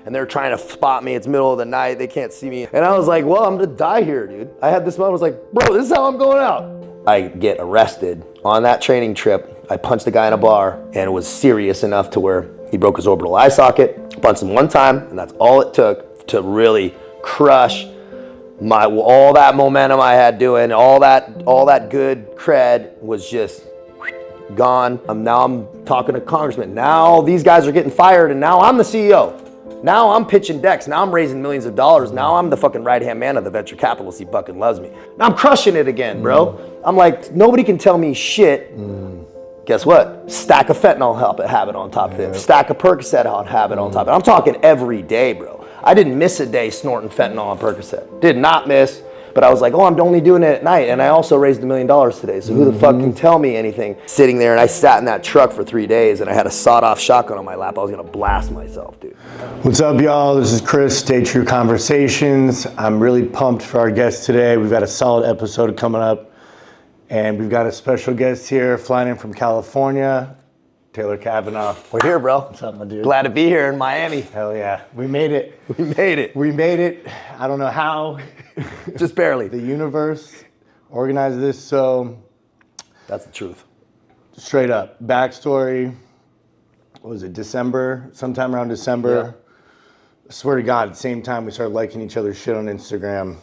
and they're trying to spot me. It's middle of the night, they can't see me. And I was like, well, I'm gonna die here, dude. I had this moment, I was like, bro, this is how I'm going out. I get arrested. On that training trip, I punched a guy in a bar, and it was serious enough to where he broke his orbital eye socket. Punched him one time, and that's all it took to really crush all that momentum I had doing, all that good cred was just gone. Now I'm talking to congressmen. Now these guys are getting fired, and now I'm the CEO. Now I'm pitching decks. Now I'm raising millions of dollars. Now I'm the fucking right-hand man of the venture capitalist. He fucking loves me. Now I'm crushing it again, bro. I'm like, nobody can tell me shit. Guess what? Stack of fentanyl have it on top of it. Stack of Percocet have it on top of it. I'm talking every day, bro. I didn't miss a day snorting fentanyl on Percocet. Did not miss. But I was like, oh, I'm only doing it at night. And I also raised $1 million today. So who the fuck can tell me anything? Sitting there, and I sat in that truck for 3 days, and I had a sawed-off shotgun on my lap. I was gonna blast myself, dude. What's up, y'all? This is Chris, Stay True Conversations. I'm really pumped for our guest today. We've got a solid episode coming up. And we've got a special guest here, flying in from California, Taylor Cavanaugh. We're here, bro. What's up, my dude? Glad to be here in Miami. Hell yeah. We made it. We made it. We made it. I don't know how. Just barely. The universe organized this, so. That's the truth. Straight up. Backstory. What was it, December? Sometime around December. Yeah. I swear to God, at the same time we started liking each other's shit on Instagram.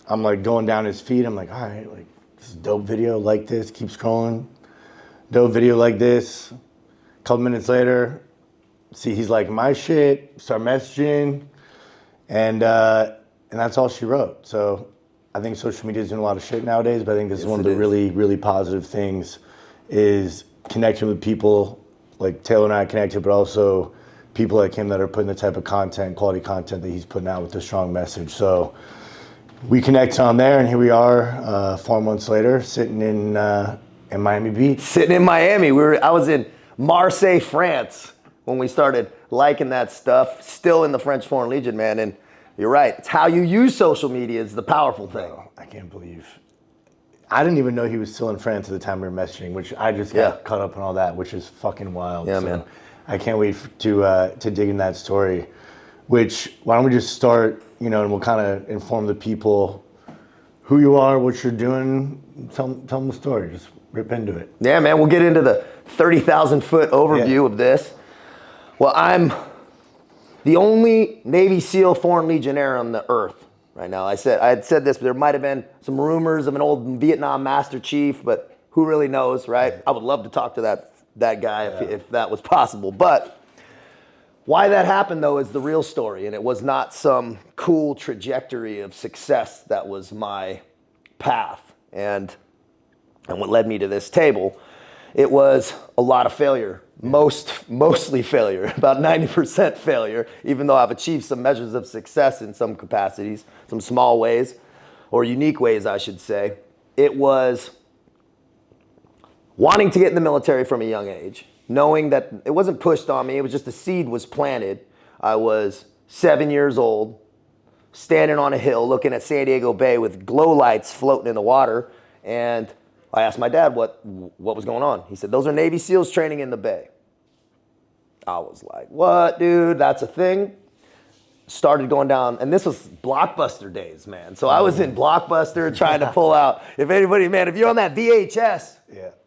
I'm like going down his feed. I'm like, all right, like, this is a dope video like this. Keep scrolling. Dope video like this. A couple minutes later, see he's like my shit. Start messaging, and that's all she wrote. So I think social media is doing a lot of shit nowadays, but I think this is one of the really, really positive things is connecting with people like Taylor and I connected, but also people like him that are putting the type of content, quality content that he's putting out with a strong message. So we connected on there, and here we are 4 months later, sitting in Miami Beach. Sitting in Miami. I was in Marseille, France when we started liking that stuff. Still in the French Foreign Legion, man. And you're right. It's how you use social media is the powerful thing. Oh, I can't believe. I didn't even know he was still in France at the time we were messaging, which I just got caught up on all that, which is fucking wild. Yeah, so man. I can't wait to dig in that story. Which, why don't we just start, and we'll kind of inform the people who you are, what you're doing. Tell them the story. Just rip into it. Yeah, man. We'll get into the 30,000 foot overview of this. Well, I'm the only Navy SEAL Foreign Legionnaire on the earth right now. I had said this, but there might have been some rumors of an old Vietnam Master Chief, but who really knows, right? I would love to talk to that guy if that was possible. But why that happened, though, is the real story, and it was not some cool trajectory of success that was my path. And what led me to this table, it was a lot of failure, mostly failure, about 90% failure, even though I've achieved some measures of success in some capacities, some small ways, or unique ways, I should say. It was wanting to get in the military from a young age, knowing that it wasn't pushed on me, it was just the seed was planted. I was 7 years old, standing on a hill looking at San Diego Bay with glow lights floating in the water, and I asked my dad what was going on. He said, those are Navy SEALs training in the Bay. I was like, what, dude? That's a thing? Started going down, and this was Blockbuster days, man. So I was in Blockbuster trying to pull out, if you're on that VHS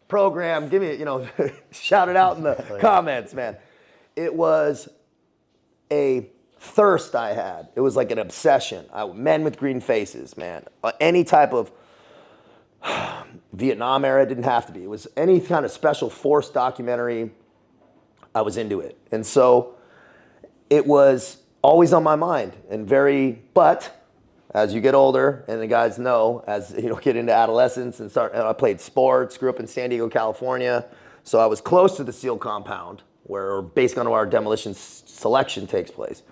program, give me, shout it out in the comments, man. It was a thirst I had. It was like an obsession. Men with green faces, man. Any type of Vietnam era, didn't have to be. It was any kind of special force documentary, I was into it. And so it was always on my mind but as you get older, and the guys know, as get into adolescence and I played sports, grew up in San Diego, California. So I was close to the SEAL compound where base gun our demolition selection takes place.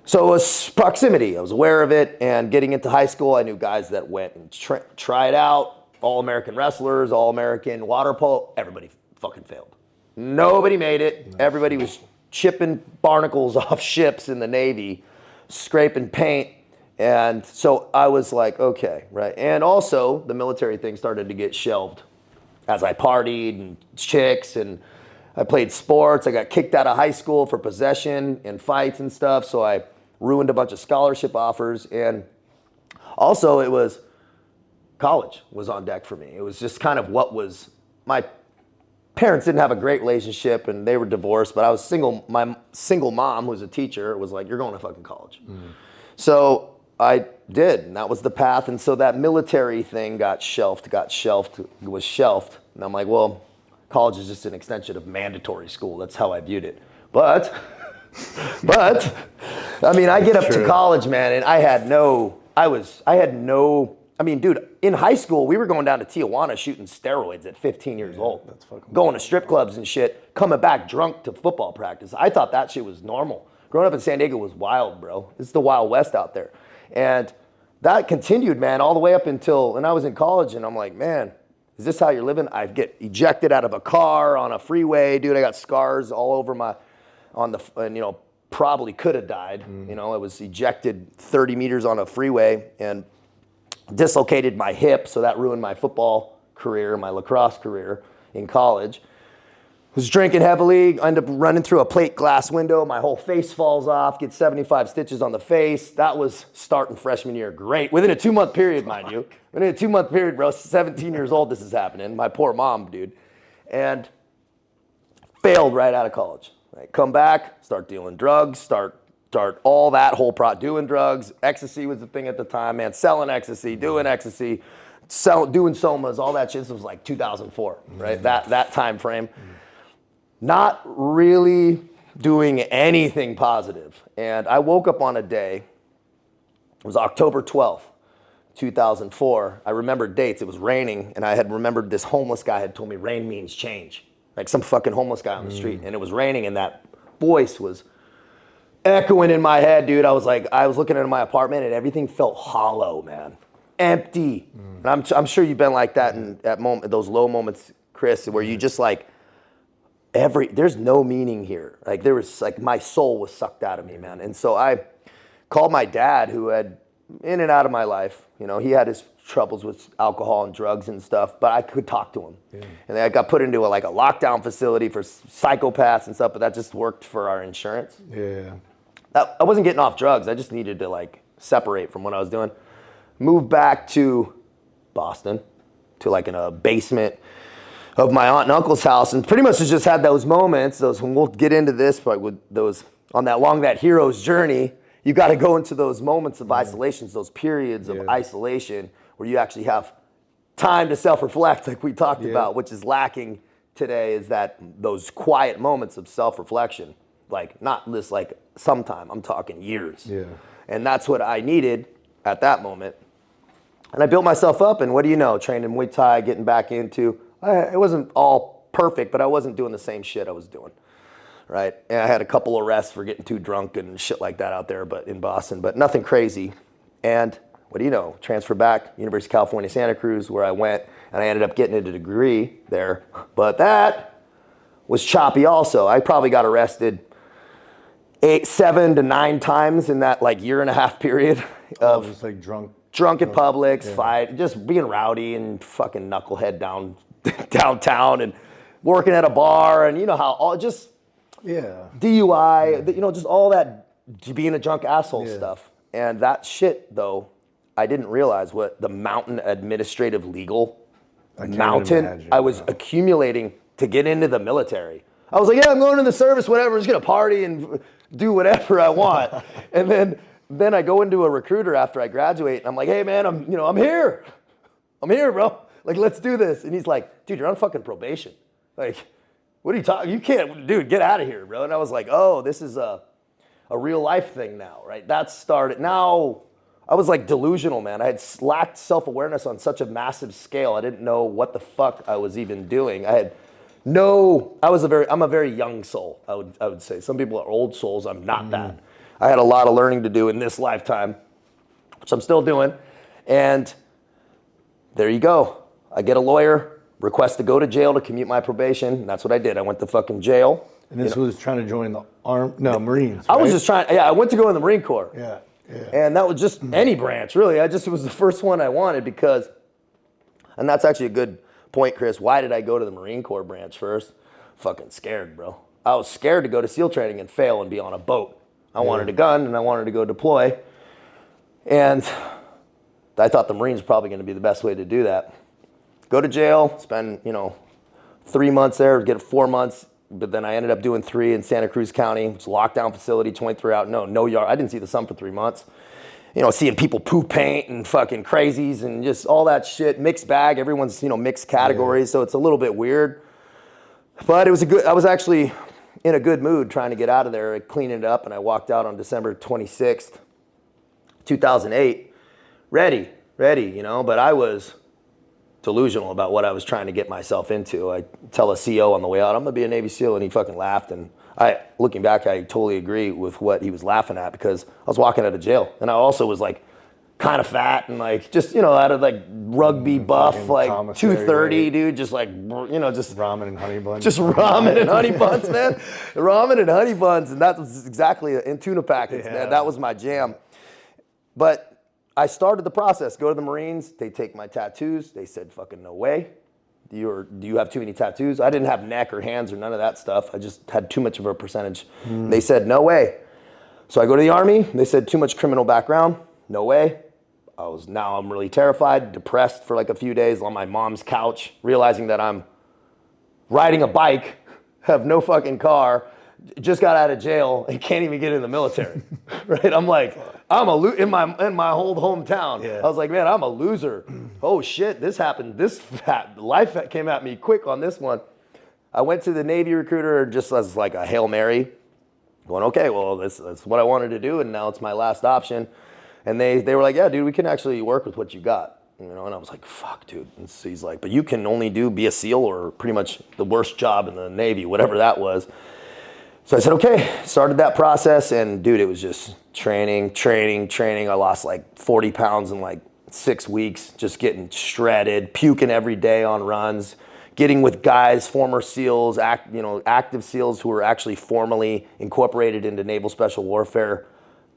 So it was proximity. I was aware of it, and getting into high school, I knew guys that went and tried out, all-American wrestlers, all-American water polo. Everybody fucking failed. Nobody made it. Everybody was chipping barnacles off ships in the Navy, scraping paint. And so I was like, okay, right. And also, the military thing started to get shelved as I partied and chicks, and I played sports. I got kicked out of high school for possession and fights and stuff. So I ruined a bunch of scholarship offers. And also it was college was on deck for me. It was just kind of what was, my parents didn't have a great relationship and they were divorced, but I was single. My single mom, who was a teacher, was like, you're going to fucking college. So I did, and that was the path. And so that military thing was shelved. And I'm like, well, college is just an extension of mandatory school. That's how I viewed it. But I mean, I get up to college, man, and I mean, dude, in high school, we were going down to Tijuana shooting steroids at 15 years old. That's fucking going to strip clubs and shit, coming back drunk to football practice. I thought that shit was normal. Growing up in San Diego was wild, bro. It's the Wild West out there. And that continued, man, all the way up until when I was in college, and I'm like, man, is this how you're living? I get ejected out of a car on a freeway, dude. I got scars all over and probably could have died. I was ejected 30 meters on a freeway and dislocated my hip, so that ruined my football career, my lacrosse career in college. Was drinking heavily, ended up running through a plate glass window, my whole face falls off, get 75 stitches on the face. That was starting freshman year. Great. Within a 2-month period, mind you. Within a 2-month period, bro, 17 years old, this is happening. My poor mom, dude. And failed right out of college. Right, come back, start dealing drugs, start all that whole doing drugs. Ecstasy was the thing at the time, man. Selling ecstasy, doing ecstasy, doing somas, all that shit. This was like 2004, right? That time frame. Not really doing anything positive. And I woke up on a day, it was October 12th, 2004. I remember dates. It was raining, and I had remembered this homeless guy had told me rain means change. Like some fucking homeless guy on the street. And it was raining, and that voice was echoing in my head, dude. I was looking at my apartment and everything felt hollow, man. Empty. And I'm sure you've been like that in that moment, those low moments, Chris, where you just like, there's no meaning here. Like there was like, my soul was sucked out of me, man. And so I called my dad, who had in and out of my life. He had his troubles with alcohol and drugs and stuff, but I could talk to him. And then I got put into a lockdown facility for psychopaths and stuff, but that just worked for our insurance. I wasn't getting off drugs. I just needed to separate from what I was doing. Moved back to Boston, to in a basement of my aunt and uncle's house, and pretty much just had those moments. When we'll get into this, but with those on that hero's journey, you got to go into those moments of isolation, those periods of isolation where you actually have time to self-reflect, like we talked about, which is lacking today. Is that those quiet moments of self-reflection, not this sometime. I'm talking years. And that's what I needed at that moment. And I built myself up, and what do you know? Trained in Muay Thai, getting back into. It wasn't all perfect, but I wasn't doing the same shit I was doing, right? And I had a couple arrests for getting too drunk and shit like that out there, but in Boston, but nothing crazy. And what do you know? Transfer back, University of California, Santa Cruz, where I went, and I ended up getting a degree there. But that was choppy also. I probably got arrested 7 to 9 times in that year and a half period of just drunk at Publix, fight, just being rowdy and fucking knucklehead downtown and working at a bar, and how all just DUI, just all that being a drunk asshole stuff. And that shit though, I didn't realize what the mountain administrative legal mountain I was accumulating to get into the military. I was like, yeah, I'm going to the service, whatever. I'm just gonna party and do whatever I want. And then I go into a recruiter after I graduate, and I'm like, hey man, I'm here, bro. Let's do this. And he's like, dude, you're on fucking probation. What are you talking? You can't, dude, get out of here, bro. And I was like, oh, this is a real life thing now, right? That started. Now I was delusional, man. I had lacked self-awareness on such a massive scale. I didn't know what the fuck I was even doing. I'm a very young soul, I would say. Some people are old souls. I'm not that. I had a lot of learning to do in this lifetime, which I'm still doing. And there you go. I get a lawyer, request to go to jail to commute my probation. And that's what I did. I went to fucking jail. And this was trying to join the Marines, right? I was just trying, I went to go in the Marine Corps. Yeah. And that was just any branch, really. It was the first one I wanted because, and that's actually a good point, Chris. Why did I go to the Marine Corps branch first? fucking scared, bro. I was scared to go to SEAL training and fail and be on a boat. I wanted a gun and I wanted to go deploy. And I thought the Marines were probably going to be the best way to do that. Go to jail, spend, 3 months there, get 4 months, but then I ended up doing 3 in Santa Cruz County, which is a lockdown facility, 23 out, no yard. I didn't see the sun for 3 months. Seeing people poop paint and fucking crazies and just all that shit, mixed bag. Everyone's, mixed categories, so it's a little bit weird. But I was actually in a good mood trying to get out of there, cleaning it up, and I walked out on December 26th, 2008, ready, but I was delusional about what I was trying to get myself into. I tell a CO on the way out, I'm gonna be a Navy SEAL, and he fucking laughed. And looking back, I totally agree with what he was laughing at, because I was walking out of jail, and I also was like kind of fat and like just out of like rugby buff, like 230, right? Dude, just like just ramen and honey buns. Just ramen and honey buns, man. Ramen and honey buns, and that was exactly in tuna packets, man. That was my jam. But I started the process. Go to the Marines. They take my tattoos. They said, "Fucking no way. Do you have too many tattoos?" I didn't have neck or hands or none of that stuff. I just had too much of a percentage. They said, "No way." So I go to the Army. They said, "Too much criminal background." No way. I'm really terrified, depressed for like a few days on my mom's couch, realizing that I'm riding a bike, have no fucking car, just got out of jail, and can't even get in the military. Right? I'm like, in my whole hometown. Yeah. I was like, man, I'm a loser. Oh shit, this happened. Life came at me quick on this one. I went to the Navy recruiter just as like a Hail Mary, going, okay, well, that's what I wanted to do, and now it's my last option. And they were like, yeah, dude, we can actually work with what you got. And I was like, fuck, dude. And so he's like, but you can only be a SEAL or pretty much the worst job in the Navy, whatever that was. So I said, okay, started that process, and dude, it was just training. I lost like 40 pounds in like 6 weeks, just getting shredded, puking every day on runs, getting with guys, former SEALs, active SEALs who were actually formally incorporated into Naval Special Warfare,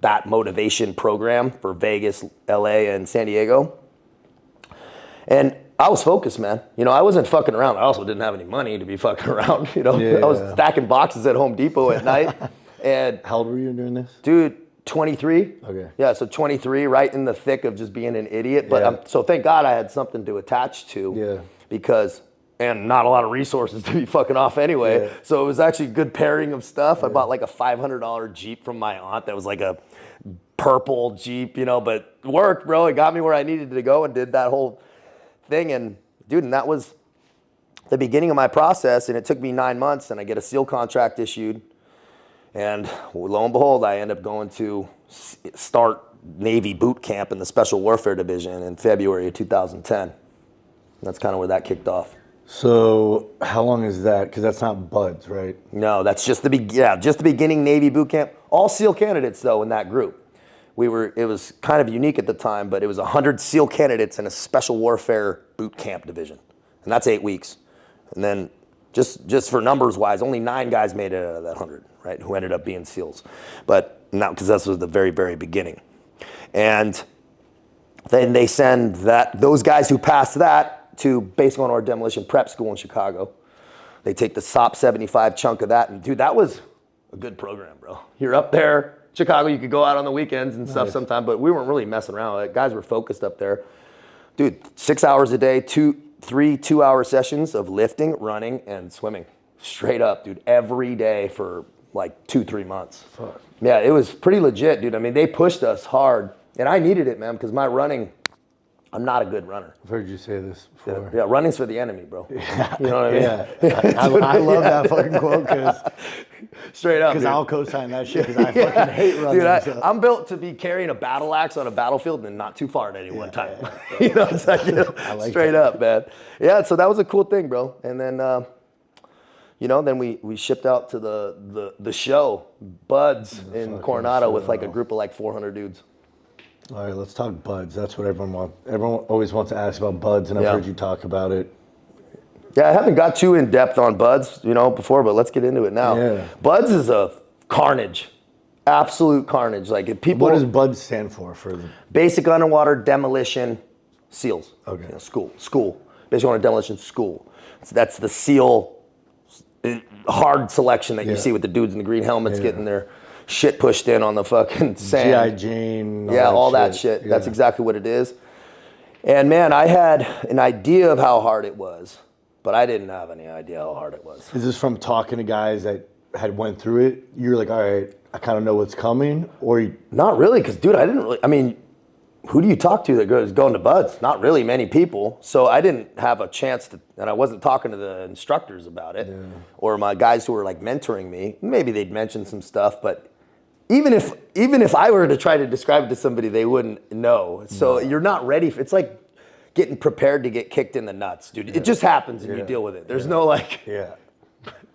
that motivation program for Vegas, LA, and San Diego. And I was focused, man. I wasn't fucking around. I also didn't have any money to be fucking around. I was stacking boxes at Home Depot at night. And how old were you doing this? Dude, 23. Okay. Yeah, so 23, right in the thick of just being an idiot. But so thank God I had something to attach to. Yeah. Because, and not a lot of resources to be fucking off anyway. Yeah. So it was actually a good pairing of stuff. I bought like a $500 Jeep from my aunt that was like a purple Jeep, but it worked, bro. It got me where I needed to go and did that whole thing. And dude, and that was the beginning of my process, and it took me 9 months, and I get a SEAL contract issued, and lo and behold, I end up going to start Navy boot camp in the Special Warfare Division in February of 2010. That's kind of where that kicked off. So how long is that? Because that's not BUD/S, right? No, that's just the beginning Navy boot camp. All SEAL candidates though in that group. It was kind of unique at the time, but it was 100 SEAL candidates in a Special Warfare boot camp division, and that's 8 weeks. And then just for numbers wise, only 9 guys made it out of that 100, right? Who ended up being SEALs, but not because this was the very, very beginning. And then they send those guys who passed that to Basic On-Order Demolition Prep School in Chicago. They take the SOP 75 chunk of that, and dude, that was a good program, bro. You're up there, Chicago, you could go out on the weekends and stuff sometime, but we weren't really messing around. Like, guys were focused up there. Dude, 6 hours a day, 3 2-hour sessions of lifting, running, and swimming. Straight up, dude, every day for like 2-3 months. Fuck. Yeah, it was pretty legit, dude. I mean, they pushed us hard, and I needed it, man, because my running, I'm not a good runner. I've heard you say this before. Yeah, running's for the enemy, bro. Yeah. You know what I mean? Yeah. I love that fucking quote, because straight up, because I'll co-sign that shit, because I fucking hate running. Dude, I'm built to be carrying a battle axe on a battlefield and not too far at any one time. It's like, I like straight that. up, man. Yeah, so that was a cool thing, bro. And then, then we shipped out to the show, BUD/S in Coronado with like a group of like 400 dudes. All right, let's talk BUD/S. That's what everyone wants. Everyone always wants to ask about BUD/S, and I've heard you talk about it. Yeah, I haven't got too in depth on BUD/S, before, but let's get into it now. Yeah. BUD/S is a carnage, absolute carnage. Like if people. What does BUD/S stand for? Basic Underwater Demolition SEALs. Okay. School. Basic Underwater Demolition School. So that's the SEAL hard selection that you see with the dudes in the green helmets getting their shit pushed in on the fucking sand. G.I. Jane. All that shit. Yeah. That's exactly what it is. And man, I had an idea of how hard it was, but I didn't have any idea how hard it was. Is this from talking to guys that had went through it? You're like, all right, I kind of know what's coming, or not really, because dude, I mean, who do you talk to that goes going to buds? Not really many people. So I didn't have a chance to, and I wasn't talking to the instructors about it, or my guys who were like mentoring me. Maybe they'd mention some stuff, but even if I were to try to describe it to somebody, they wouldn't know. So you're not ready. It's like getting prepared to get kicked in the nuts, dude. It just happens and you deal with it. There's no like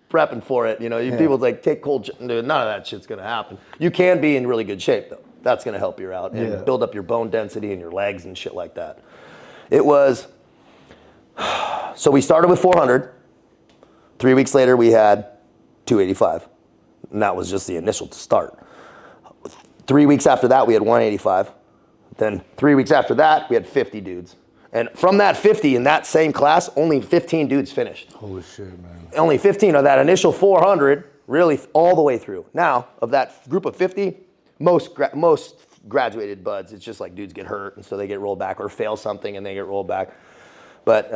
prepping for it. You know, people like take cold. None of that shit's gonna happen. You can be in really good shape though. That's gonna help you out and build up your bone density in your legs and shit like that. It was. So we started with 400. 3 weeks later, we had 285, and that was just the initial to start. 3 weeks after that, we had 185. Then 3 weeks after that, we had 50 dudes. And from that 50 in that same class, only 15 dudes finished. Holy shit, man. Only 15 of that initial 400, really all the way through. Now, of that group of 50, most graduated buds, it's just like dudes get hurt and so they get rolled back, or fail something and they get rolled back. But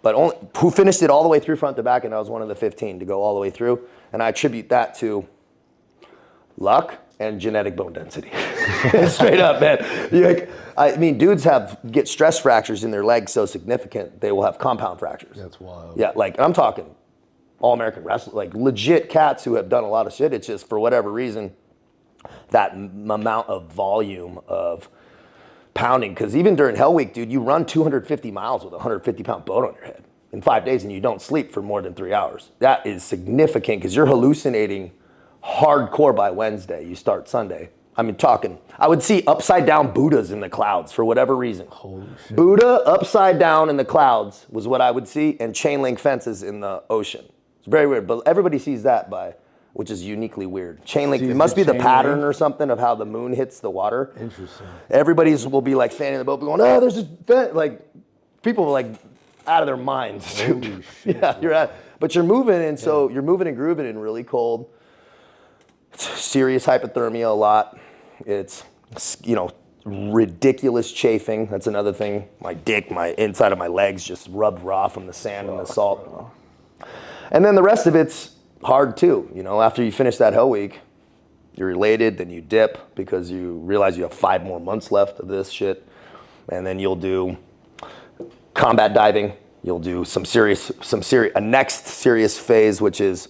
only, who finished it all the way through front to back, and I was one of the 15 to go all the way through. And I attribute that to luck and genetic bone density. Straight up, man. I mean, dudes get stress fractures in their legs so significant, they will have compound fractures. That's wild. Yeah, like I'm talking all-American wrestlers, like legit cats who have done a lot of shit. It's just for whatever reason, that amount of volume of pounding. Because even during Hell Week, dude, you run 250 miles with a 150-pound boat on your head in 5 days and you don't sleep for more than 3 hours. That is significant because you're hallucinating hardcore by Wednesday. You start Sunday. I mean, I would see upside down Buddhas in the clouds for whatever reason. Holy shit. Buddha upside down in the clouds was what I would see, and chain link fences in the ocean. It's very weird, but everybody sees that which is uniquely weird. Chain link, it must be the pattern or something of how the moon hits the water. Interesting. Everybody's will be like standing in the boat going, oh, there's a vent. Like, people are like out of their minds. Holy shit. Yeah, but you're moving, and so you're moving and grooving in really cold. It's serious hypothermia a lot. It's, ridiculous chafing. That's another thing. My inside of my legs just rubbed raw from the sand and the salt. And then the rest of it's hard too. After you finish that Hell Week, you're elated, then you dip because you realize you have 5 more months left of this shit. And then you'll do combat diving. You'll do a next serious phase, which is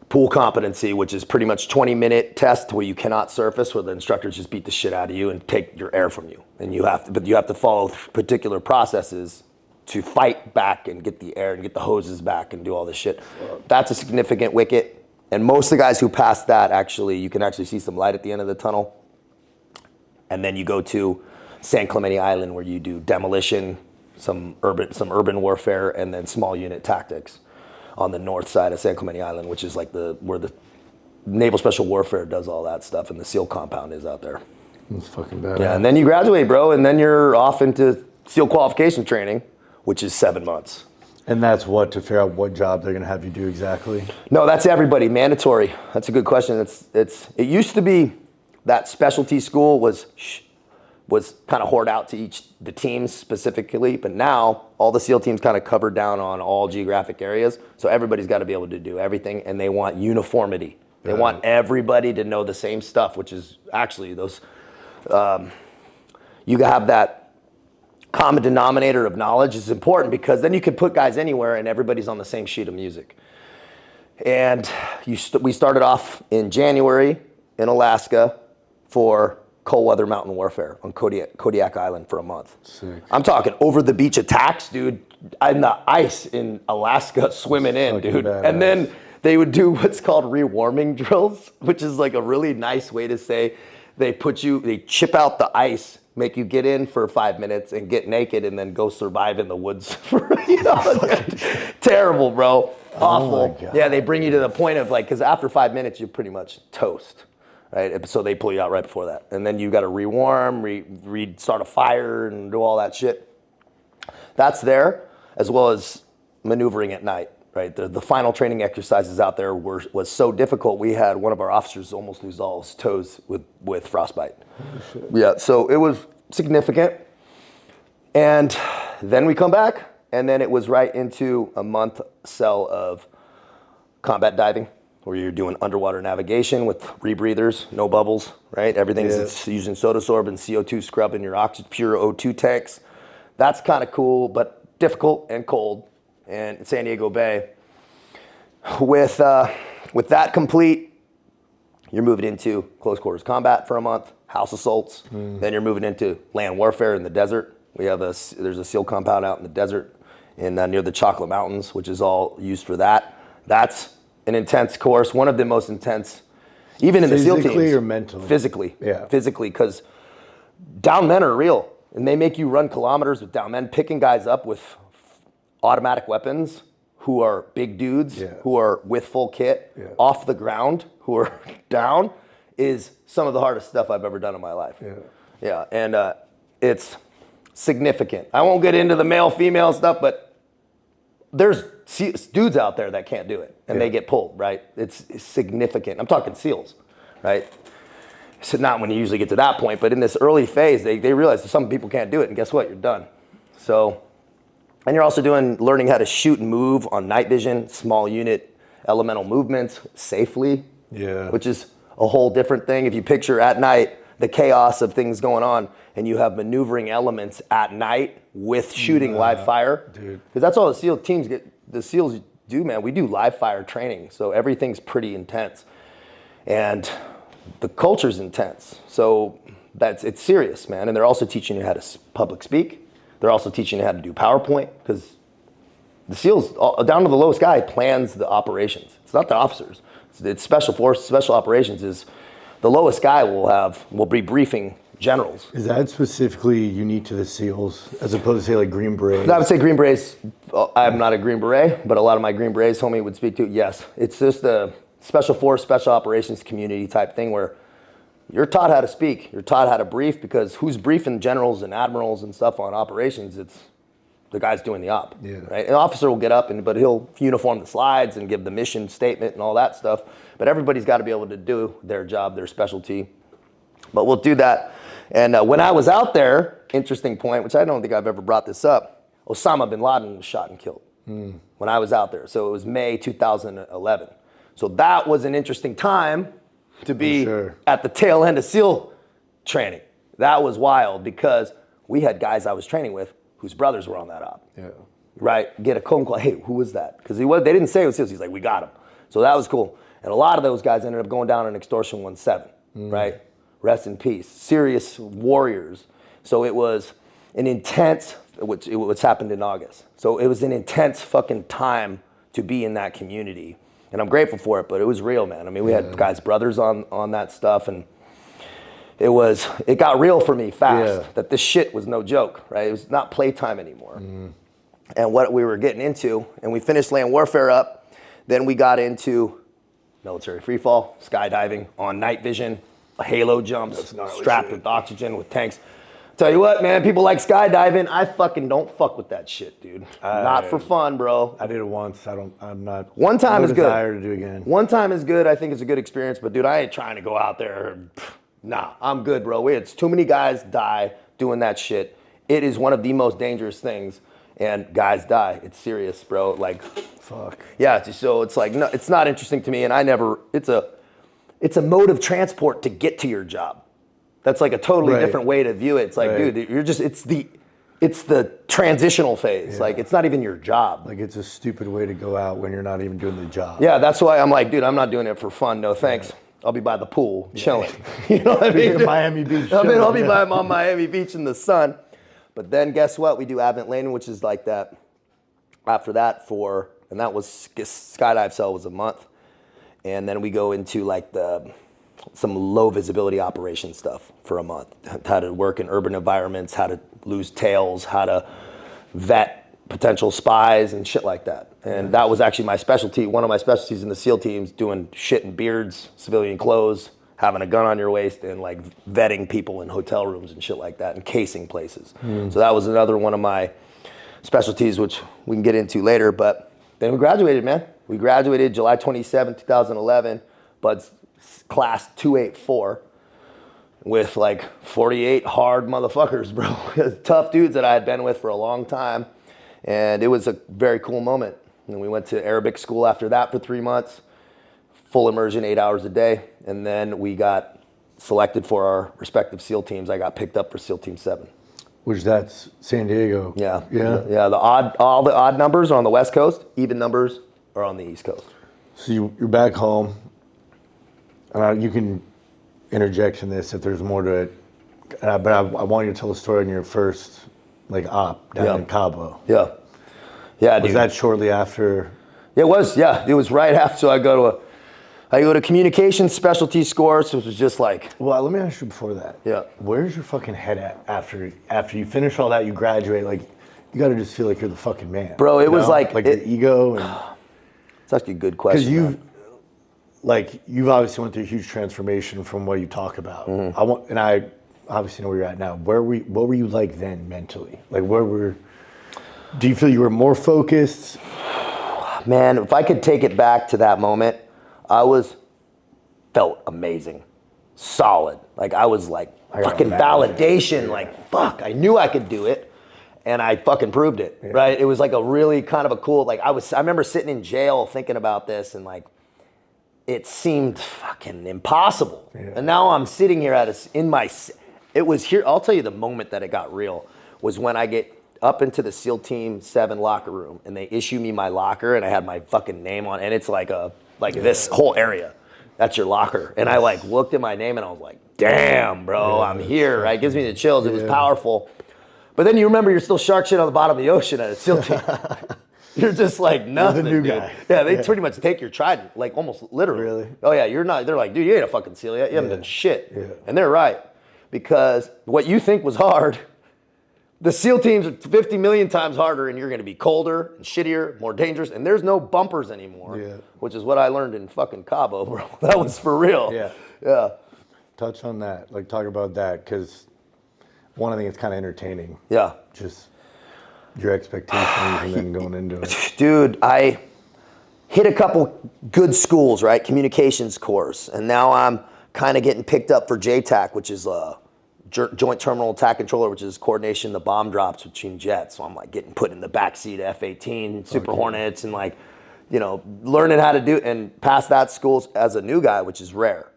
pool competency, which is pretty much 20-minute test where you cannot surface, where the instructors just beat the shit out of you and take your air from you. And you have to follow particular processes to fight back and get the air and get the hoses back and do all this shit. That's a significant wicket. And most of the guys who pass that, actually, you can actually see some light at the end of the tunnel. And then you go to San Clemente Island, where you do demolition, some urban warfare, and then small unit tactics on the north side of San Clemente Island, which is like where the Naval Special Warfare does all that stuff, and the SEAL compound is out there. That's fucking bad. Yeah, and then you graduate, bro, and then you're off into SEAL qualification training, which is 7 months. And that's to figure out what job they're gonna have you do exactly? No, that's everybody, mandatory. That's a good question. It used to be that specialty school was kind of hoard out to the teams specifically, but now all the SEAL teams kind of covered down on all geographic areas, so everybody's got to be able to do everything, and they want uniformity. They want everybody to know the same stuff, which is actually those, you have that common denominator of knowledge is important, because then you could put guys anywhere and everybody's on the same sheet of music. And we started off in January in Alaska for cold weather mountain warfare on Kodiak Island for a month. Sick. I'm talking over the beach attacks, dude. In the ice in Alaska, swimming in, dude. Badass. And then they would do what's called rewarming drills, which is like a really nice way to say they chip out the ice, make you get in for 5 minutes and get naked, and then go survive in the woods for, terrible, bro. Awful. Oh my God. Yeah, they bring you to the point of because after 5 minutes, you're pretty much toast. Right, so they pull you out right before that, and then you got to rewarm, start a fire, and do all that shit. That's there, as well as maneuvering at night. right? The final training exercises out there was so difficult. We had one of our officers almost lose all his toes with frostbite. Oh, yeah, so it was significant. And then we come back, and then it was right into a month cell of combat diving, where you're doing underwater navigation with rebreathers, no bubbles, right? Everything's using soda sorb and CO2 scrub in your pure O2 tanks. That's kind of cool, but difficult and cold. And in San Diego Bay, with that complete, you're moving into close quarters combat for a month, house assaults. Then you're moving into land warfare in the desert. There's a SEAL compound out in the desert near the Chocolate Mountains, which is all used for that. That's an intense course, one of the most intense, even in the SEAL teams. Physically or mentally? Physically. Yeah. Physically, because down men are real. And they make you run kilometers with down men, picking guys up with automatic weapons who are big dudes, who are with full kit, off the ground, who are down, is some of the hardest stuff I've ever done in my life. Yeah, and it's significant. I won't get into the male-female stuff, but there's dudes out there that can't do it, and they get pulled, right? It's significant. I'm talking SEALs, right? So not when you usually get to that point, but in this early phase, they realize that some people can't do it, and guess what? You're done. So, and you're also learning how to shoot and move on night vision, small unit, elemental movements safely, which is a whole different thing. If you picture at night the chaos of things going on, and you have maneuvering elements at night with shooting live fire, because that's all the SEAL teams the SEALs do, man. We do live fire training, so everything's pretty intense, and the culture's intense. So it's serious, man. And they're also teaching you how to public speak. They're also teaching you how to do PowerPoint, because the SEALs, down to the lowest guy, plans the operations. It's not the officers. It's special forces, special operations is the lowest guy will be briefing generals. Is that specifically unique to the SEALs as opposed to say like Green Berets? I would say Green Berets, I'm not a Green Beret, but a lot of my Green Berets homie would speak to, yes. It's just the special force, special operations community type thing where you're taught how to speak, you're taught how to brief, because who's briefing generals and admirals and stuff on operations? It's the guy's doing the op, right? An officer will get up, but he'll uniform the slides and give the mission statement and all that stuff. But everybody's got to be able to do their job, their specialty. But we'll do that. And when I was out there, interesting point, which I don't think I've ever brought this up, Osama bin Laden was shot and killed when I was out there. So it was May 2011. So that was an interesting time to be at the tail end of SEAL training. That was wild, because we had guys I was training with whose brothers were on that op. Right? Get a phone call, hey, who was that? Because they didn't say it was SEALs. He's like, we got him. So that was cool. And a lot of those guys ended up going down in Extortion 17, right? Rest in peace. Serious warriors. So it was an intense, what's happened in August. So it was an intense fucking time to be in that community. And I'm grateful for it, but it was real, man. I mean, we had guys' brothers on that stuff, and it got real for me fast, that this shit was no joke, right? It was not playtime anymore. And what we were getting into, and we finished land warfare up, then we got into military freefall, skydiving, on night vision, halo jumps, strapped with oxygen, with tanks. Tell you what, man, people like skydiving. I fucking don't fuck with that shit, dude. Not for fun, bro. I did it once. I'm not. One time is good. Desire to do again. One time is good. I think it's a good experience. But dude, I ain't trying to go out there. Nah, I'm good, bro. It's too many guys die doing that shit. It is one of the most dangerous things, and guys die. It's serious, bro. Like, fuck. Yeah. So it's like, no, it's not interesting to me, and it's a mode of transport to get to your job. That's like a totally different way to view it. It's like, dude, it's the transitional phase. Like, it's not even your job. Like, it's a stupid way to go out when you're not even doing the job. Yeah, that's why I'm like, dude, I'm not doing it for fun. No thanks. I'll be by the pool chilling. You know what I mean? Miami Beach. I'll be on Miami Beach in the sun. But then guess what? We do Advent Lane, which is like that. After that and that was skydive cell was a month. And then we go into like some low visibility operation stuff for a month. How to work in urban environments, how to lose tails, how to vet potential spies and shit like that. And that was actually my specialty, one of my specialties in the SEAL teams, doing shit in beards, civilian clothes, having a gun on your waist, and like vetting people in hotel rooms and shit like that, and casing places. So that was another one of my specialties, which we can get into later. But then we graduated, man. We graduated July 27, 2011, but class 284 with like 48 hard motherfuckers, bro. Tough dudes that I had been with for a long time. And it was a very cool moment. And we went to Arabic school after that for 3 months, full immersion, 8 hours a day. And then we got selected for our respective SEAL teams. I got picked up for SEAL Team 7. Which that's San Diego. Yeah. Yeah. Yeah. All the odd numbers are on the West Coast. Even numbers are on the East Coast. So you're back home. You can interject in this if there's more to it. But I want you to tell the story on your first op down in Cabo. Yeah. Yeah, dude. Was that shortly after? It was, yeah. It was right after. So I go to communications specialty course, which was just like. Well, let me ask you before that. Yeah. Where's your fucking head at after you finish all that, you graduate, you got to just feel like you're the fucking man. Bro, it was like your ego and. It's actually a good question. Because you've obviously went through a huge transformation from what you talk about. Mm-hmm. I obviously know where you're at now. What were you like then mentally? Do you feel you were more focused? Man, if I could take it back to that moment, felt amazing, solid. I was fucking validation. Fuck, I knew I could do it, and I fucking proved it. Yeah. Right? It was a really kind of a cool. I remember sitting in jail thinking about this, and it seemed fucking impossible. Yeah. And now I'm sitting here it was here. I'll tell you the moment that it got real was when I get up into the SEAL Team 7 locker room and they issue me my locker and I had my fucking name on, and it's this whole area. That's your locker. And I looked at my name and I was like, damn, bro, I'm here. Right? It gives me the chills. It was powerful. But then you remember you're still shark shit on the bottom of the ocean at a SEAL team. You're just nothing, you're the new dude. guy. Yeah, they pretty much take your trident, almost literally. Really? Oh yeah, you're not. They're like, dude, you ain't a fucking SEAL yet. You haven't done shit. Yeah. And they're right, because what you think was hard, the SEAL teams are 50 million times harder, and you're going to be colder and shittier, more dangerous, and there's no bumpers anymore. Yeah. Which is what I learned in fucking Cabo, bro. That was for real. Yeah. Yeah. Touch on that. Talk about that, because one, I think it's kind of entertaining. Yeah. Just your expectations and then going into it. Dude, I hit a couple good schools, right? Communications course. And now I'm kind of getting picked up for JTAC, which is a Joint Terminal Attack Controller, which is coordination of the bomb drops between jets. So I'm getting put in the backseat of F-18, Super Hornets, and learning how to do it, and pass that school as a new guy, which is rare.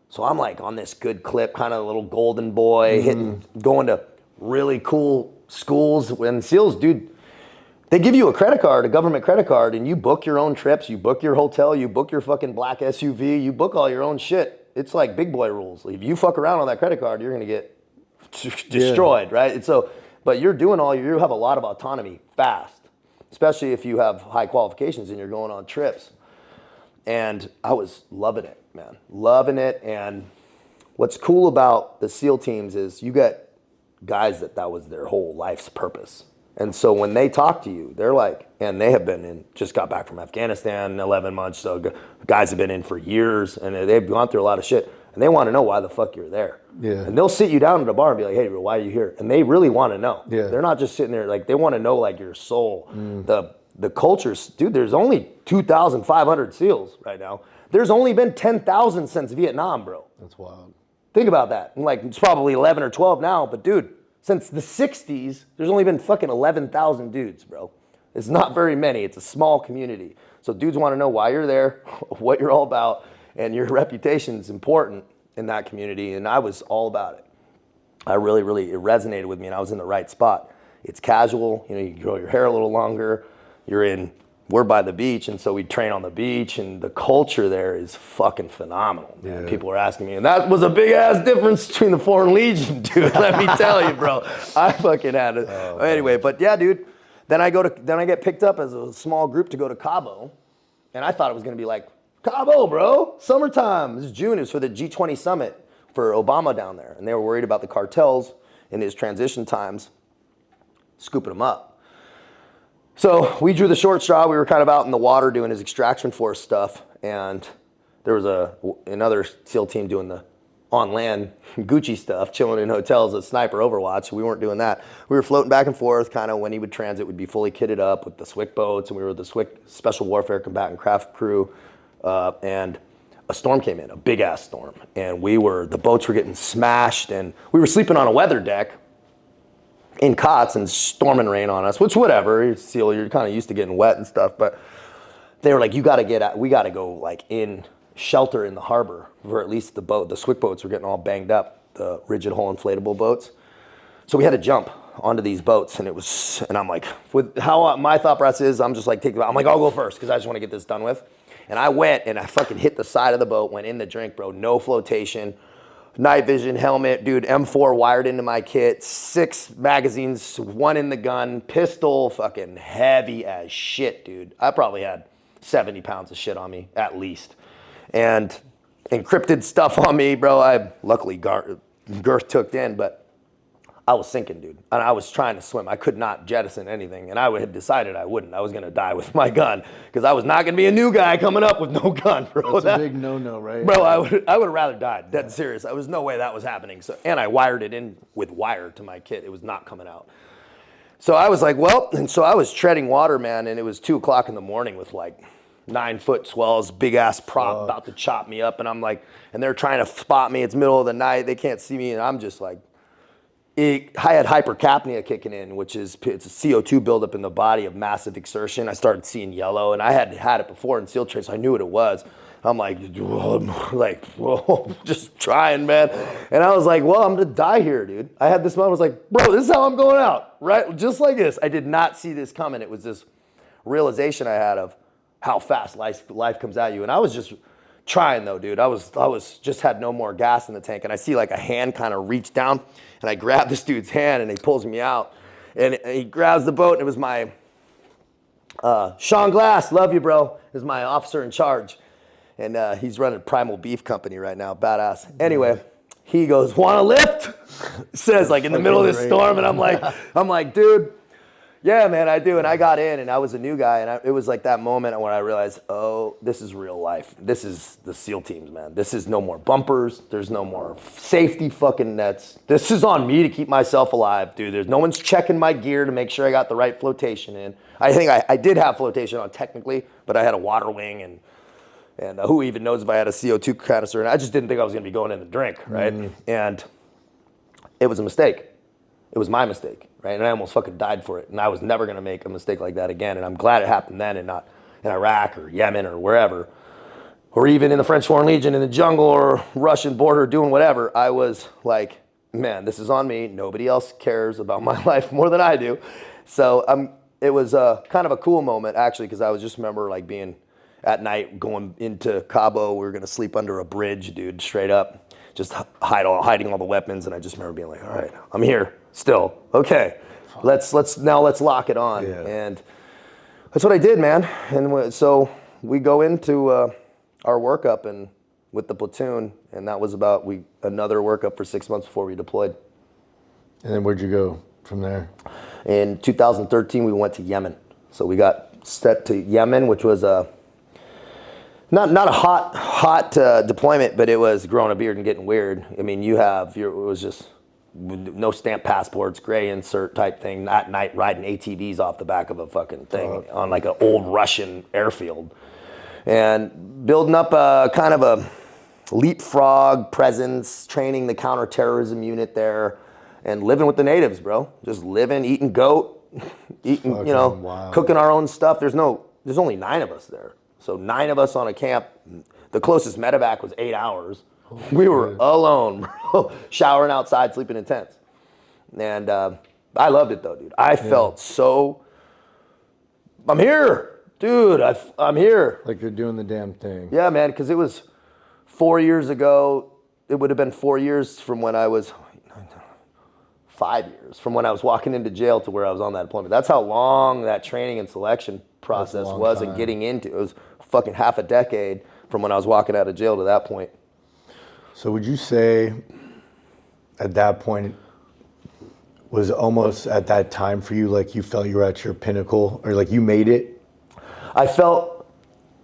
So I'm on this good clip, kind of a little golden boy, going to really cool schools. When SEALs, dude, they give you a government credit card, and you book your own trips, you book your hotel, you book your fucking black SUV, you book all your own shit. It's like big boy rules. If you fuck around on that credit card, you're gonna get destroyed, right? And so, but you have a lot of autonomy fast, especially if you have high qualifications and you're going on trips. And I was loving it, man, loving it. And what's cool about the SEAL teams is you get guys that was their whole life's purpose. And so when they talk to you, they're and they have been just got back from Afghanistan, 11 months. So guys have been in for years, and they've gone through a lot of shit, and they want to know why the fuck you're there. Yeah. And they'll sit you down at a bar and be like, hey, bro, why are you here? And they really want to know. Yeah. They're not just sitting there, they want to know your soul. The cultures, dude, there's only 2,500 SEALs right now. There's only been 10,000 since Vietnam, bro. That's wild. Think about that. And it's probably 11 or 12 now, but dude, since the 60s, there's only been fucking 11,000 dudes, bro. It's not very many. It's a small community. So dudes want to know why you're there, what you're all about, and your reputation is important in that community. And I was all about it. It resonated with me, and I was in the right spot. It's casual. You can grow your hair a little longer. We're by the beach, and so we train on the beach, and the culture there is fucking phenomenal, man. Yeah. People are asking me, and that was a big ass difference between the Foreign Legion, dude. Let me tell you, bro. I fucking had it. Oh, anyway, but yeah, dude. Then I get picked up as a small group to go to Cabo, and I thought it was gonna be Cabo, bro, summertime. This is June. It was for the G20 summit for Obama down there, and they were worried about the cartels in his transition times, scooping them up. So we drew the short straw. We were kind of out in the water doing his extraction force stuff, and there was another SEAL team doing the on land, Gucci stuff, chilling in hotels at Sniper Overwatch. We weren't doing that. We were floating back and forth, kind of when he would transit, we'd be fully kitted up with the SWIC boats, and we were the SWIC Special Warfare Combatant Craft Crew, and a storm came in, a big ass storm, and the boats were getting smashed, and we were sleeping on a weather deck in cots and storming rain on us, which whatever, you're kind of used to getting wet and stuff, but they were like, we got to go like in shelter in the harbor for at least the SWIC boats were getting all banged up, the rigid hull inflatable boats. So we had to jump onto these boats, and I'm like, with how my thought process is, I'm just like, I'm like, I'll go first because I just want to get this done with. And I went and I fucking hit the side of the boat, went in the drink, bro, no flotation, night vision, helmet, dude, M4 wired into my kit, 6 magazines, 1 in the gun, pistol, fucking heavy as shit, dude. I probably had 70 pounds of shit on me, at least. And encrypted stuff on me, bro. I luckily girth tooked in, but I was sinking, dude. And I was trying to swim. I could not jettison anything. And I had decided I wouldn't. I was going to die with my gun because I was not going to be a new guy coming up with no gun, bro. That's a big no-no, right? Bro, I would have rather died. Dead serious. There was no way that was happening. So, and I wired it in with wire to my kit. It was not coming out. So I was like, well, and so I was treading water, man, and it was 2 o'clock in the morning with like 9-foot swells, big ass prop about to chop me up. And I'm like, and they're trying to spot me. It's middle of the night. They can't see me. And I'm just like, I had hypercapnia kicking in, which is it's a CO2 buildup in the body of massive exertion. I started seeing yellow, and I had had it before in SEAL training, so I knew what it was. I'm like, whoa, just trying, man. And I was like, well, I'm gonna die here, dude. I had this moment, I was like, bro, this is how I'm going out, right? Just like this. I did not see this coming. It was this realization I had of how fast life comes at you. And I was just trying though, dude. I was just had no more gas in the tank, and I see like a hand kind of reach down, and I grab this dude's hand, and he pulls me out, and he grabs the boat, and it was my Sean Glass, love you, bro, is my officer in charge, and he's running Primal Beef Company right now, badass. Anyway, he goes, "Want to lift?" Says like in the middle of this storm, and I'm like, dude. Yeah, man, I do. And I got in, and I was a new guy, and it was like that moment when I realized, oh, this is real life. This is the SEAL teams, man. This is no more bumpers. There's no more safety fucking nets. This is on me to keep myself alive, dude. There's no one's checking my gear to make sure I got the right flotation in. I think I did have flotation on technically, but I had a water wing, and who even knows if I had a CO2 canister, and I just didn't think I was going to be going in the drink, right? And it was a mistake. It was my mistake, right? And I almost fucking died for it. And I was never going to make a mistake like that again. And I'm glad it happened then and not in Iraq or Yemen or wherever, or even in the French Foreign Legion in the jungle or Russian border doing whatever. I was like, man, this is on me. Nobody else cares about my life more than I do. So it was kind of a cool moment, actually, because I was just remember like being at night going into Cabo. We were going to sleep under a bridge, dude, straight up, just hiding all the weapons. And I just remember being like, all right, I'm here. Still, okay, let's lock it on. Yeah. And that's what I did, man. And so we go into our workup and with the platoon, and that was about another workup for 6 months before we deployed. And then where'd you go from there? In 2013, we went to Yemen. So we got set to Yemen, which was not a hot deployment, but it was growing a beard and getting weird. I mean, it was just no stamp passports, gray insert type thing, at night riding ATVs off the back of a fucking thing on like an old Russian airfield. And building up a kind of a leapfrog presence, training the counterterrorism unit there, and living with the natives, bro. Just living, eating goat, cooking our own stuff. There's only 9 of us there. So 9 of us on a camp. The closest medevac was 8 hours. We were alone, bro, showering outside, sleeping in tents. And I loved it, though, dude. I felt I'm here, dude. I'm here. Like you're doing the damn thing. Yeah, man, because it was 4 years ago. It would have been 4 years from when I was, 5 years from when I was walking into jail to where I was on that deployment. That's how long that training and selection process was and getting into. It was fucking half a decade from when I was walking out of jail to that point. So would you say at that point was almost at that time for you like you felt you were at your pinnacle or like you made it? I felt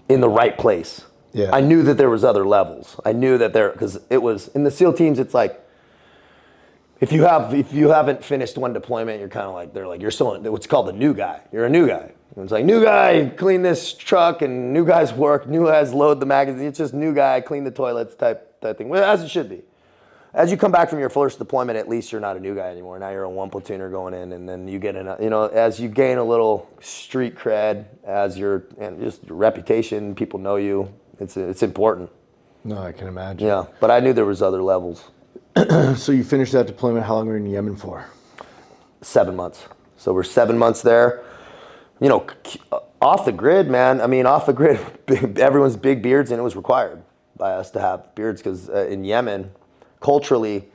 in the right place Yeah. I knew that there was other levels. I knew that because it was, in the SEAL teams, it's like, if you haven't finished one deployment, you're kind of like, they're like, you're still what's called the new guy. You're a new guy. It's like, new guy, clean this truck, and new guys work, new guys load the magazine. It's just new guy, clean the toilets type thing. Well, as it should be. As you come back from your first deployment, at least you're not a new guy anymore. Now you're a one platooner going in, and then you get as you gain a little street cred, and just your reputation, people know you. It's important. No, I can imagine. Yeah, but I knew there was other levels. So you finished that deployment. How long were you in Yemen for? 7 months. So we're 7 months there. Off the grid, man. I mean, off the grid, everyone's big beards, and it was required by us to have beards because in Yemen, culturally,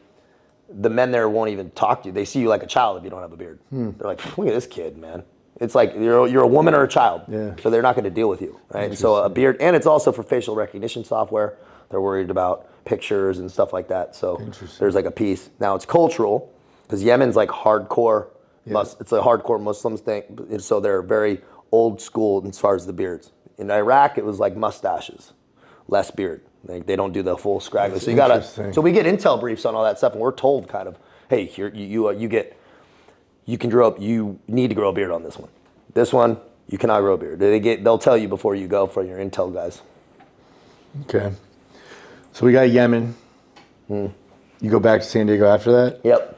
the men there won't even talk to you. They see you like a child if you don't have a beard. They're like, look at this kid, man. It's like you're a woman or a child, so they're not going to deal with you, right? And so a beard, and it's also for facial recognition software. They're worried about pictures and stuff like that. So there's like a piece. Now it's cultural because Yemen's like hardcore. It's a hardcore Muslim thing, so they're very old school as far as the beards. In Iraq, it was like mustaches, less beard. They don't do the full scraggly. So so we get intel briefs on all that stuff, and we're told kind of, hey, here you can grow up. You need to grow a beard on this one. This one, you cannot grow a beard. They'll tell you before you go for your intel guys. Okay. So we got Yemen. You go back to San Diego after that? Yep.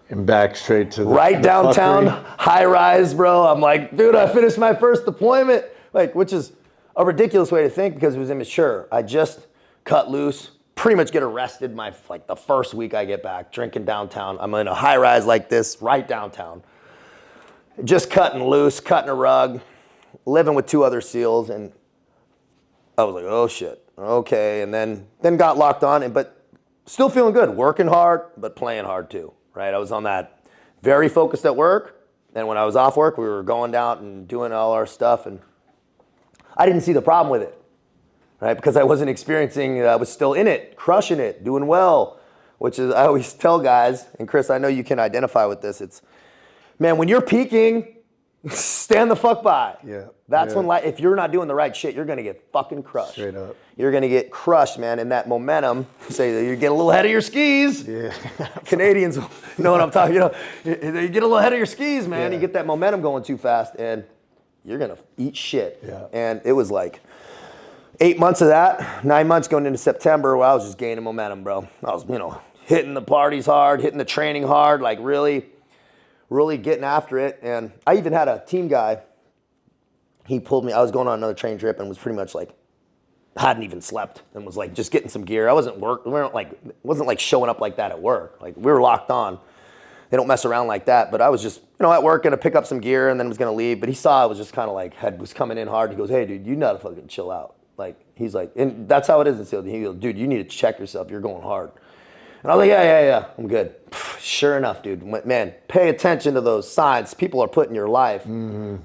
And back straight to right downtown, fuckery. high rise, bro. I'm like, dude, I finished my first deployment. Which is a ridiculous way to think because it was immature. I just cut loose, pretty much get arrested the first week I get back, drinking downtown. I'm in a high rise like this, right downtown. Just cutting loose, cutting a rug, living with 2 other SEALs, and I was like, oh shit, okay. And then got locked on, but still feeling good, working hard, but playing hard too, right? I was on that, very focused at work, and when I was off work, we were going down and doing all our stuff, and I didn't see the problem with it, right? Because I wasn't experiencing, I was still in it, crushing it, doing well, which is, I always tell guys, and Chris, I know you can identify with this, it's, man, when you're peaking, stand the fuck by. Yeah. That's when, if you're not doing the right shit, you're gonna get fucking crushed. Straight up. You're gonna get crushed, man, and that momentum, say you get a little ahead of your skis. Yeah. Canadians know what I'm talking, you get a little ahead of your skis, man, you get that momentum going too fast, and you're gonna eat shit. Yeah. And it was like 8 months of that, 9 months going into September where I was just gaining momentum, bro. I was, hitting the parties hard, hitting the training hard, like really getting after it. And I even had a team guy, he pulled me, I was going on another training trip and was pretty much like, hadn't even slept and was like just getting some gear. I wasn't like showing up like that at work. Like we were locked on. They don't mess around like that. But I was just, at work, gonna pick up some gear and then was gonna leave. But he saw I was just kind of like, was coming in hard. He goes, hey dude, you gotta fucking chill out. Like, he's like, and that's how it is in SEAL. He goes, dude, you need to check yourself. You're going hard. And I was like, yeah, I'm good. Sure enough, dude, man, pay attention to those signs people are putting in your life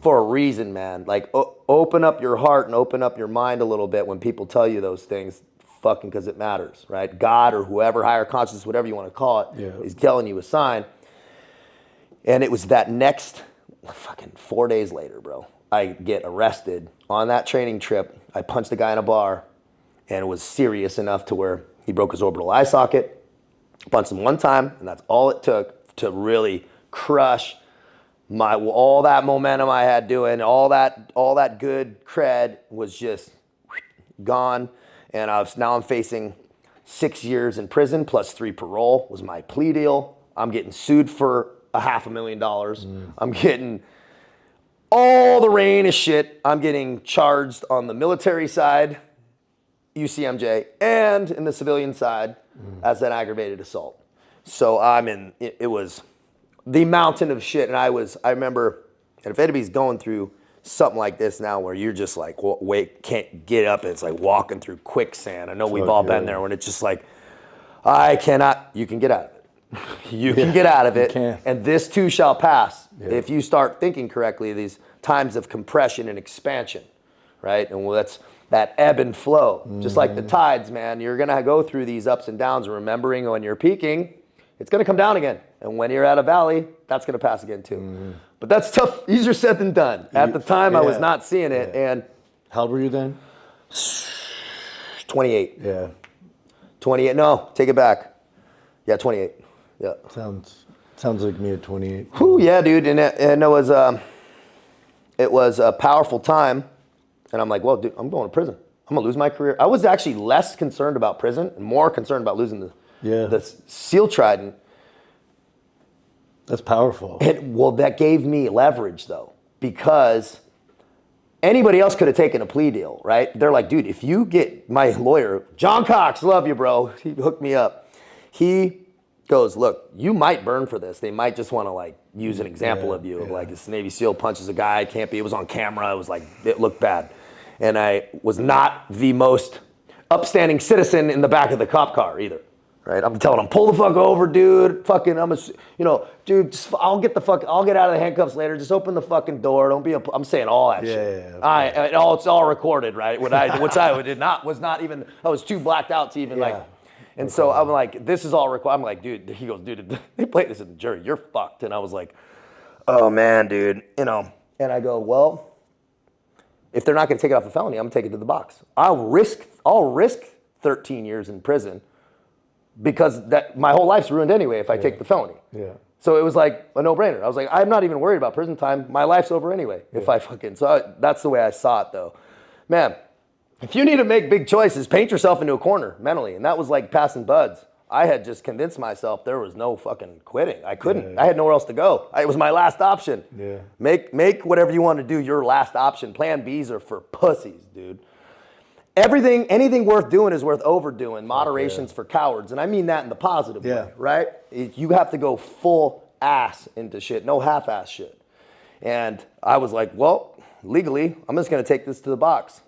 for a reason, man. Like, open up your heart and open up your mind a little bit when people tell you those things, fucking because it matters, right? God or whoever, higher consciousness, whatever you want to call it, is telling you a sign. And it was that next, fucking 4 days later, bro, I get arrested on that training trip. I punched a guy in a bar, and it was serious enough to where he broke his orbital eye socket. Punched him one time, and that's all it took to really crush all that momentum I had doing, all that good cred was just gone. And now I'm facing 6 years in prison plus 3 parole was my plea deal. I'm getting sued for $500,000. I'm getting all the rain of shit. I'm getting charged on the military side, UCMJ, and in the civilian side as an aggravated assault. So it was the mountain of shit. And I remember, and if anybody's going through something like this now where you're just like, wait, can't get up. It's like walking through quicksand. I know we've all been there when it's just like, you can get out of it. You can get out of it. And this too shall pass. If you start thinking correctly, these times of compression and expansion, right? And that's that ebb and flow, just like the tides, man. You're gonna go through these ups and downs, remembering when you're peaking, it's gonna come down again. And when you're at a valley, that's gonna pass again too. But that's tough, easier said than done. At the time, I was not seeing it. And how old were you then? 28. Yeah. 28. No, take it back. Yeah, 28. Yeah. Sounds like me at 28. Whew, yeah, dude. And it was a powerful time. And I'm like, well, dude, I'm going to prison. I'm going to lose my career. I was actually less concerned about prison and more concerned about losing the SEAL trident. That's powerful. Well, that gave me leverage, though, because anybody else could have taken a plea deal, right? They're like, dude, if you get my lawyer, John Cox, love you, bro. He hooked me up. He goes, look, you might burn for this. They might just want to like use an example of you. Like this Navy SEAL punches a guy, it was on camera. It was like, it looked bad. And I was not the most upstanding citizen in the back of the cop car either. Right? I'm telling him, pull the fuck over, dude. Fucking, dude, I'll get out of the handcuffs later. Just open the fucking door. Don't be I'm saying all that shit. Yeah. It's all recorded, right? Which I did not, I was too blacked out to even like, and so I'm like, this is all recorded. I'm like, dude, he goes, dude, they played this in the jury. You're fucked. And I was like, oh man, dude, and I go, well, if they're not going to take it off the felony, I'm going to take it to the box. I'll risk 13 years in prison because that my whole life's ruined anyway if I take the felony. Yeah. So it was like a no-brainer. I was like, I'm not even worried about prison time. My life's over anyway if I fucking. So that's the way I saw it, though. Man, if you need to make big choices, paint yourself into a corner mentally. And that was like passing buds. I had just convinced myself there was no fucking quitting. I couldn't. I had nowhere else to go. It was my last option. Yeah. Make whatever you want to do your last option. Plan Bs are for pussies, dude. Anything worth doing is worth overdoing. Moderation's for cowards. And I mean that in the positive way, right? You have to go full ass into shit, no half-ass shit. And I was like, well, legally, I'm just going to take this to the box.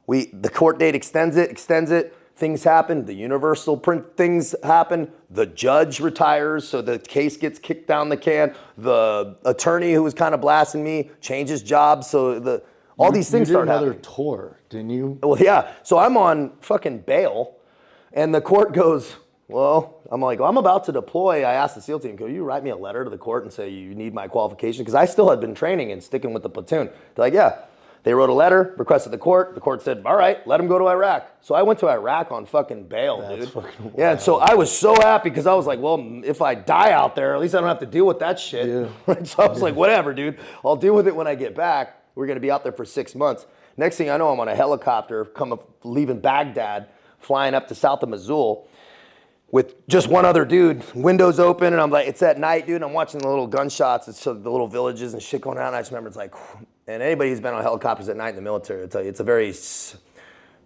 The court date extends it. Things happen. The universal print things happen. The judge retires, so the case gets kicked down the can. The attorney who was kind of blasting me changes jobs, so all these things start happening. You did another tour, didn't you? Well, yeah. So I'm on fucking bail, and the court goes, well, I'm like, well, I'm about to deploy. I asked the SEAL team, can you write me a letter to the court and say you need my qualification? Because I still had been training and sticking with the platoon. They're like, yeah. They wrote a letter, requested the court. The court said, all right, let him go to Iraq. So I went to Iraq on fucking bail, dude. Fucking wild. Yeah, and so I was so happy because I was like, well, if I die out there, at least I don't have to deal with that shit. Yeah. So I was like, whatever, dude. I'll deal with it when I get back. We're going to be out there for 6 months. Next thing I know, I'm on a helicopter leaving Baghdad, flying up to south of Mosul with just one other dude, windows open, and I'm like, it's at night, dude, and I'm watching the little gunshots, it's the little villages and shit going on, and I just remember it's like, and anybody who's been on helicopters at night in the military will tell you, it's a very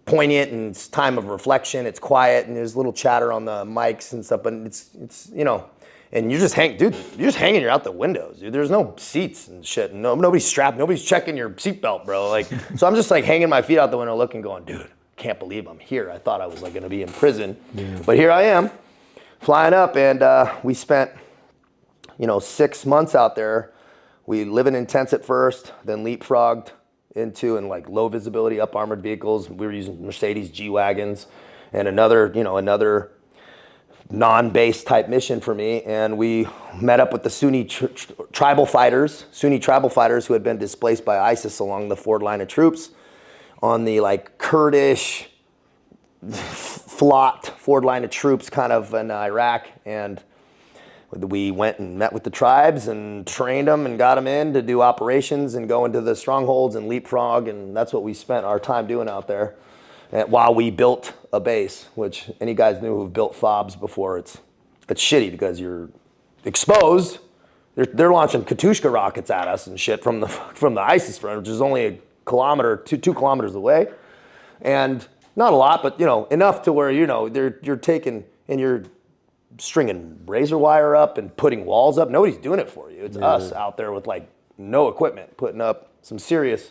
poignant and it's time of reflection, it's quiet, and there's little chatter on the mics and stuff, but it's and you're just hanging out the windows, dude. There's no seats and shit. Nobody's strapped. Nobody's checking your seatbelt, bro. Like, so I'm just like hanging my feet out the window, looking, going, dude, can't believe I'm here. I thought I was like gonna be in prison, but here I am, flying up, and we spent, 6 months out there. We live in tents at first, then leapfrogged into in like low visibility up armored vehicles. We were using Mercedes G-Wagons, and another non-base type mission for me, and we met up with the Sunni tribal fighters who had been displaced by ISIS along the forward line of troops on the like Kurdish flocked forward line of troops kind of in Iraq, and we went and met with the tribes and trained them and got them in to do operations and go into the strongholds and leapfrog, and that's what we spent our time doing out there. And while we built a base, which any guys knew who've built FOBs before, it's shitty because you're exposed. They're launching Katyusha rockets at us and shit from the ISIS front, which is only a kilometer, 2 kilometers away, and not a lot, but enough to where you're taking and you're stringing razor wire up and putting walls up. Nobody's doing it for you. It's us out there with like no equipment, putting up some serious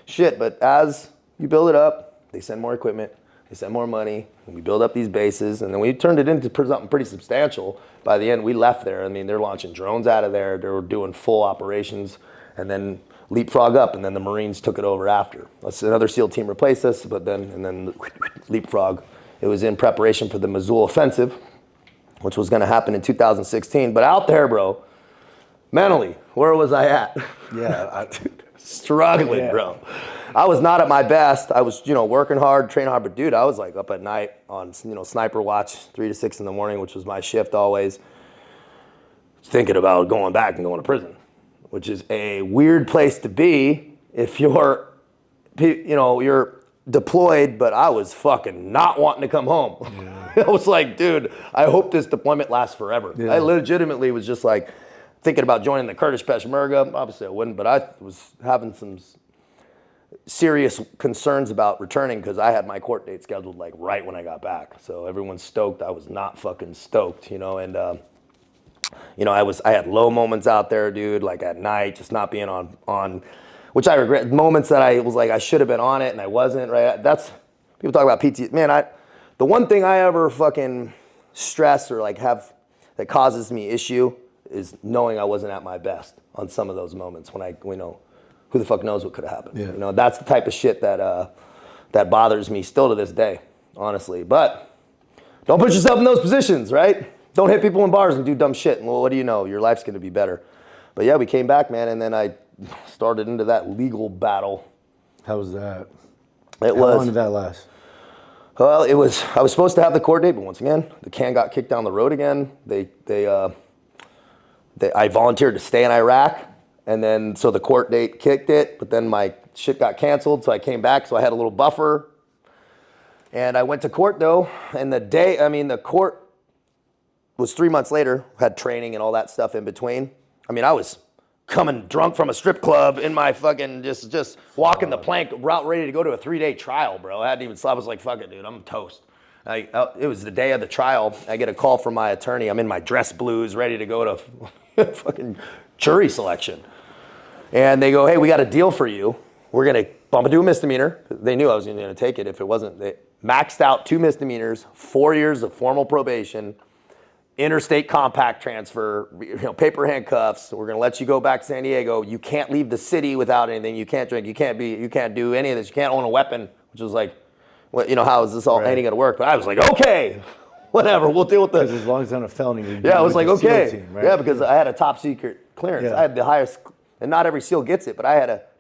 shit. But as you build it up, they send more equipment, they send more money, and we build up these bases, and then we turned it into something pretty substantial. By the end, we left there. I mean, they're launching drones out of there. They were doing full operations, and then leapfrog up, and then the Marines took it over after. Another SEAL team replaced us, but then leapfrog. It was in preparation for the Mosul offensive, which was going to happen in 2016. But out there, bro, mentally, where was I at? Yeah, Struggling, bro. I was not at my best. I was, working hard, training hard, but dude, I was like up at night on, sniper watch, 3 to 6 in the morning, which was my shift always, thinking about going back and going to prison, which is a weird place to be if you're, you're deployed, but I was fucking not wanting to come home. Yeah. I was like, dude, I hope this deployment lasts forever. Yeah. I legitimately was just like thinking about joining the Kurdish Peshmerga. Obviously I wouldn't, but I was having some serious concerns about returning because I had my court date scheduled like right when I got back. So everyone's stoked. I was not fucking stoked, and I had low moments out there, dude, like at night, just not being on, which I regret, moments that I was like, I should have been on it and I wasn't, right? That's, people talk about PT, man, the one thing I ever fucking stress or like have that causes me issue is knowing I wasn't at my best on some of those moments when who the fuck knows what could have happened. Yeah. That's the type of shit that bothers me still to this day, honestly. But don't put yourself in those positions, right? Don't hit people in bars and do dumb shit. Well, what do you know? Your life's gonna be better. But yeah, we came back, man, and then I started into that legal battle. How was that? How long did that last? Well, I was supposed to have the court date, but once again, the can got kicked down the road again. I volunteered to stay in Iraq, and then so the court date kicked it, but then my shit got canceled, so I came back, so I had a little buffer. And I went to court though, and the court was 3 months later, had training and all that stuff in between. I was coming drunk from a strip club in my fucking, just walking the plank route, ready to go to a 3-day trial, bro. I hadn't even slept. I was like, fuck it, dude, I'm toast. It was the day of the trial. I get a call from my attorney. I'm in my dress blues, ready to go to fucking jury selection. And they go, hey, we got a deal for you. We're going to bump it to a misdemeanor. They knew I was going to take it if it wasn't. They maxed out 2 misdemeanors, 4 years of formal probation, interstate compact transfer, paper handcuffs. We're going to let you go back to San Diego. You can't leave the city without anything. You can't drink. You can't do any of this. You can't own a weapon, which was like, how is this all any going to work? But I was like, okay, whatever. We'll deal with this. Because as long as it's not a felony. Yeah, I was like, okay. Team, right? Yeah, because I had a top secret clearance. Yeah. I had the highest, and not every SEAL gets it, but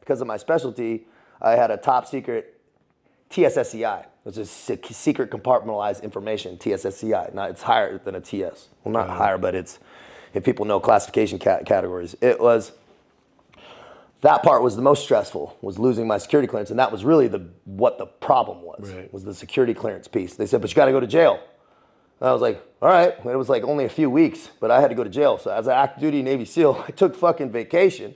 because of my specialty, I had a top secret TSSCI, which is secret compartmentalized information, TSSCI. Now it's higher than a TS. Well, not higher, but it's, if people know classification categories. That part was the most stressful, was losing my security clearance, and that was really what the problem was, was the security clearance piece. They said, but you got to go to jail. And I was like, all right. It was like only a few weeks, but I had to go to jail. So as an active duty Navy SEAL, I took fucking vacation,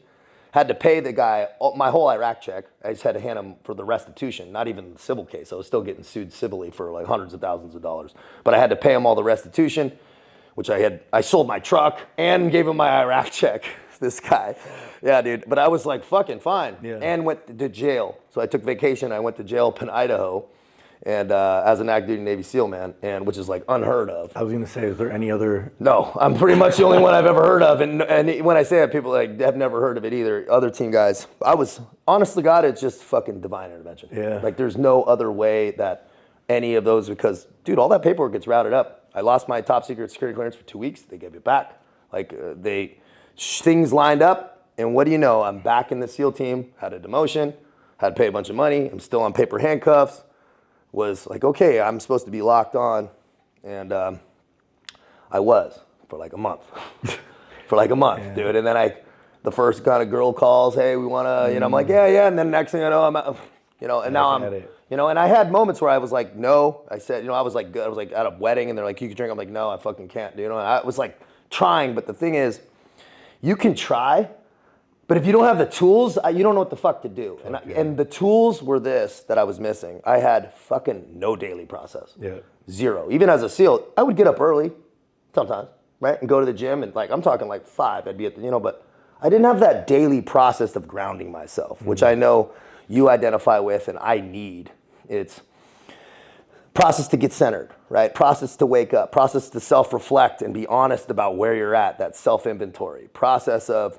had to pay the guy my whole Iraq check. I just had to hand him for the restitution, not even the civil case. I was still getting sued civilly for like hundreds of thousands of dollars. But I had to pay him all the restitution, which I sold my truck and gave him my Iraq check, this guy. Yeah, dude. But I was like fucking fine, and went to jail. So I took vacation. I went to jail up in Idaho, and as an active duty Navy SEAL, man, and which is like unheard of. I was gonna say, is there any other? No, I'm pretty much the only one I've ever heard of, and when I say that, people like have never heard of it either. Other team guys, I was honestly, God, it's just fucking divine intervention. Yeah. Like there's no other way that any of those, because dude, all that paperwork gets routed up. I lost my top secret security clearance for 2 weeks. They gave it back. Like things lined up. And what do you know? I'm back in the SEAL team, had a demotion, had to pay a bunch of money. I'm still on paper handcuffs. Was like, okay, I'm supposed to be locked on. And I was for like a month. Dude. And then the first kind of girl calls, hey, we want to, I'm like, yeah. And then next thing I know, I'm, and now I'm, and I had moments where I was like, no. I said, I was like, good. I was like at a wedding and they're like, you can drink. I'm like, no, I fucking can't, dude. And I was like trying, but the thing is, you can try, but if you don't have the tools, you don't know what the fuck to do. And the tools were that I was missing. I had fucking no daily process. Yeah. Zero. Even as a SEAL, I would get up early sometimes, right? And go to the gym and I'm talking like 5. I'd be at the, but I didn't have that daily process of grounding myself, which I know you identify with and I need. It's process to get centered, right? Process to wake up, process to self-reflect and be honest about where you're at, that self-inventory. Process of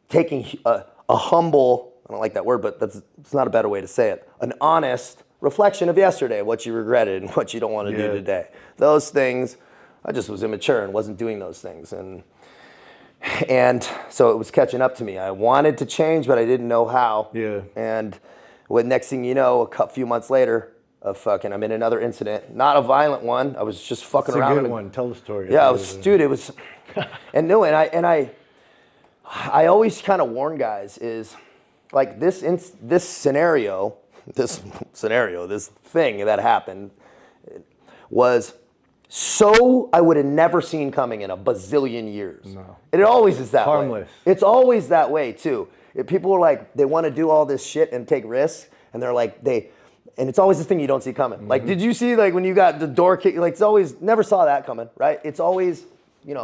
taking a humble, I don't like that word, but it's not a better way to say it, an honest reflection of yesterday, what you regretted and what you don't want to do today. Those things, I just was immature and wasn't doing those things. And And so it was catching up to me. I wanted to change, but I didn't know how. Yeah. And next thing you know, a few months later, I'm in another incident. Not a violent one. I was just fucking around. It's a good one. Tell the story. Yeah, dude, it was, I always kind of warn guys is like this scenario, this thing that happened was so I would have never seen coming in a bazillion years. No. It always is that way. Harmless. It's always that way too. People are like, they want to do all this shit and take risks, and they're like, and it's always the thing you don't see coming. Like, did you see like when you got the door kicked? Like, it's always, never saw that coming, right? It's always,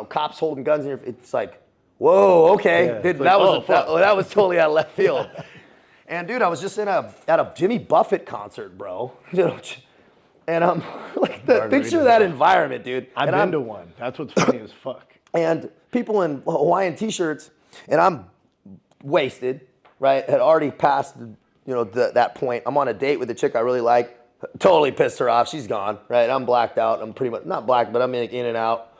cops holding guns in your, it's like, whoa, okay. Yeah. That was totally out of left field. And dude, I was just at a Jimmy Buffett concert, bro. And I'm like, picture that environment, dude. I've been to one. That's what's funny as fuck. And people in Hawaiian t-shirts, and I'm wasted, right? Had already passed, that point. I'm on a date with a chick I really like. Totally pissed her off. She's gone, right? I'm blacked out. I'm pretty much, not black, but I'm in and out.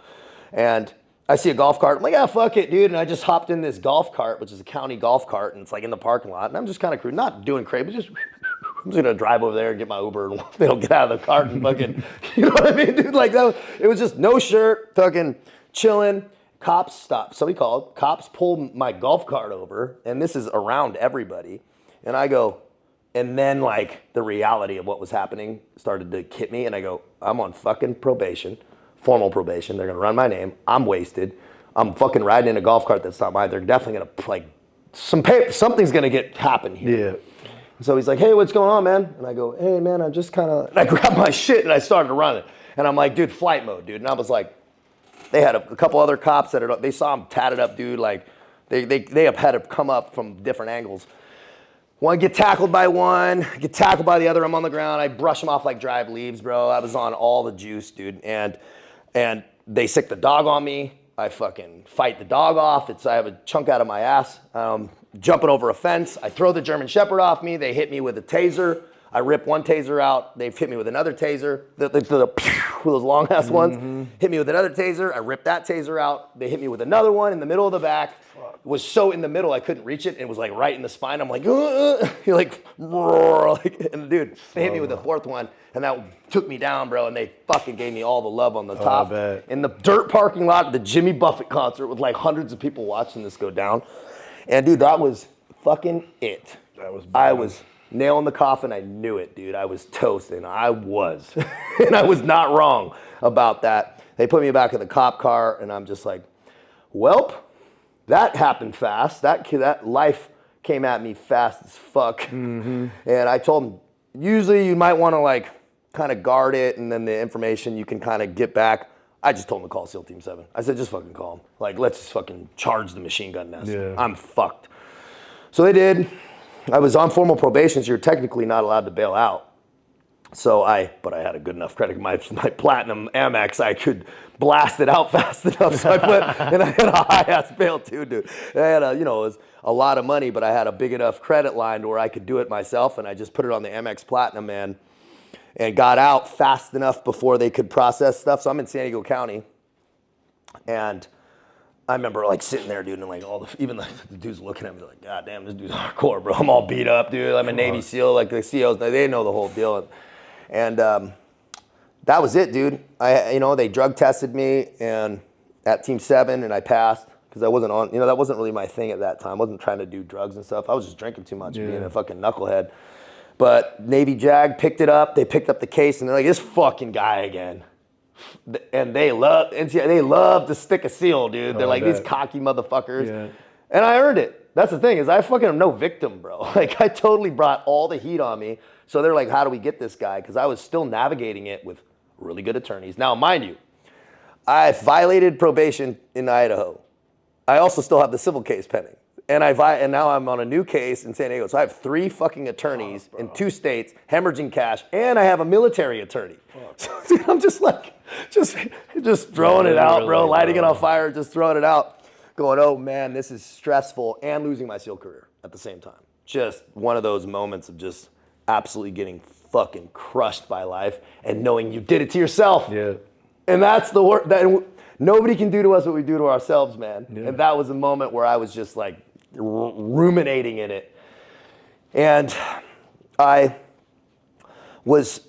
And I see a golf cart. I'm like, yeah, fuck it, dude. And I just hopped in this golf cart, which is a county golf cart, and it's like in the parking lot. And I'm just kind of cruising, not doing crazy, but I'm just gonna drive over there and get my Uber and get out of the cart and fucking, you know what I mean, dude? Like it was just no shirt, fucking chilling. Cops stopped. Somebody called. Cops pulled my golf cart over, and this is around everybody. And I go, and then like the reality of what was happening started to hit me, and I go, I'm on fucking probation. Formal probation. They're gonna run my name. I'm wasted. I'm fucking riding in a golf cart that's not mine. They're definitely gonna like something's gonna happen here. Yeah. So he's like, hey, what's going on, man? And I go, hey, man, I'm just kind of. And I grabbed my shit and I started running. And I'm like, dude, flight mode, dude. And I was like, they had a couple other cops they saw him tatted up, dude. Like they have had to come up from different angles. One get tackled by one, get tackled by the other. I'm on the ground. I brush them off like dried leaves, bro. I was on all the juice, dude. And they sick the dog on me. I fucking fight the dog off. I have a chunk out of my ass. Jumping over a fence. I throw the German Shepherd off me. They hit me with a taser. I rip one taser out. They've hit me with another taser. With those long ass ones. Hit me with another taser. I rip that taser out. They hit me with another one in the middle of the back. It was so in the middle I couldn't reach it. It was like right in the spine. I'm like, you're like, and dude, they hit me with the fourth one, and that took me down, bro. And they fucking gave me all the love on the top. In the dirt parking lot of the Jimmy Buffett concert with like hundreds of people watching this go down. And dude, that was fucking it. I was nailing the coffin. I knew it, dude. I was toast, and I was. And I was not wrong about that. They put me back in the cop car, and I'm just like, welp, that happened fast. That life came at me fast as fuck. And I told them, usually you might want to like kind of guard it, and then the information you can kind of get back. I just told them to call SEAL Team 7. I said, just fucking call them. Like, let's just fucking charge the machine gun nest. Yeah. I'm fucked. So they did. I was on formal probation, so you're technically not allowed to bail out. But I had a good enough credit. My platinum Amex, I could blast it out fast enough. So and I had a high ass bail too, dude. I had it was a lot of money, but I had a big enough credit line to where I could do it myself, and I just put it on the Amex Platinum, man. And got out fast enough before they could process stuff. So I'm in San Diego County, and I remember like sitting there, dude, and like even the dudes looking at me like, God damn, this dude's hardcore, bro. I'm all beat up, dude. I'm a Navy SEAL, like the CEOs, they know the whole deal. And that was it, dude. They drug tested me and at Team 7, and I passed because I wasn't on. That wasn't really my thing at that time. I wasn't trying to do drugs and stuff. I was just drinking too much, being a fucking knucklehead. But Navy JAG picked it up. They picked up the case, and they're like, this fucking guy again. And they love to stick a seal, dude. They're like, these cocky motherfuckers. Yeah. And I earned it. That's the thing, is I fucking am no victim, bro. Like, I totally brought all the heat on me. So they're like, how do we get this guy? Because I was still navigating it with really good attorneys. Now, mind you, I violated probation in Idaho. I also still have the civil case pending. And now I'm on a new case in San Diego. So I have 3 fucking attorneys in 2 states, hemorrhaging cash, and I have a military attorney. So I'm just like, just throwing it out, bro, lighting it on fire, just throwing it out, going, oh man, this is stressful, and losing my SEAL career at the same time. Just one of those moments of just absolutely getting fucking crushed by life and knowing you did it to yourself. Yeah. And that's the work. nobody can do to us what we do to ourselves, man. Yeah. And that was a moment where I was just like ruminating in it. And I was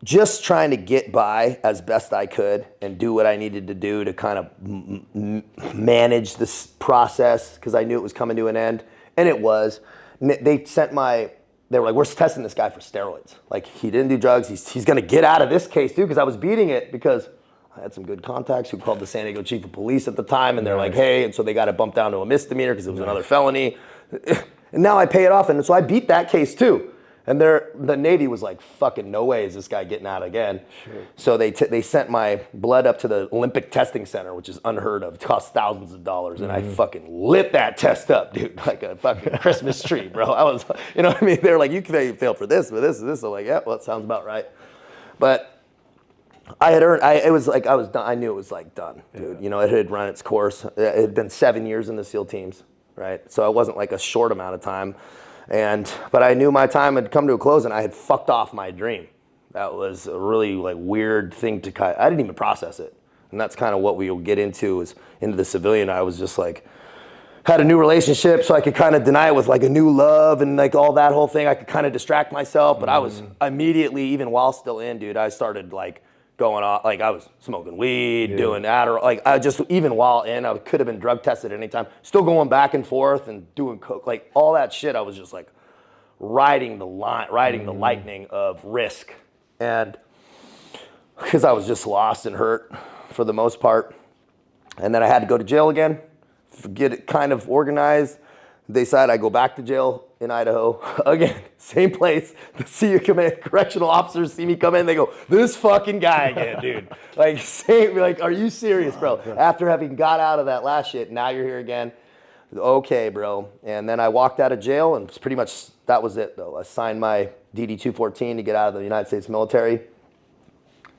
just trying to get by as best I could and do what I needed to do to kind of manage this process, because I knew it was coming to an end. And it was. They were like, we're testing this guy for steroids. Like, he didn't do drugs. He's going to get out of this case, too, because I was beating it, because I had some good contacts who called the San Diego chief of police at the time, and they're like, hey, and so they got it bumped down to a misdemeanor because it was another felony. And now I pay it off, and so I beat that case, too. And the Navy was like, fucking no way is this guy getting out again. Sure. So they sent my blood up to the Olympic Testing Center, which is unheard of. It costs thousands of dollars. And I fucking lit that test up, dude, like a fucking Christmas tree, bro. I was, you know what I mean? They're like, you failed for this, but this. I'm like, yeah, well, it sounds about right. But it was like, I was done. I knew it was like done, dude. Yeah. You know, it had run its course. It had been 7 years in the SEAL teams, right? So it wasn't like a short amount of time. But I knew my time had come to a close, and I had fucked off my dream. That was a really like weird thing to I didn't even process it. And that's kind of what we'll get into, is into the civilian. I was just like, had a new relationship, so I could kind of deny it with like a new love and like all that whole thing. I could kind of distract myself, but I was immediately, even while still in, dude, I started like going off, like I was smoking weed, doing Adderall, like I just, even while in, I could have been drug tested at any time, still going back and forth and doing coke, like all that shit. I was just like riding the lightning of risk. And because I was just lost and hurt for the most part. And then I had to go to jail again, get it kind of organized. They decided I go back to jail in Idaho. Again, same place. The correctional officers see me come in, they go, this fucking guy again, dude. Like, are you serious, bro? After having got out of that last shit, now you're here again. Okay, bro. And then I walked out of jail, and pretty much that was it, though. I signed my DD-214 to get out of the United States military.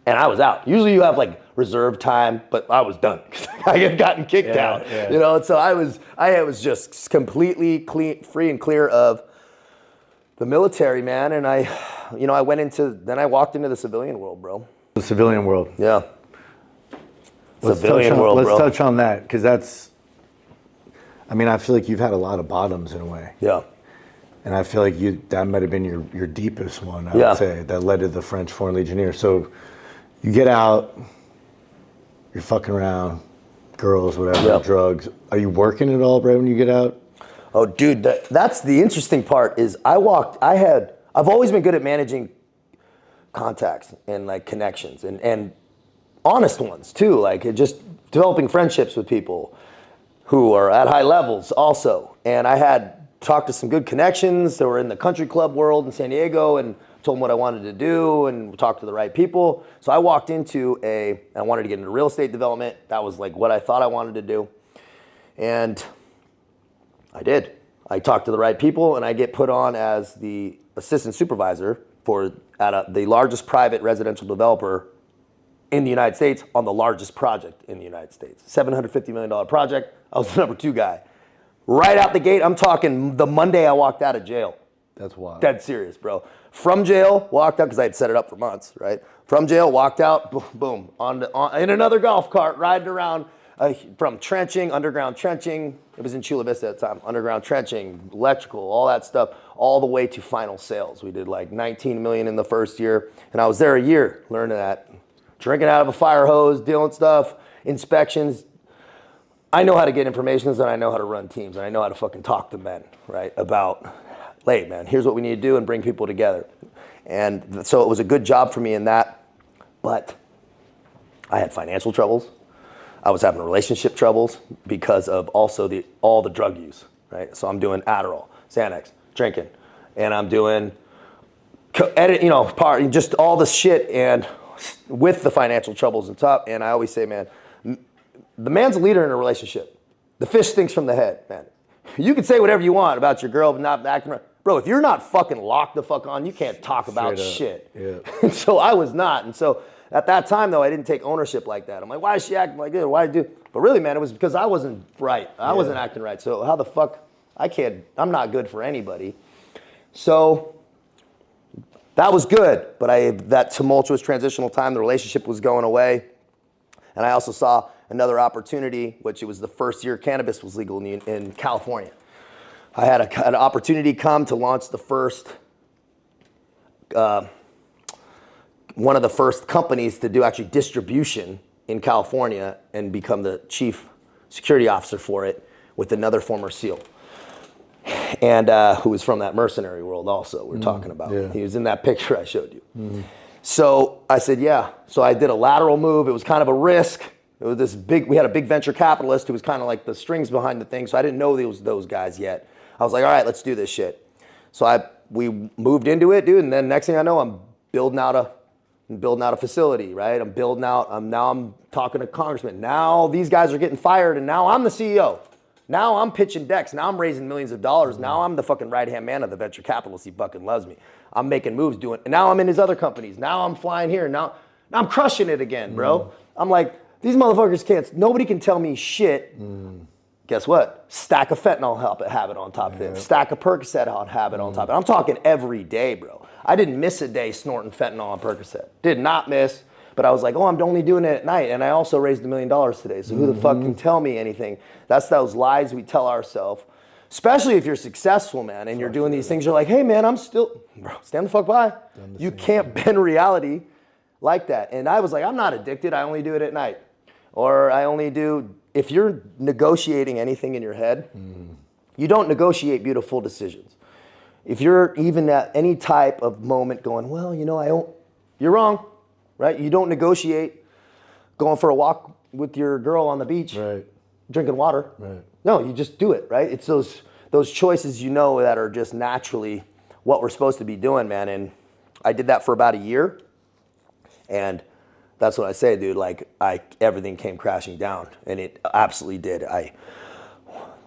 And I was out. Usually you have like reserve time, but I was done because I had gotten kicked out. Yeah. You know, and so I was just completely free and clear of the military, man. And I walked into the civilian world, bro. The civilian world. Yeah. Let's touch on that, because that's, I mean, I feel like you've had a lot of bottoms in a way. Yeah. And I feel like that might have been your deepest one, I would say, that led to the French Foreign Legionnaire. So you get out, you're fucking around, girls, whatever, drugs. Are you working at all right when you get out? Oh, dude, that's the interesting part is I've always been good at managing contacts and like connections and honest ones too, like just developing friendships with people who are at high levels also. And I had talked to some good connections that were in the country club world in San Diego, and told them what I wanted to do and talked to the right people. So I walked into I wanted to get into real estate development. That was like what I thought I wanted to do. And I did. I talked to the right people, and I get put on as the assistant supervisor at the largest private residential developer in the United States on the largest project in the United States. $750 million project. I was the number 2 guy. Right out the gate, I'm talking the Monday I walked out of jail. That's wild. Dead serious, bro. From jail, walked out, because I had set it up for months, right? From jail, walked out, boom, in another golf cart, riding around from trenching, underground trenching. It was in Chula Vista at the time. Underground trenching, electrical, all that stuff, all the way to final sales. We did like 19 million in the first year, and I was there a year learning that. Drinking out of a fire hose, dealing stuff, inspections. I know how to get information, and I know how to run teams, and I know how to fucking talk to men, right, about, hey, man, here's what we need to do, and bring people together. And so it was a good job for me in that, but I had financial troubles. I was having relationship troubles because of also all the drug use, right? So I'm doing Adderall, Xanax, drinking, and I'm doing, just all the shit, and with the financial troubles on top. And I always say, man, the man's a leader in a relationship. The fish stinks from the head, man. You can say whatever you want about your girl, but not acting right. Bro, if you're not fucking locked the fuck on, you can't talk about shit. Yeah. So I was not. And so at that time, though, I didn't take ownership like that. I'm like, why is she acting like this? Why do? But really, man, it was because I wasn't right. I wasn't acting right. So how the fuck, I'm not good for anybody. So that was good. But that tumultuous transitional time, the relationship was going away. And I also saw another opportunity, which it was the first year cannabis was legal in California. I had an opportunity come to launch the first, one of the first companies to do actually distribution in California and become the chief security officer for it with another former SEAL. And who was from that mercenary world also we're talking about. Yeah. He was in that picture I showed you. Mm-hmm. So I said, yeah. So I did a lateral move. It was kind of a risk. It was this big, we had a big venture capitalist who was kind of like the strings behind the thing. So I didn't know those guys yet. I was like, all right, let's do this shit. So we moved into it, dude. And then next thing I know, I'm building out a facility, right? Now I'm talking to congressmen. Now these guys are getting fired and now I'm the CEO. Now I'm pitching decks. Now I'm raising millions of dollars. Now I'm the fucking right-hand man of the venture capitalist. He fucking loves me. I'm making moves and now I'm in his other companies. Now I'm flying here. Now I'm crushing it again, bro. I'm like, these motherfuckers nobody can tell me shit. Guess what? Stack of fentanyl have it on top of it. Stack of Percocet have it on top of it. I'm talking every day, bro. I didn't miss a day snorting fentanyl on Percocet. Did not miss. But I was like, oh, I'm only doing it at night. And I also raised $1 million today. So who the fuck can tell me anything? That's those lies we tell ourselves. Especially if you're successful, man, and you're doing these things. You're like, hey, man, bro, stand the fuck by. You can't bend reality like that. And I was like, I'm not addicted. I only do it at night. Or I only do, if you're negotiating anything in your head, you don't negotiate beautiful decisions. If you're even at any type of moment going, well, you're wrong. Right? You don't negotiate going for a walk with your girl on the beach, right, drinking water. Right. No, you just do it, right? It's those choices that are just naturally what we're supposed to be doing, man. And I did that for about a year. And that's what I say, dude. Like, everything came crashing down. And it absolutely did.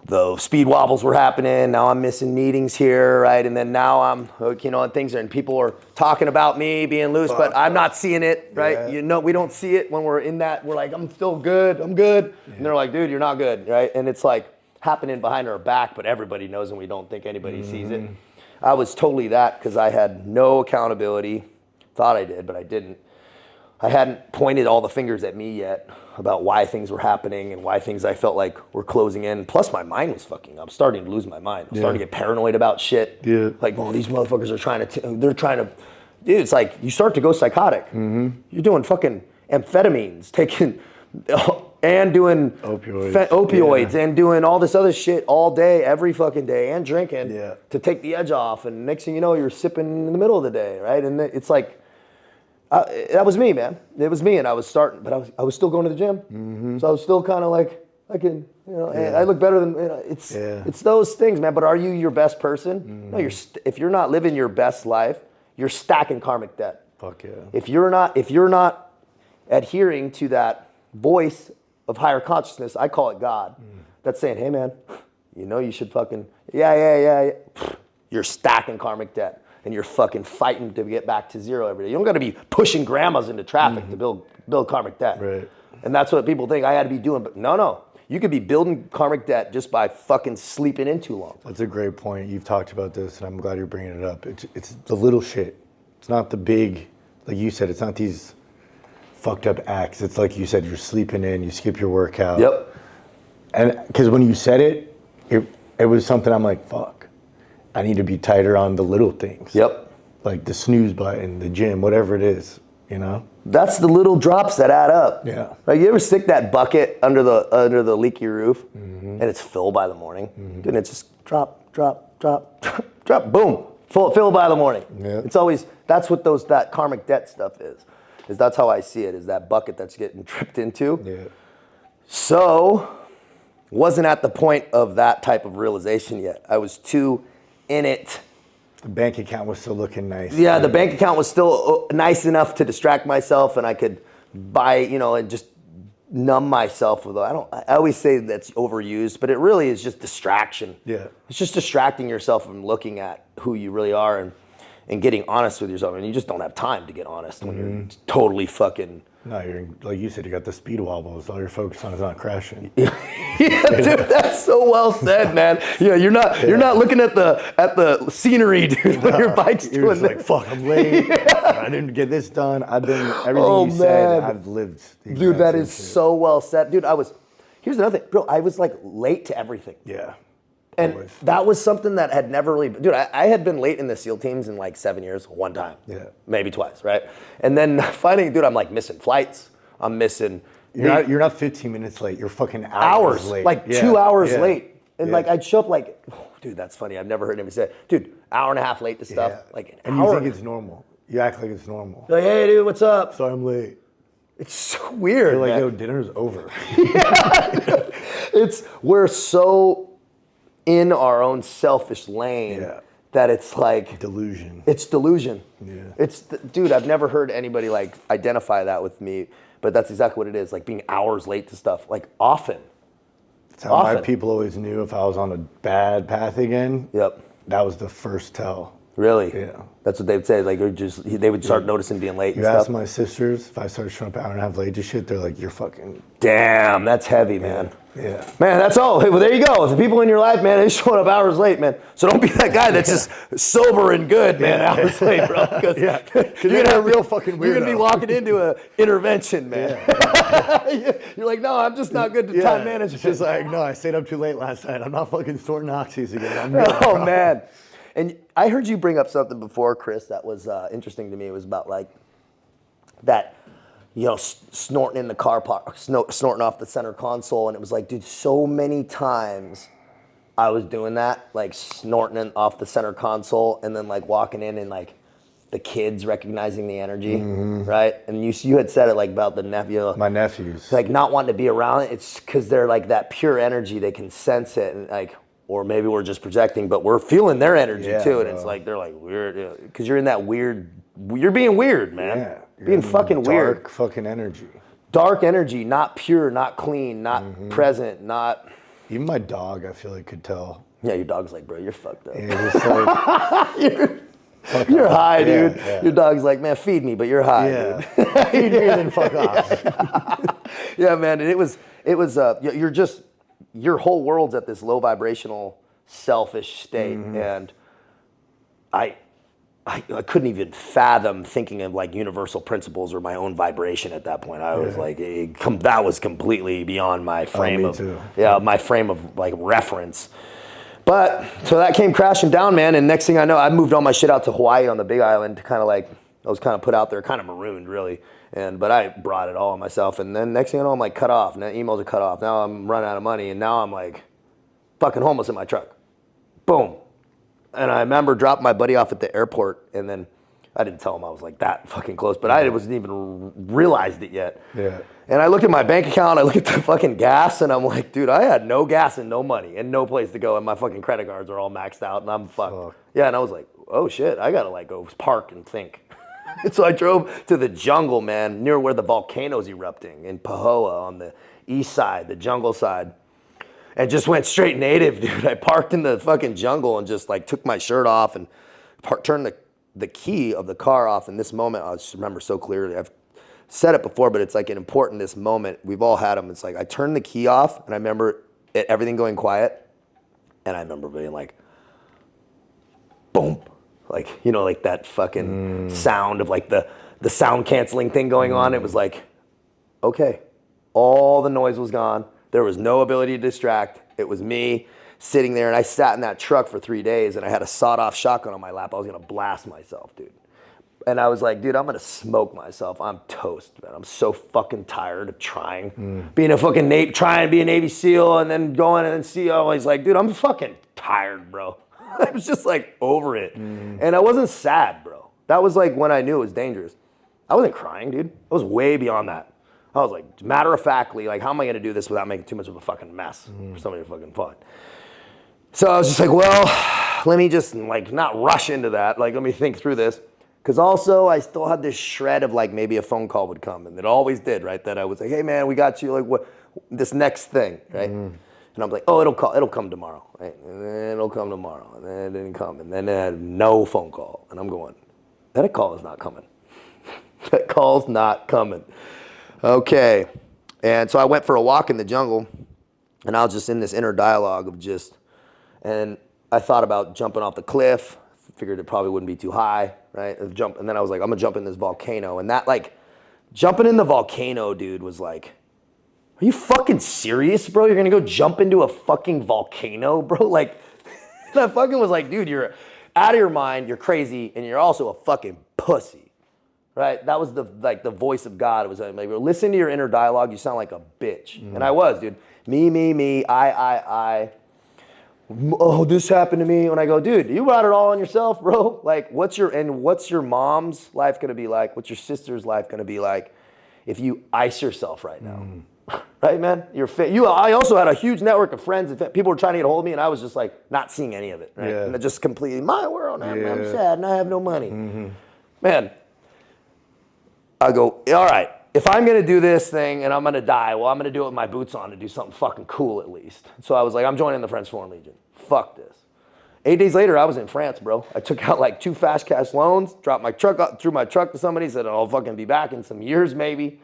The speed wobbles were happening. Now I'm missing meetings here, right? And then now I'm, and people are talking about me being loose, but I'm not seeing it, right? Yeah. We don't see it when we're in that. We're like, I'm still good. I'm good. Yeah. And they're like, dude, you're not good, right? And it's like happening behind our back, but everybody knows and we don't think anybody sees it. I was totally that because I had no accountability. Thought I did, but I didn't. I hadn't pointed all the fingers at me yet about why things were happening and why things I felt like were closing in. Plus my mind was fucking up. I'm starting to lose my mind. I'm starting to get paranoid about shit. Yeah. Like, oh, these motherfuckers are trying to, dude, it's like you start to go psychotic. You're doing fucking amphetamines, taking, and doing opioids and doing all this other shit all day, every fucking day, and drinking to take the edge off. And next thing you know, you're sipping in the middle of the day, right? And it's like, that was me, man. It was me, and I was starting, but I was still going to the gym. So I was still kind of like, I can, and I look better than, it's those things, man. But are you your best person? No, if you're not living your best life, you're stacking karmic debt. Fuck yeah. If you're not adhering to that voice of higher consciousness, I call it God, that's saying, hey, man, you should fucking, you're stacking karmic debt. And you're fucking fighting to get back to zero every day. You don't got to be pushing grandmas into traffic to build karmic debt. Right. And that's what people think I had to be doing. But no. You could be building karmic debt just by fucking sleeping in too long. That's a great point. You've talked about this, and I'm glad you're bringing it up. It's the little shit. It's not the big, like you said, it's not these fucked up acts. It's like you said, you're sleeping in, you skip your workout. Yep. And because when you said it was something I'm like, fuck. I need to be tighter on the little things. Yep. Like the snooze button, the gym, whatever it is, That's the little drops that add up. Yeah. Like, you ever stick that bucket under the leaky roof and it's full by the morning? Dude, it's just drop, boom, fill by the morning. Yep. It's always, that's what that karmic debt stuff is that's how I see it, is that bucket that's getting tripped into. Yeah. So, wasn't at the point of that type of realization yet. I was too in it. The bank account was still looking nice. Yeah, the bank account was still nice enough to distract myself, and I could buy, and just numb myself with. I always say that's overused, but it really is just distraction. Yeah, it's just distracting yourself from looking at who you really are and getting honest with yourself. And you just don't have time to get honest when you're totally fucking. No, you're like you said, you got the speed wobbles. All you're focused on is not crashing. Yeah, dude, that's so well said, man. Yeah, you're not looking at the scenery, dude. When your bike's you're doing just like, fuck, I'm late. I didn't get this done. I've been everything Oh, you said. man. I've lived. the Dude, exact that same is shit. so well said. Dude, here's another thing. Bro, I was like late to everything. Yeah. And Always. that was something that had never really, dude, I had been late in the SEAL teams in like 7 years, one time. Yeah. Maybe twice, right? And then finding, dude, I'm like missing flights. I'm missing You're not 15 minutes late. You're fucking hours, late. like Yeah, 2 hours yeah, late. And yeah. like I'd show up like, oh, dude, that's funny. I've never heard anybody say, dude, hour and a half late to stuff. Yeah. Like an and hour. you think it's normal. You act like it's normal. Like, hey, dude, what's up? Sorry, I'm late. It's so weird. You're like, man. yo, dinner's over. We're so in our own selfish lane Yeah. that it's like Delusion. it's delusion. Yeah. Dude, I've never heard anybody like identify that with me, but that's exactly what it is. Like being hours late to stuff, like often. That's how my Often. people always knew if I was on a bad path again. Yep. That was the first tell. Really? Yeah. That's what they'd say. Like they would start noticing being late and You ask stuff. my sisters, if I started showing up an hour and a half late to shit, they're like, you're fucking. Damn, that's heavy, man. Yeah. Man, that's all. Hey, well, there you go. The people in your life, man, they showing up hours late, man. So don't be that guy that's just sober and good, man, hours late, bro. Because you're a real fucking weirdo. You're going to be walking into an intervention, man. You're like, no, I'm just not good to time management. It's just like, no, I stayed up too late last night. I'm not fucking snorting oxys again. I'm good, Oh, bro. man. And I heard you bring up something before, Chris, that was interesting to me. It was about like that, you know, snorting in the car park, snorting off the center console. And it was like, dude, so many times I was doing that, like snorting off the center console and then like walking in and like the kids recognizing the energy, right? And you had said it like about the nephew. My nephews. Like not wanting to be around it. It's because they're like that pure energy. They can sense it and like, or maybe we're just projecting, but we're feeling their energy too. And it's like, they're like weird, because you're in that weird, you're being weird, man. Yeah. Being fucking weird. Dark fucking energy. Dark energy, not pure, not clean, not present, not. Even my dog, I feel like, could tell. Yeah, your dog's like, bro, you're fucked up. And it's like, You're high, dude. yeah. Your dog's like, man, feed me, but you're high, dude. feed me and then fuck off. Yeah, man, and it was you're just, your whole world's at this low vibrational, selfish state, and I couldn't even fathom thinking of like universal principles or my own vibration at that point. I was like, that was completely beyond my frame my frame of like reference. But so that came crashing down, man. And next thing I know, I moved all my shit out to Hawaii on the Big Island to kind of like, I was kind of put out there, kind of marooned really. But I brought it all on myself. And then next thing I know, I'm like cut off. Now emails are cut off. Now I'm running out of money. And now I'm like fucking homeless in my truck. Boom. And I remember dropping my buddy off at the airport. And then I didn't tell him I was like that fucking close. But I wasn't even realized it yet. Yeah. And I look at my bank account. I look at the fucking gas. And I'm like, dude, I had no gas and no money and no place to go. And my fucking credit cards are all maxed out. And I'm fucked. Fuck. Yeah. And I was like, oh shit, I got to like go park and think. So I drove to the jungle, man, near where the volcano's erupting in Pahoa on the east side, the jungle side, and just went straight native, dude. I parked in the fucking jungle and just like took my shirt off and turned the key of the car off. In this moment, I just remember so clearly. I've said it before, but it's like an important this moment. We've all had them. It's like I turned the key off and I remember everything going quiet, and I remember being like, boom. Like, you know, like that fucking sound of like the sound canceling thing going on. It was like, okay, all the noise was gone. There was no ability to distract. It was me sitting there, and I sat in that truck for 3 days, and I had a sawed-off shotgun on my lap. I was gonna blast myself, dude. And I was like, dude, I'm gonna smoke myself. I'm toast, man. I'm so fucking tired of trying. Being a fucking trying to be a Navy SEAL and then going and then CO. He's like, dude, I'm fucking tired, bro. I was just like over it. And I wasn't sad, bro. That was like when I knew it was dangerous. I wasn't crying, dude. I was way beyond that. I was like, matter-of-factly, like, how am I gonna do this without making too much of a fucking mess for somebody to fucking fun? So I was just like, well, let me just like not rush into that. Like, let me think through this. Because also I still had this shred of like maybe a phone call would come, and it always did, right? That I was like, hey man, we got you, like what, this next thing, right? And I'm like, oh, it'll come tomorrow, right? And then it'll come tomorrow, and then it didn't come, and then I had no phone call, and I'm going, that call is not coming. That call's not coming. Okay, and so I went for a walk in the jungle, and I was just in this inner dialogue of just, and I thought about jumping off the cliff, Figured it probably wouldn't be too high, right? And then I was like, I'm gonna jump in this volcano. And that like, jumping in the volcano, dude, was like, are you fucking serious, bro? You're gonna go jump into a fucking volcano, bro? Like, and I fucking was like, dude, you're out of your mind, you're crazy, and you're also a fucking pussy, right? That was the voice of God. It was like, listen to your inner dialogue, you sound like a bitch. And I was, dude. Me, I. Oh, this happened to me. When I go, dude, you brought it all on yourself, bro. Like, what's your mom's life gonna be like? What's your sister's life gonna be like if you ice yourself right now? Right, man? I also had a huge network of friends. People were trying to get a hold of me, and I was just like not seeing any of it. Right? Yeah. And it just completely my world. I'm sad, and I have no money. Man, I go, all right. If I'm gonna do this thing and I'm gonna die, well, I'm gonna do it with my boots on and do something fucking cool at least. So I was like, I'm joining the French Foreign Legion. Fuck this. 8 days later, I was in France, bro. I took out like 2 fast cash loans, dropped my truck up, threw my truck to somebody, said I'll fucking be back in some years maybe.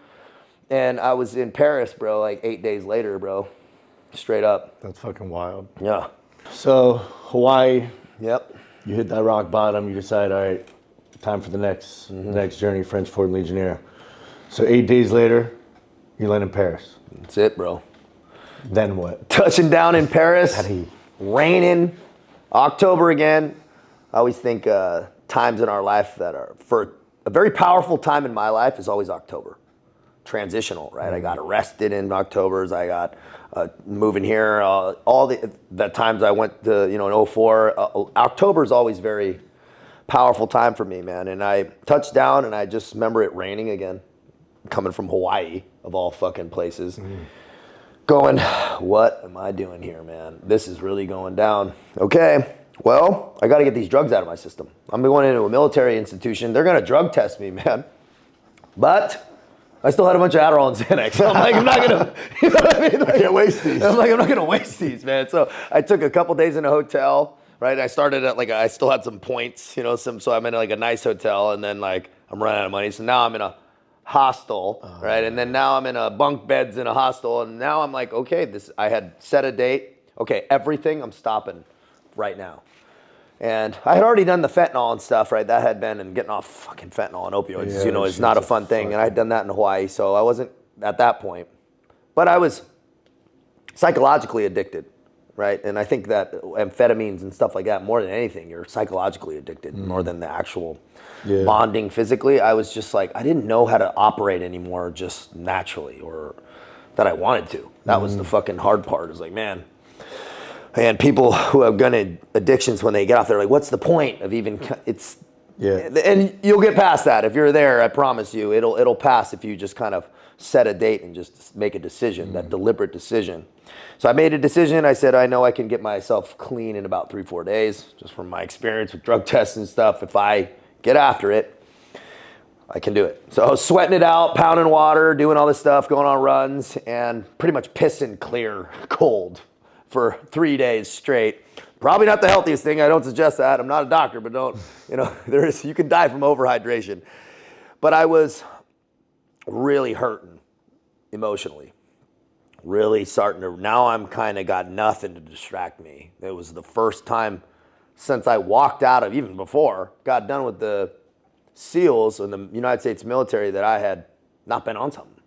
And I was in Paris, bro, like 8 days later, bro. Straight up. That's fucking wild. Yeah. So Hawaii. Yep. You hit that rock bottom. You decide, all right, time for the next journey, French Foreign Legionnaire. So 8 days later, you land in Paris. That's it, bro. Then what? Touching down in Paris, raining, October again. I always think times in our life that are, for a very powerful time in my life is always October. Transitional, right? I got arrested in October. I got moving here. All the times I went to, in 04. October is always very powerful time for me, man. And I touched down and I just remember it raining again. Coming from Hawaii, of all fucking places, going, what am I doing here, man? This is really going down. Okay, well, I got to get these drugs out of my system. I'm going into a military institution. They're going to drug test me, man. But I still had a bunch of Adderall and Xanax. So I'm like, I'm not going to, you know what I mean? Like, I can't waste these. I'm like, I'm not going to waste these, man. So I took a couple days in a hotel, right? I started at I still had some points, so I'm in like a nice hotel, and then like I'm running out of money. So now I'm in a hostel, right? And then now I'm in a bunk beds in a hostel, and now I'm like, okay, I had set a date. Okay, everything I'm stopping right now. And I had already done the fentanyl and stuff, right? That had been, and getting off fucking fentanyl and opioids, it's not a fun thing. And I had done that in Hawaii, so I wasn't at that point. But I was psychologically addicted, right? And I think that amphetamines and stuff like that, more than anything, you're psychologically addicted more than the actual bonding physically. I was just like, I didn't know how to operate anymore just naturally, or that I wanted to. That was the fucking hard part. It was like, man. And people who have gun addictions, when they get off, they're like, what's the point of even, and you'll get past that. If you're there, I promise you, it'll pass if you just kind of set a date and just make a decision, that deliberate decision. So I made a decision. I said, I know I can get myself clean in about 3-4 days, just from my experience with drug tests and stuff. If I get after it, I can do it. So I was sweating it out, pounding water, doing all this stuff, going on runs, and pretty much pissing clear cold for 3 days straight. Probably not the healthiest thing. I don't suggest that. I'm not a doctor, but don't, you can die from overhydration. But I was really hurting emotionally. Really starting to, now I'm kind of got nothing to distract me. It was the first time since I walked out of, even before, got done with the SEALs in the United States military, that I had not been on something.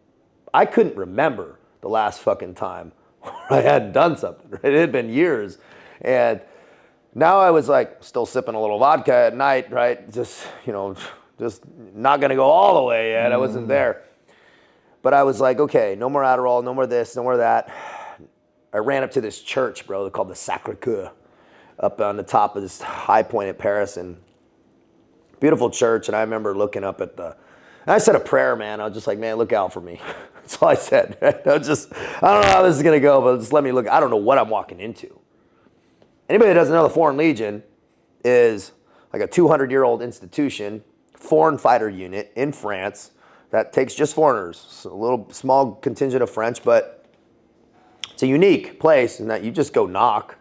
I couldn't remember the last fucking time I hadn't done something. It had been years. And now I was like still sipping a little vodka at night, right? Just not gonna go all the way yet. I wasn't there. But I was like, okay, no more Adderall, no more this, no more that. I ran up to this church, bro, called the Sacré-Cœur, up on the top of this high point at Paris, and beautiful church. And I remember looking up at and I said a prayer, man. I was just like, man, look out for me. That's all I said. Right? I don't know how this is gonna go, but just let me look. I don't know what I'm walking into. Anybody that doesn't know, the Foreign Legion is like a 200-year-old institution, foreign fighter unit in France that takes just foreigners. So a little small contingent of French, but it's a unique place in that you just go knock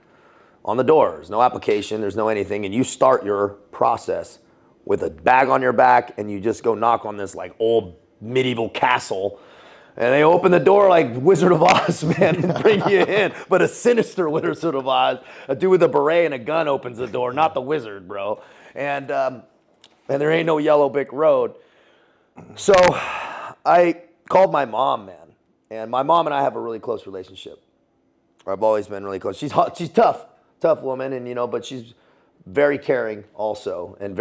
on the door. There's no application, there's no anything, and you start your process with a bag on your back, and you just go knock on this like old medieval castle. And they open the door like Wizard of Oz, man, and bring you in. But a sinister Wizard of Oz. A dude with a beret and a gun opens the door, not the wizard, bro. And there ain't no yellow brick road. So I called my mom, man. And my mom and I have a really close relationship. I've always been really close. She's tough woman, and but she's very caring also, and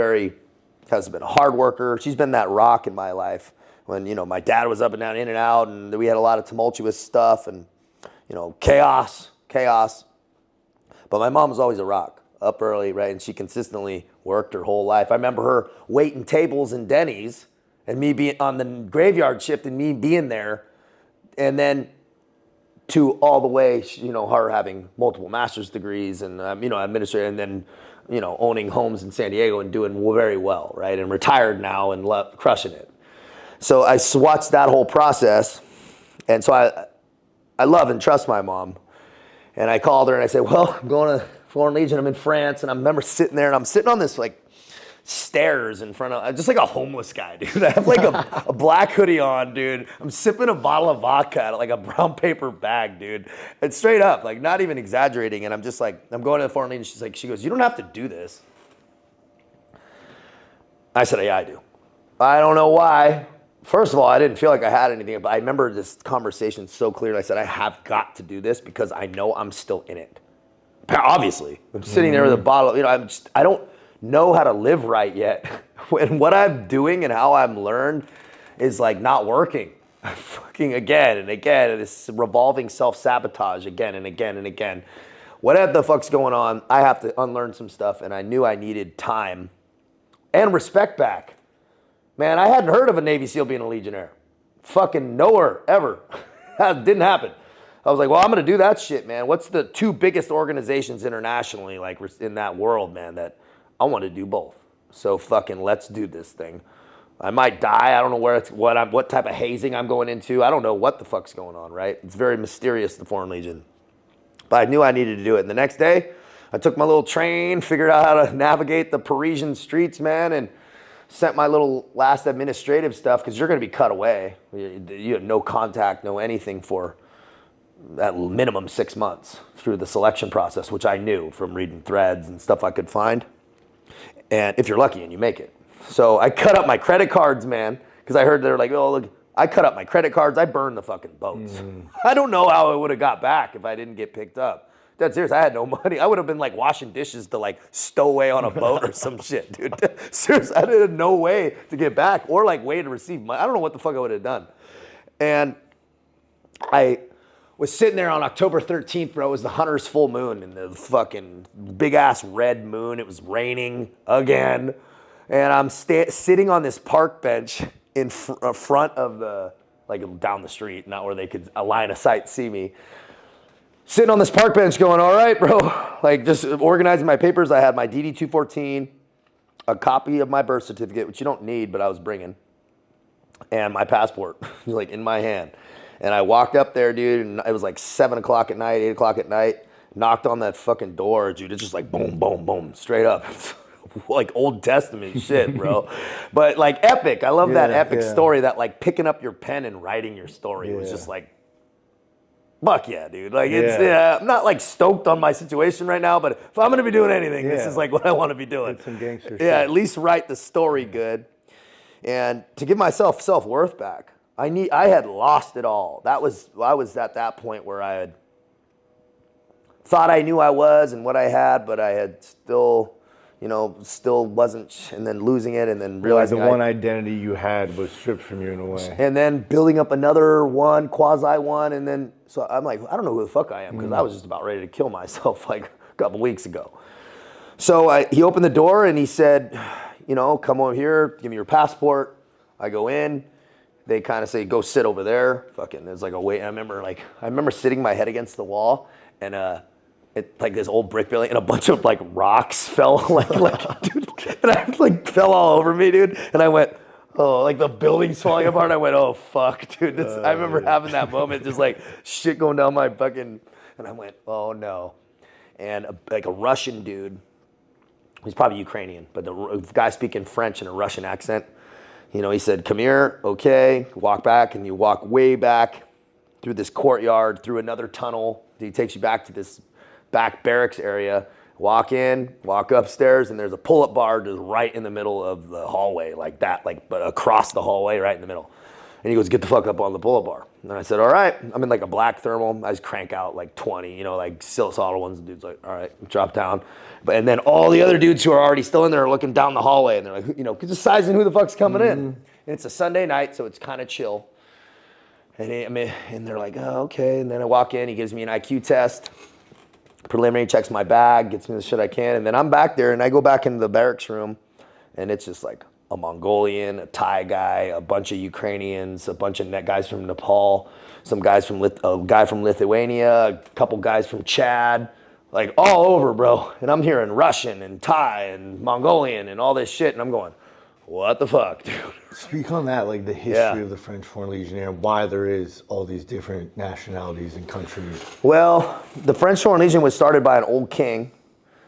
has been a hard worker. She's been that rock in my life when, my dad was up and down, in and out, and we had a lot of tumultuous stuff and, chaos. But my mom was always a rock, up early, right? And she consistently worked her whole life. I remember her waiting tables in Denny's and me being on the graveyard shift and me being there. And then to all the way, her having multiple master's degrees and, administrator, and then, owning homes in San Diego and doing very well, right? And retired now and crushing it. So I watched that whole process. And so I love and trust my mom. And I called her and I said, well, I'm going to Foreign Legion. I'm in France. And I remember sitting there and I'm sitting on this stairs in front of, just like a homeless guy, dude. I have a black hoodie on, dude. I'm sipping a bottle of vodka out of a brown paper bag, dude. It's straight up, not even exaggerating. And I'm just I'm going to the Foreign Legion. She goes, you don't have to do this. I said, yeah, I do. I don't know why. First of all, I didn't feel like I had anything, but I remember this conversation so clearly. I said, I have got to do this because I know I'm still in it. Obviously, I'm sitting there with a bottle. I don't know how to live right yet. And what I'm doing and how I'm learned is not working. Fucking again and again, and this revolving self-sabotage again and again and again. What the fuck's going on? I have to unlearn some stuff, and I knew I needed time and respect back. Man, I hadn't heard of a Navy SEAL being a Legionnaire. Fucking nowhere, ever. That didn't happen. I was like, well, I'm going to do that shit, man. What's the two biggest organizations internationally, in that world, man, that I want to do both. So fucking let's do this thing. I might die. I don't know what type of hazing I'm going into. I don't know what the fuck's going on, right? It's very mysterious, the Foreign Legion. But I knew I needed to do it. And the next day, I took my little train, figured out how to navigate the Parisian streets, man, and sent my little last administrative stuff because you're going to be cut away. You have no contact, no anything for at minimum 6 months through the selection process, which I knew from reading threads and stuff I could find. And if you're lucky and you make it. So I cut up my credit cards, man, because I heard they're oh, look, I cut up my credit cards. I burned the fucking boats. I don't know how I would have got back if I didn't get picked up. That's serious. I had no money. I would have been washing dishes to stow away on a boat or some shit, dude. Seriously, I had no way to get back or way to receive money. I don't know what the fuck I would have done. And I was sitting there on October 13th, bro. It was the Hunter's full moon and the fucking big ass red moon. It was raining again. And I'm sitting on this park bench in front of the, down the street, not where they could a line of sight see me. Sitting on this park bench going, all right, bro. Just organizing my papers. I had my DD-214, a copy of my birth certificate, which you don't need, but I was bringing, and my passport, in my hand. And I walked up there, dude, and it was 7 o'clock at night, 8 o'clock at night, knocked on that fucking door, dude. It's just boom, boom, boom, straight up. Old Testament shit, bro. But epic. I love that epic story, that picking up your pen and writing your story. It was just fuck yeah, dude. I'm not stoked on my situation right now, but if I'm gonna be doing anything, this is what I want to be doing. It's some gangster shit. Yeah, at least write the story good. And to give myself self-worth back, I had lost it all. I was at that point where I had thought I knew I was and what I had, but I had still wasn't, and then losing it, and then realizing the one identity you had was stripped from you in a way. And then building up another one, quasi one, and then, so I'm I don't know who the fuck I am, because I was just about ready to kill myself a couple weeks ago. So he opened the door and he said, come over here, give me your passport. I go in. They kind of say, go sit over there. Fucking, there's a wait. I remember sitting my head against the wall, and this old brick building, and a bunch of rocks fell dude, and I fell all over me, dude. And I went, oh, the building's falling apart. And I went, oh fuck, dude. I remember having that moment, just shit going down my fucking, and I went, oh no. And a Russian dude, he's probably Ukrainian, but the guy speaking French in a Russian accent, he said, come here, okay, walk back, and you walk way back through this courtyard, through another tunnel. He takes you back to this back barracks area Walk in, walk upstairs, and there's a pull-up bar just right in the middle of the hallway, like that, but across the hallway, right in the middle. And he goes, get the fuck up on the pull-up bar. And I said, all right. I'm in like a black thermal. I just crank out like 20, like solid ones. The dude's like, all right, drop down. And then all the other dudes who are already still in there are looking down the hallway, and they're like, just sizing who the fuck's coming in. And it's a Sunday night, so it's kind of chill. And they're like, oh, okay. And then I walk in, he gives me an IQ test. Preliminary, checks my bag, gets me the shit I can, and then I'm back there, and I go back into the barracks room, and it's just like a Mongolian, a Thai guy, a bunch of Ukrainians, a bunch of guys from Nepal, some guys from a guy from Lithuania, a couple guys from Chad, like all over, bro. And I'm hearing Russian and Thai and Mongolian and all this shit, and I'm going, what the fuck, dude? Speak on that, like the history of the French Foreign Legionnaire, why there is all these different nationalities and countries. Well, the French Foreign Legion was started by an old king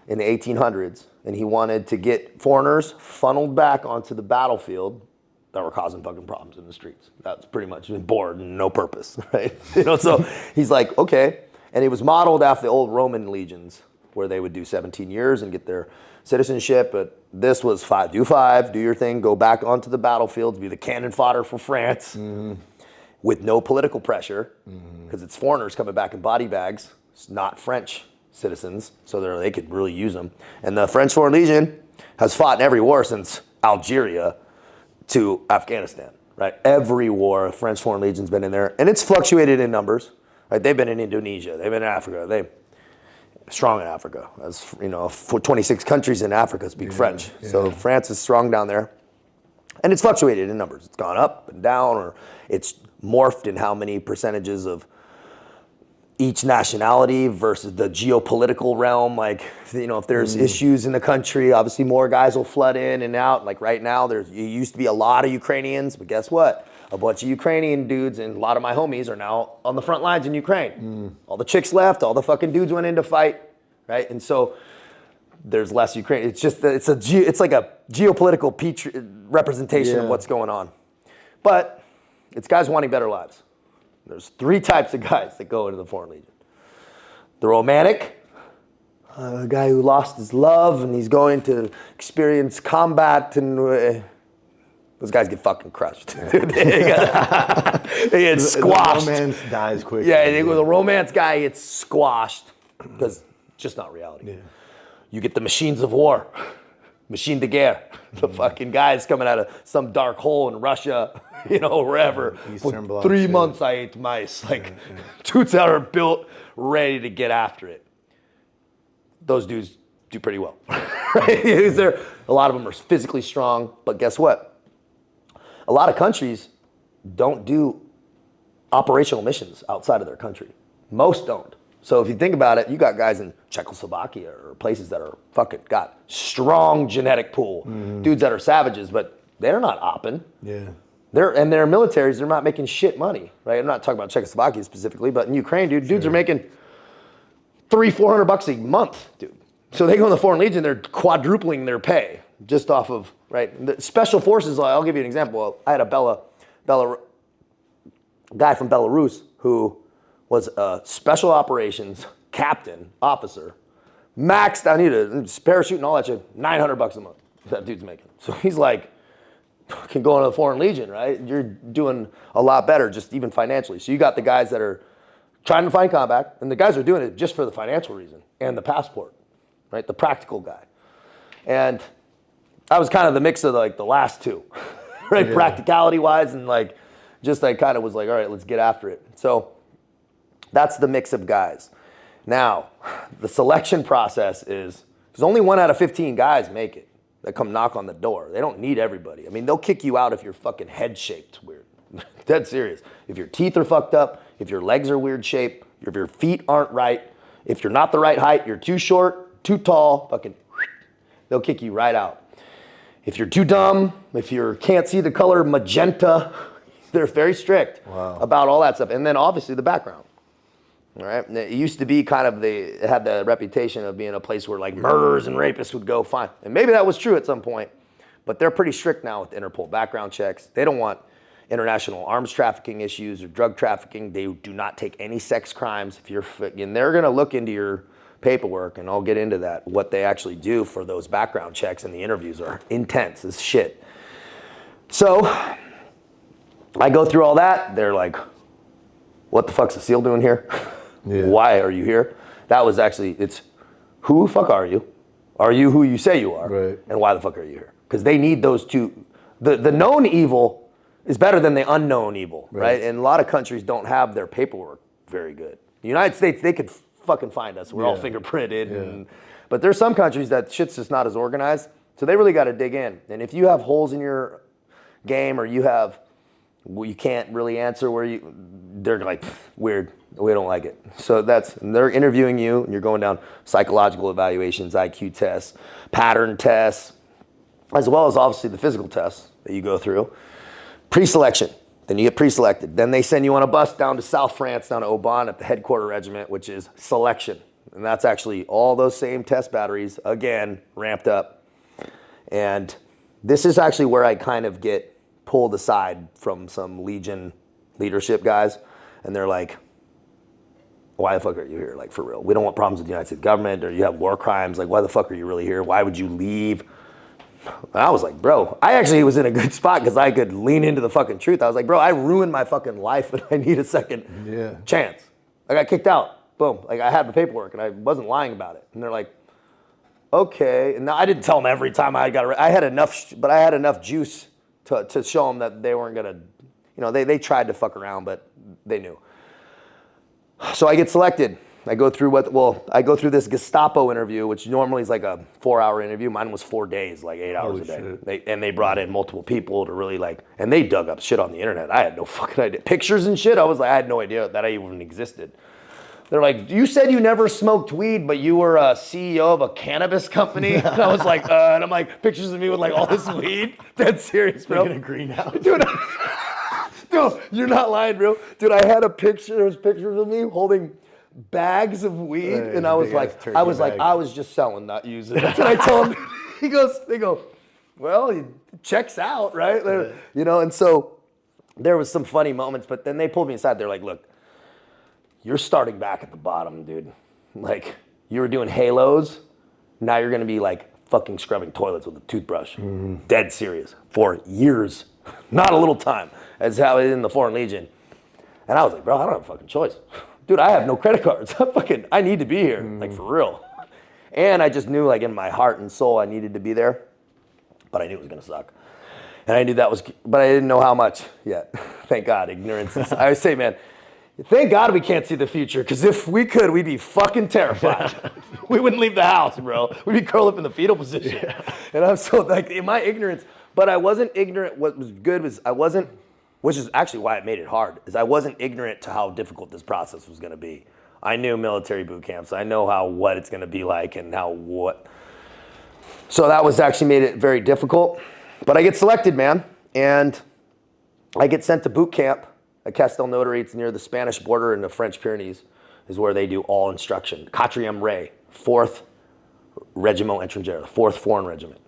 in the 1800s, and he wanted to get foreigners funneled back onto the battlefield that were causing fucking problems in the streets. That's pretty much bored and no purpose, right? So he's like, okay. And it was modeled after the old Roman legions, where they would do 17 years and get their citizenship, but this was do your thing, go back onto the battlefield, be the cannon fodder for France, with no political pressure, because it's foreigners coming back in body bags. It's not French citizens, so they could really use them. And the French Foreign Legion has fought in every war since Algeria to Afghanistan, right? Every war, French Foreign Legion's been in there, and it's fluctuated in numbers, right? They've been in Indonesia, they've been in Africa, strong in Africa. As for 26 countries in Africa speak French. Yeah. So France is strong down there. And it's fluctuated in numbers. It's gone up and down, or it's morphed in how many percentages of each nationality versus the geopolitical realm. Like, if there's issues in the country, obviously more guys will flood in and out. Like right now, it used to be a lot of Ukrainians, but guess what? A bunch of Ukrainian dudes and a lot of my homies are now on the front lines in Ukraine. All the chicks left, all the fucking dudes went in to fight, right? And so there's less Ukraine. It's just, it's like a geopolitical representation of what's going on. But it's guys wanting better lives. There's 3 types of guys that go into the Foreign Legion. The romantic, a guy who lost his love and he's going to experience combat, and those guys get fucking crushed. They get squashed. The romance dies quick. Yeah, the romance guy gets squashed because it's just not reality. Yeah. You get the machines of war, machine de guerre, the fucking guys coming out of some dark hole in Russia, wherever. For 3 months I ate mice. Dudes that are built, ready to get after it. Those dudes do pretty well. Right? A lot of them are physically strong, but guess what? A lot of countries don't do operational missions outside of their country. Most don't. So if you think about it, you got guys in Czechoslovakia or places that are fucking got strong genetic pool. Dudes that are savages, but they're not opping. Yeah. Their militaries, they're not making shit money, right? I'm not talking about Czechoslovakia specifically, but in Ukraine, dudes are making $300-400 a month, dude. So they go in the Foreign Legion, they're quadrupling their pay just off of, right? The special forces, I'll give you an example. I had a guy from Belarus who was a special operations captain, officer, maxed out, needed a parachute and all that shit, $900 a month. That dude's making. So he's like, can go into the Foreign Legion, right? You're doing a lot better, just even financially. So you got the guys that are trying to find combat, and the guys are doing it just for the financial reason and the passport, right? The practical guy. And I was kind of the mix of the last two, right? Yeah. Practicality wise, and kind of was like, all right, let's get after it. So that's the mix of guys. Now, the selection process is, there's only 1 out of 15 guys make it that come knock on the door. They don't need everybody. I mean, they'll kick you out if your fucking head shaped weird. Dead serious. If your teeth are fucked up, if your legs are weird shape, if your feet aren't right, if you're not the right height, you're too short, too tall, fucking, they'll kick you right out. If you're too dumb, if you can't see the color magenta, they're very strict about all that stuff. And then obviously the background. All right. It used to be it had the reputation of being a place where murderers and rapists would go fine. And maybe that was true at some point, but they're pretty strict now with Interpol background checks. They don't want international arms trafficking issues or drug trafficking. They do not take any sex crimes. And they're going to look into your paperwork, and I'll get into that. What they actually do for those background checks and the interviews are intense as shit. So I go through all that. They're like, what the fuck's a SEAL doing here? Yeah. Why are you here? That was actually, it's who the fuck are you? Are you who you say you are? Right. And why the fuck are you here? Because they need those two. The known evil is better than the unknown evil, right? And a lot of countries don't have their paperwork very good. The United States, they could fucking find us. We're all fingerprinted. But there's some countries that shit's just not as organized. So they really got to dig in. And if you have holes in your game, or you can't really answer they're like, weird, we don't like it. So they're interviewing you, and you're going down psychological evaluations, IQ tests, pattern tests, as well as obviously the physical tests that you go through. Pre-selection, then you get pre-selected. Then they send you on a bus down to South France, down to Aubin at the headquarter regiment, which is selection. And that's actually all those same test batteries, again, ramped up. And this is actually where I kind of get pulled aside from some Legion leadership guys. And they're like, why the fuck are you here? Like, for real. We don't want problems with the United States government, or you have war crimes. Like, why the fuck are you really here? Why would you leave? And I was like, bro, I actually was in a good spot because I could lean into the fucking truth. I was like, bro, I ruined my fucking life and I need a second chance. I got kicked out. Boom. Like, I had the paperwork and I wasn't lying about it. And they're like, okay. And I didn't tell them every time I got I had enough, but I had enough juice to show them that they weren't going to, they tried to fuck around, but they knew. So I get selected. I go through this Gestapo interview, which normally is like a 4-hour interview. Mine was 4 days, like 8 hours a day. They brought in multiple people to really and they dug up shit on the internet. I had no fucking idea. Pictures and shit, I had no idea that I even existed. They're like, you said you never smoked weed, but you were a CEO of a cannabis company? And I was like, and I'm like, pictures of me with like all this weed? Dead serious, bro. Like in a greenhouse. Dude, no, you're not lying, bro. Dude, I had there's pictures of me holding bags of weed, and I was just selling, not using. That's what I told him. They go, well, it checks out, right? And so there was some funny moments, but then they pulled me aside. They're like, look, you're starting back at the bottom, dude. Like, you were doing halos, now you're gonna be like fucking scrubbing toilets with a toothbrush. Dead serious. For years, not a little time. That's how it is in the Foreign Legion. And I was like, bro, I don't have a fucking choice. Dude, I have no credit cards. I need to be here, like, for real. And I just knew, like, in my heart and soul, I needed to be there. But I knew it was gonna suck. And I knew but I didn't know how much yet. Thank God, ignorance. I always say, man, thank God we can't see the future, because if we could, we'd be fucking terrified. We wouldn't leave the house, bro. We'd be curled up in the fetal position. Yeah. And I'm so, like, in my ignorance, but I wasn't ignorant. What was good was which is actually why it made it hard, is I wasn't ignorant to how difficult this process was gonna be. I knew military boot camps. I know what it's gonna be like and So that was actually made it very difficult. But I get selected, man. And I get sent to boot camp at Castel Notary. It's near the Spanish border in the French Pyrenees, is where they do all instruction. 4e Ray, 4th Regiment Étranger, the 4th Foreign Regiment.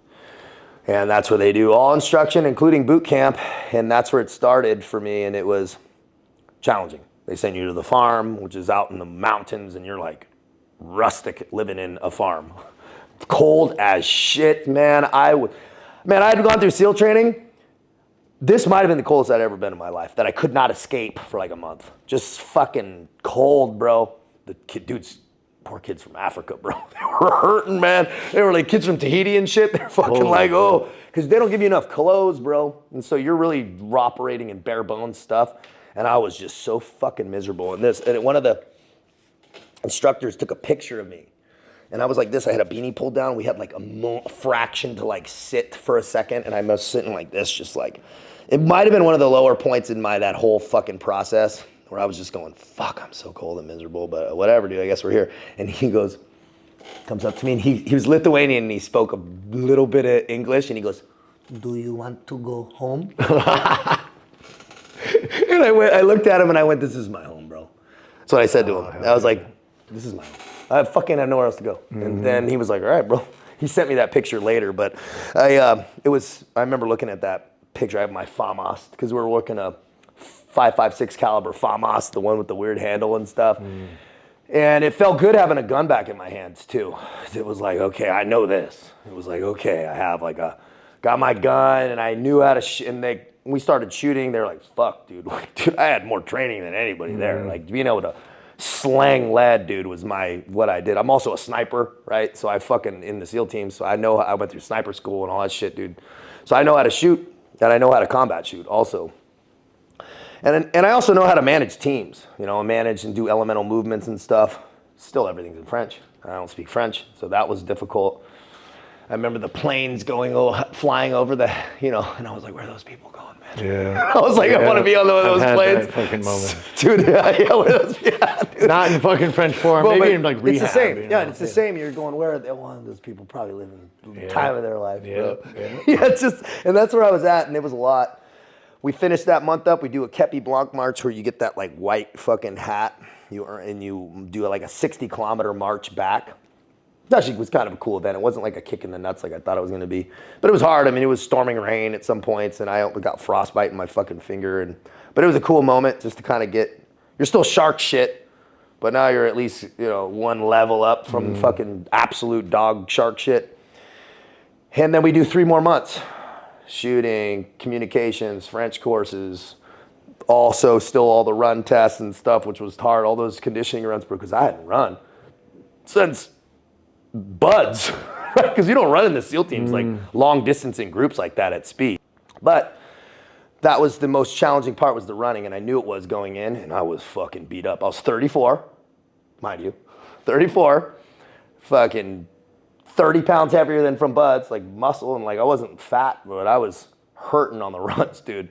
And that's where they do all instruction, including boot camp. And that's where it started for me, and it was challenging. They send you to the farm, which is out in the mountains, and you're like rustic living in a farm. Cold as shit, man. I had gone through SEAL training. This might have been the coldest I'd ever been in my life, that I could not escape for like a month. Just fucking cold, bro. Poor kids from Africa, bro. They were hurting, man. They were like kids from Tahiti and shit. They're fucking because they don't give you enough clothes, bro. And so you're really operating in bare bones stuff. And I was just so fucking miserable in this. And one of the instructors took a picture of me. And I was like this. I had a beanie pulled down. We had like a fraction to like sit for a second. And I was sitting like this, just like, it might have been one of the lower points in that whole fucking process, where I was just going, fuck, I'm so cold and miserable, but whatever, dude, I guess we're here. And he comes up to me, and he was Lithuanian, and he spoke a little bit of English, and he goes, do you want to go home? And I looked at him, and I went, this is my home, bro. That's what I said to him. I was like, this is my home. I fucking have nowhere else to go. Mm-hmm. And then he was like, all right, bro. He sent me that picture later, but I remember looking at that picture. I have my FAMAS, because we were working a 5.56 caliber FAMAS, the one with the weird handle and stuff. And it felt good having a gun back in my hands too. It was like, okay, I know this. It was like, okay, I have like got my gun and I knew how to and we started shooting. They're like, fuck, dude. Dude, I had more training than anybody there. Like being able to slang lead, dude, was what I did. I'm also a sniper, right? So I fucking in the SEAL team. So I went through sniper school and all that shit, dude. So I know how to shoot and I know how to combat shoot also. And I also know how to manage teams, manage and do elemental movements and stuff. Still, everything's in French. I don't speak French, so that was difficult. I remember the planes flying over and I was like, where are those people going, man? Yeah. I was like, I want to be on those planes. That fucking moment. Dude, yeah, where are those, dude. Not in fucking French form, maybe in like rehab. It's the same, it's the same. You're going, where are they? Well, those people probably living the time of their life. Yeah. It's just, and that's where I was at, and it was a lot. We finished that month up. We do a Kepi Blanc march where you get that like white fucking hat. You do like a 60-kilometer march back. It actually was kind of a cool event. It wasn't like a kick in the nuts like I thought it was going to be. But it was hard. I mean, it was storming rain at some points, and I got frostbite in my fucking finger. But it was a cool moment just to kind of you're still shark shit, but now you're at least, one level up from fucking absolute dog shark shit. And then we do 3 more months. Shooting, communications, French courses, also still all the run tests and stuff, which was hard, all those conditioning runs, because I hadn't run since buds, right? Because you don't run in the SEAL teams like long distance in groups like that at speed. But that was the most challenging part, was the running, and I knew it was going in, and I was fucking beat up. I was 34, mind you, 34, fucking 30 pounds heavier than from buds, like muscle, and like I wasn't fat, but I was hurting on the runs, dude.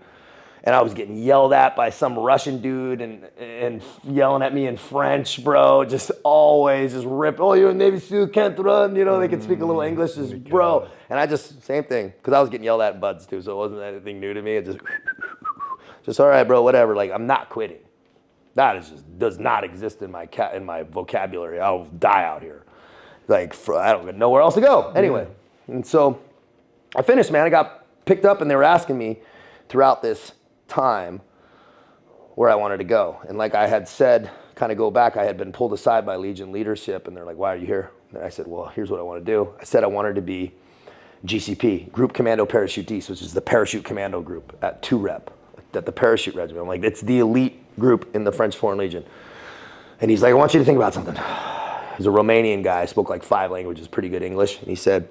And I was getting yelled at by some Russian dude and yelling at me in French, bro. Just always just rip. Oh, you're a Navy SEAL, can't run. They can speak a little English, just bro. And I just, same thing, because I was getting yelled at in buds too, so it wasn't anything new to me. It just all right, bro, whatever. Like, I'm not quitting. That does not exist in my vocabulary. I'll die out here. Like, I don't know where else to go. Anyway, and so I finished, man. I got picked up, and they were asking me throughout this time where I wanted to go. And like I had said, kind of go back, I had been pulled aside by Legion leadership, and they're like, why are you here? And I said, well, here's what I want to do. I said I wanted to be GCP, Group Commando Parachutees, which is the parachute commando group at 2 Rep, at the parachute regiment. I'm like, it's the elite group in the French Foreign Legion. And he's like, I want you to think about something. He's a Romanian guy, spoke like 5 languages, pretty good English. And he said,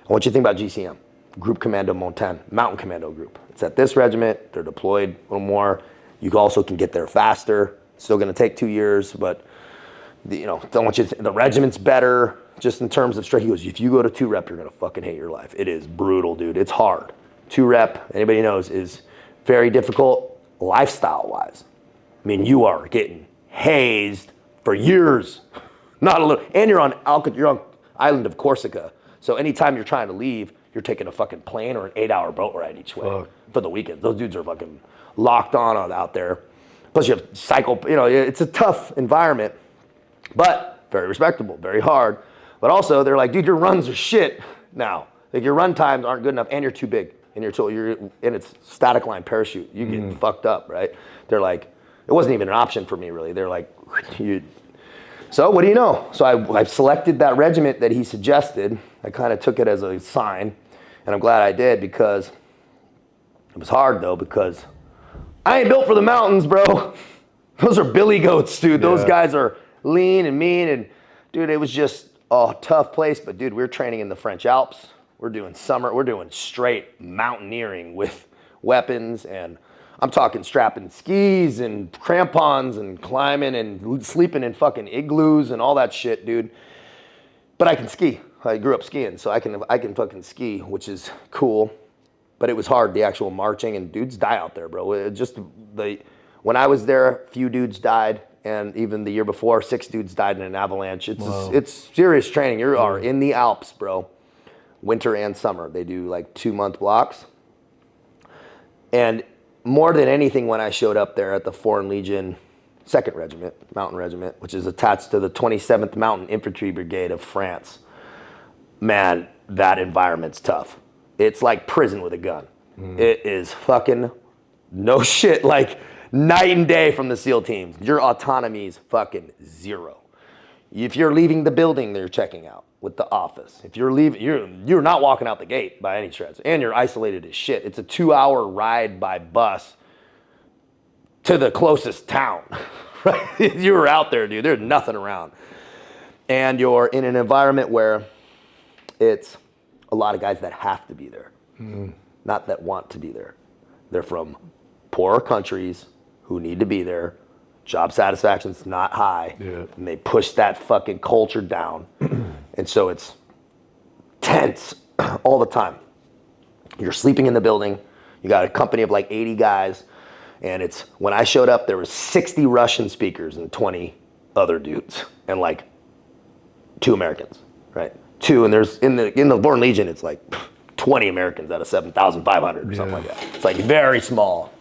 I want you to think about GCM, Group Commando Montagne, Mountain Commando Group. It's at this regiment, they're deployed a little more. You also can get there faster. It's still gonna take 2 years, but don't want you to the regiment's better, just in terms of strength. He goes, if you go to 2 Rep, you're gonna fucking hate your life. It is brutal, dude, it's hard. 2 Rep, anybody knows, is very difficult lifestyle-wise. I mean, you are getting hazed for years. Not a little, and you're on island of Corsica. So anytime you're trying to leave, you're taking a fucking plane or an 8-hour boat ride each way for the weekend. Those dudes are fucking locked on out there. Plus you have it's a tough environment, but very respectable, very hard. But also they're like, dude, your runs are shit now. Like your run times aren't good enough, and you're too big, and it's static line parachute. You get fucked up, right? They're like, it wasn't even an option for me really. They're like, so what do you know? So I selected that regiment that he suggested. I kind of took it as a sign, and I'm glad I did, because it was hard though, because I ain't built for the mountains, bro. Those are billy goats, dude. Those guys are lean and mean, and dude, it was just a tough place. But dude, we're training in the French Alps. We're doing straight mountaineering with weapons, and I'm talking strapping skis and crampons and climbing and sleeping in fucking igloos and all that shit, dude. But I can ski. I grew up skiing, so I can fucking ski, which is cool. But it was hard, the actual marching, and dudes die out there, bro. When I was there, a few dudes died, and even the year before, 6 dudes died in an avalanche. It's serious training. You are in the Alps, bro. Winter and summer. They do like 2-month blocks. And more than anything, when I showed up there at the Foreign Legion 2nd Regiment, Mountain Regiment, which is attached to the 27th Mountain Infantry Brigade of France, man, that environment's tough. It's like prison with a gun. It is fucking no shit, like night and day from the SEAL teams. Your autonomy is fucking 0. If you're leaving the building, they're checking out with the office. If you're leaving, you're not walking out the gate by any stretch, and you're isolated as shit. It's a 2-hour ride by bus to the closest town, right? You were out there, dude. There's nothing around. And you're in an environment where it's a lot of guys that have to be there, not that want to be there. They're from poorer countries who need to be there. Job satisfaction's not high. Yeah. And they push that fucking culture down. And so it's tense all the time. You're sleeping in the building. You got a company of like 80 guys. And it's, when I showed up, there was 60 Russian speakers and 20 other dudes. And like 2 Americans, right? 2, and there's, in the Born Legion, it's like 20 Americans out of 7,500 or something like that. It's like very small.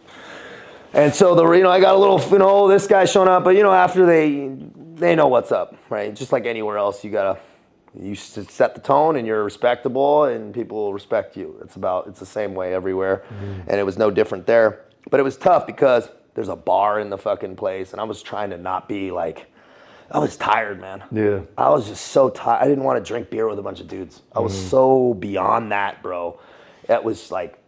And so I got a little, this guy showing up, but after they know what's up, right? Just like anywhere else, you set the tone and you're respectable and people will respect you. It's the same way everywhere. And it was no different there. But it was tough because there's a bar in the fucking place and I was trying to not be like, I was tired, man. Yeah. I was just so tired. I didn't want to drink beer with a bunch of dudes. I was so beyond that, bro. It was like,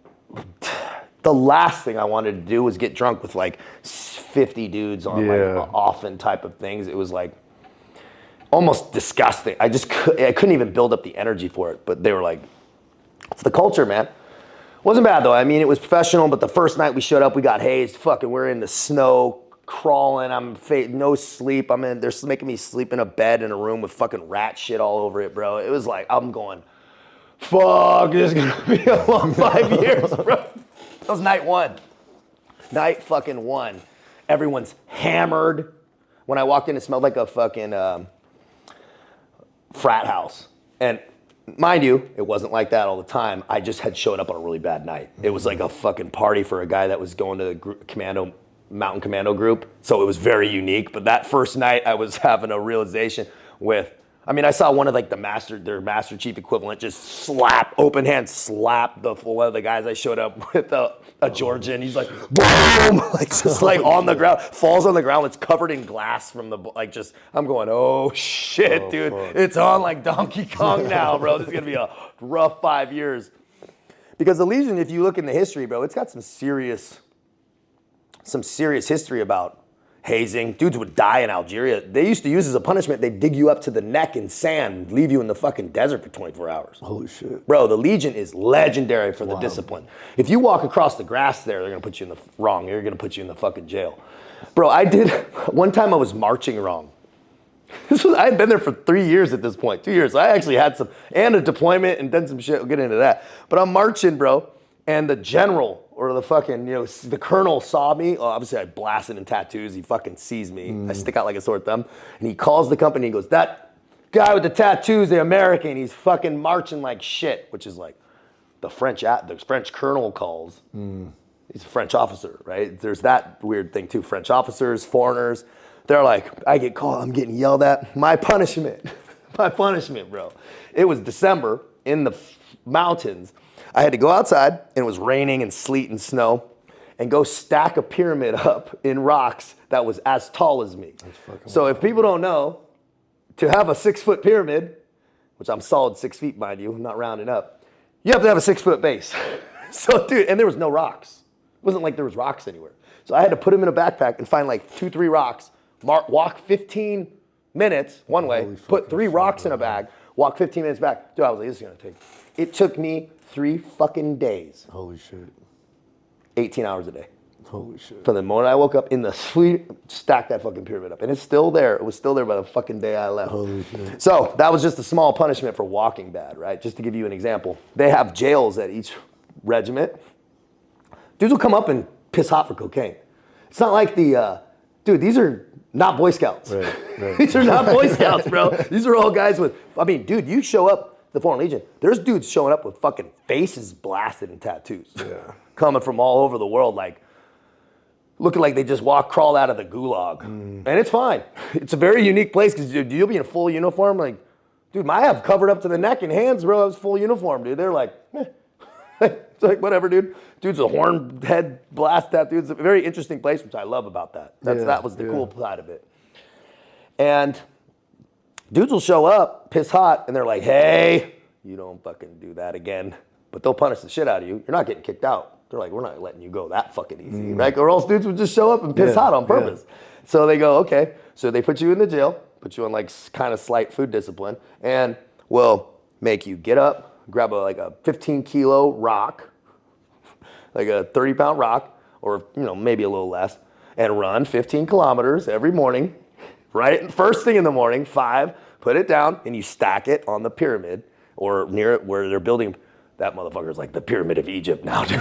the last thing I wanted to do was get drunk with like 50 dudes on like often type of things. It was like almost disgusting. I couldn't even build up the energy for it. But they were like, it's the culture, man. Wasn't bad though. I mean, it was professional, but the first night we showed up, we got hazed. Fucking, we're in the snow, crawling. No sleep. They're making me sleep in a bed in a room with fucking rat shit all over it, bro. It was like, I'm going, fuck, this is gonna be a long 5 years, bro. That was night 1. Night fucking 1. Everyone's hammered. When I walked in, it smelled like a fucking frat house. And mind you, it wasn't like that all the time. I just had showed up on a really bad night. It was like a fucking party for a guy that was going to the mountain commando group. So it was very unique. But that first night, I was having a realization I saw one of like their master chief equivalent just open hand slap one of the guys. I showed up with a Georgian. He's like, boom, like just like on the ground, falls on the ground. It's covered in glass from I'm going, oh shit, dude. Fuck. It's on like Donkey Kong now, bro. This is gonna be a rough 5 years. Because the Legion, if you look in the history, bro, it's got some serious history about hazing. Dudes would die in Algeria. They used to use as a punishment, they'd dig you up to the neck in sand, leave you in the fucking desert for 24 hours. Holy shit. Bro, the Legion is legendary for the discipline. If you walk across the grass there, they're gonna put you in they're gonna put you in the fucking jail. Bro, one time I was marching wrong. I had been there for 3 years at this point, 2 years. So I actually had and a deployment and done some shit. We'll get into that. But I'm marching, bro, and the general, or the fucking, the colonel saw me. Oh, obviously I blasted in tattoos. He fucking sees me. I stick out like a sore thumb. And he calls the company and goes, that guy with the tattoos, the American, he's fucking marching like shit, which is like the French colonel calls. He's a French officer, right? There's that weird thing too. French officers, foreigners, they're like, I get called, I'm getting yelled at. My punishment, bro. It was December in the mountains. I had to go outside, and it was raining and sleet and snow, and go stack a pyramid up in rocks that was as tall as me. So if people don't know, to have a 6-foot pyramid, which I'm solid 6 feet, mind you, I'm not rounding up, you have to have a 6-foot base. So, dude, and there was no rocks. It wasn't like there was rocks anywhere. So I had to put them in a backpack and find like 2-3 rocks, walk 15 minutes one way, put 3 rocks in a bag, walk 15 minutes back. Dude, I was like, this is gonna take. It took me 3 fucking days. Holy shit. 18 hours a day. Holy shit. From the moment I woke up in the suite, stacked that fucking pyramid up. And it's still there. It was still there by the fucking day I left. Holy shit. So that was just a small punishment for walking bad, right? Just to give you an example. They have jails at each regiment. Dudes will come up and piss hot for cocaine. It's not like these are not Boy Scouts. Right. These are not Boy Scouts, bro. These are all guys dude, you show up, the Foreign Legion, there's dudes showing up with fucking faces blasted and tattoos. Yeah. Coming from all over the world, like, looking like they just crawled out of the gulag. And it's fine. It's a very unique place, because you'll be in a full uniform, like, dude, I have covered up to the neck and hands, bro. I was full uniform, dude. They're like, It's like, whatever, dude. Dude's a horn head blast tattoo. It's a very interesting place, which I love about that. That was the cool side of it. And Dudes will show up, piss hot, and they're like, hey, you don't fucking do that again. But they'll punish the shit out of you. You're not getting kicked out. They're like, we're not letting you go that fucking easy, right? Or else dudes would just show up and piss hot on purpose. So they go, okay. So they put you in the jail, put you on like kind of slight food discipline, and will make you get up, grab a 15 kilo rock, like a 30-pound rock, or maybe a little less, and run 15 kilometers every morning, right? First thing in the morning, 5, put it down, and you stack it on the pyramid or near it where they're building. That motherfucker's like the Pyramid of Egypt now, dude.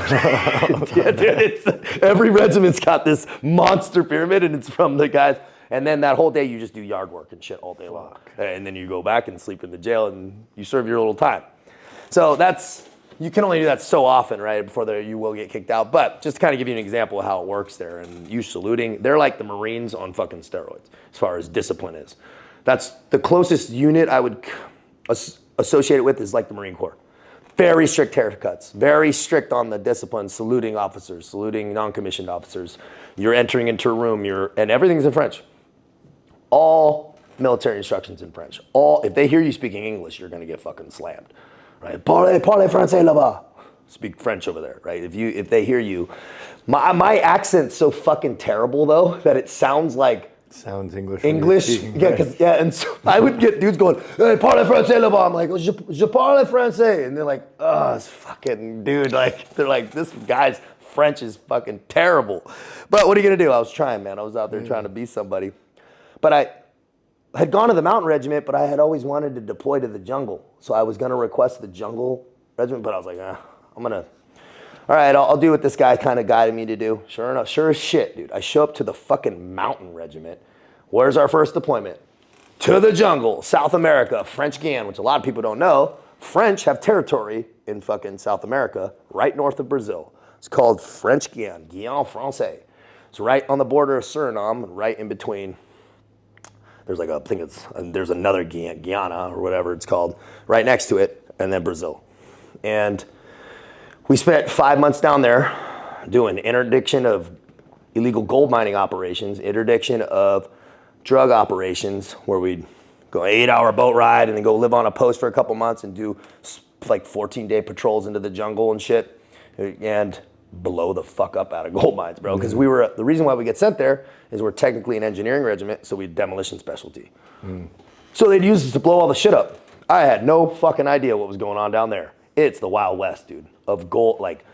Yeah, dude, every regiment's got this monster pyramid, and it's from the guys. And then that whole day, you just do yard work and shit all day long. And then you go back and sleep in the jail, and you serve your little time. So you can only do that so often, right, before you will get kicked out. But just to kind of give you an example of how it works there, and you saluting, they're like the Marines on fucking steroids as far as discipline is. That's the closest unit I would associate it with is like the Marine Corps. Very strict haircuts, very strict on the discipline, saluting officers, saluting non-commissioned officers. You're entering into a room, and everything's in French. All military instructions in French. If they hear you speaking English, you're gonna get fucking slammed, right? Parlez français là-bas. Speak French over there, right? If they hear you, my accent's so fucking terrible though that it sounds like. Sounds English. And so I would get dudes going, hey, parle français là-bas. I'm like, je parle français. And they're like, oh, this fucking dude. They're like, this guy's French is fucking terrible. But what are you gonna do? I was trying, man. I was out there trying to be somebody. But I had gone to the mountain regiment, but I had always wanted to deploy to the jungle. So I was gonna request the jungle regiment, but I was like, all right, I'll do what this guy kind of guided me to do. Sure enough, sure as shit, dude. I show up to the fucking mountain regiment. Where's our first deployment? To the jungle, South America, French Guiana, which a lot of people don't know. French have territory in fucking South America, right north of Brazil. It's called French Guiana, Guiana Francais. It's right on the border of Suriname, right in between. There's there's another Guyana or whatever it's called, right next to it, and then Brazil. And we spent 5 months down there doing interdiction of illegal gold mining operations, interdiction of drug operations, where we'd go 8-hour boat ride and then go live on a post for a couple months and do like 14-day patrols into the jungle and shit, and blow the fuck up out of gold mines, bro. Because the reason why we get sent there is we're technically an engineering regiment, so we're demolition specialty. So they'd use us to blow all the shit up. I had no fucking idea what was going on down there. It's the Wild West, dude, of gold, like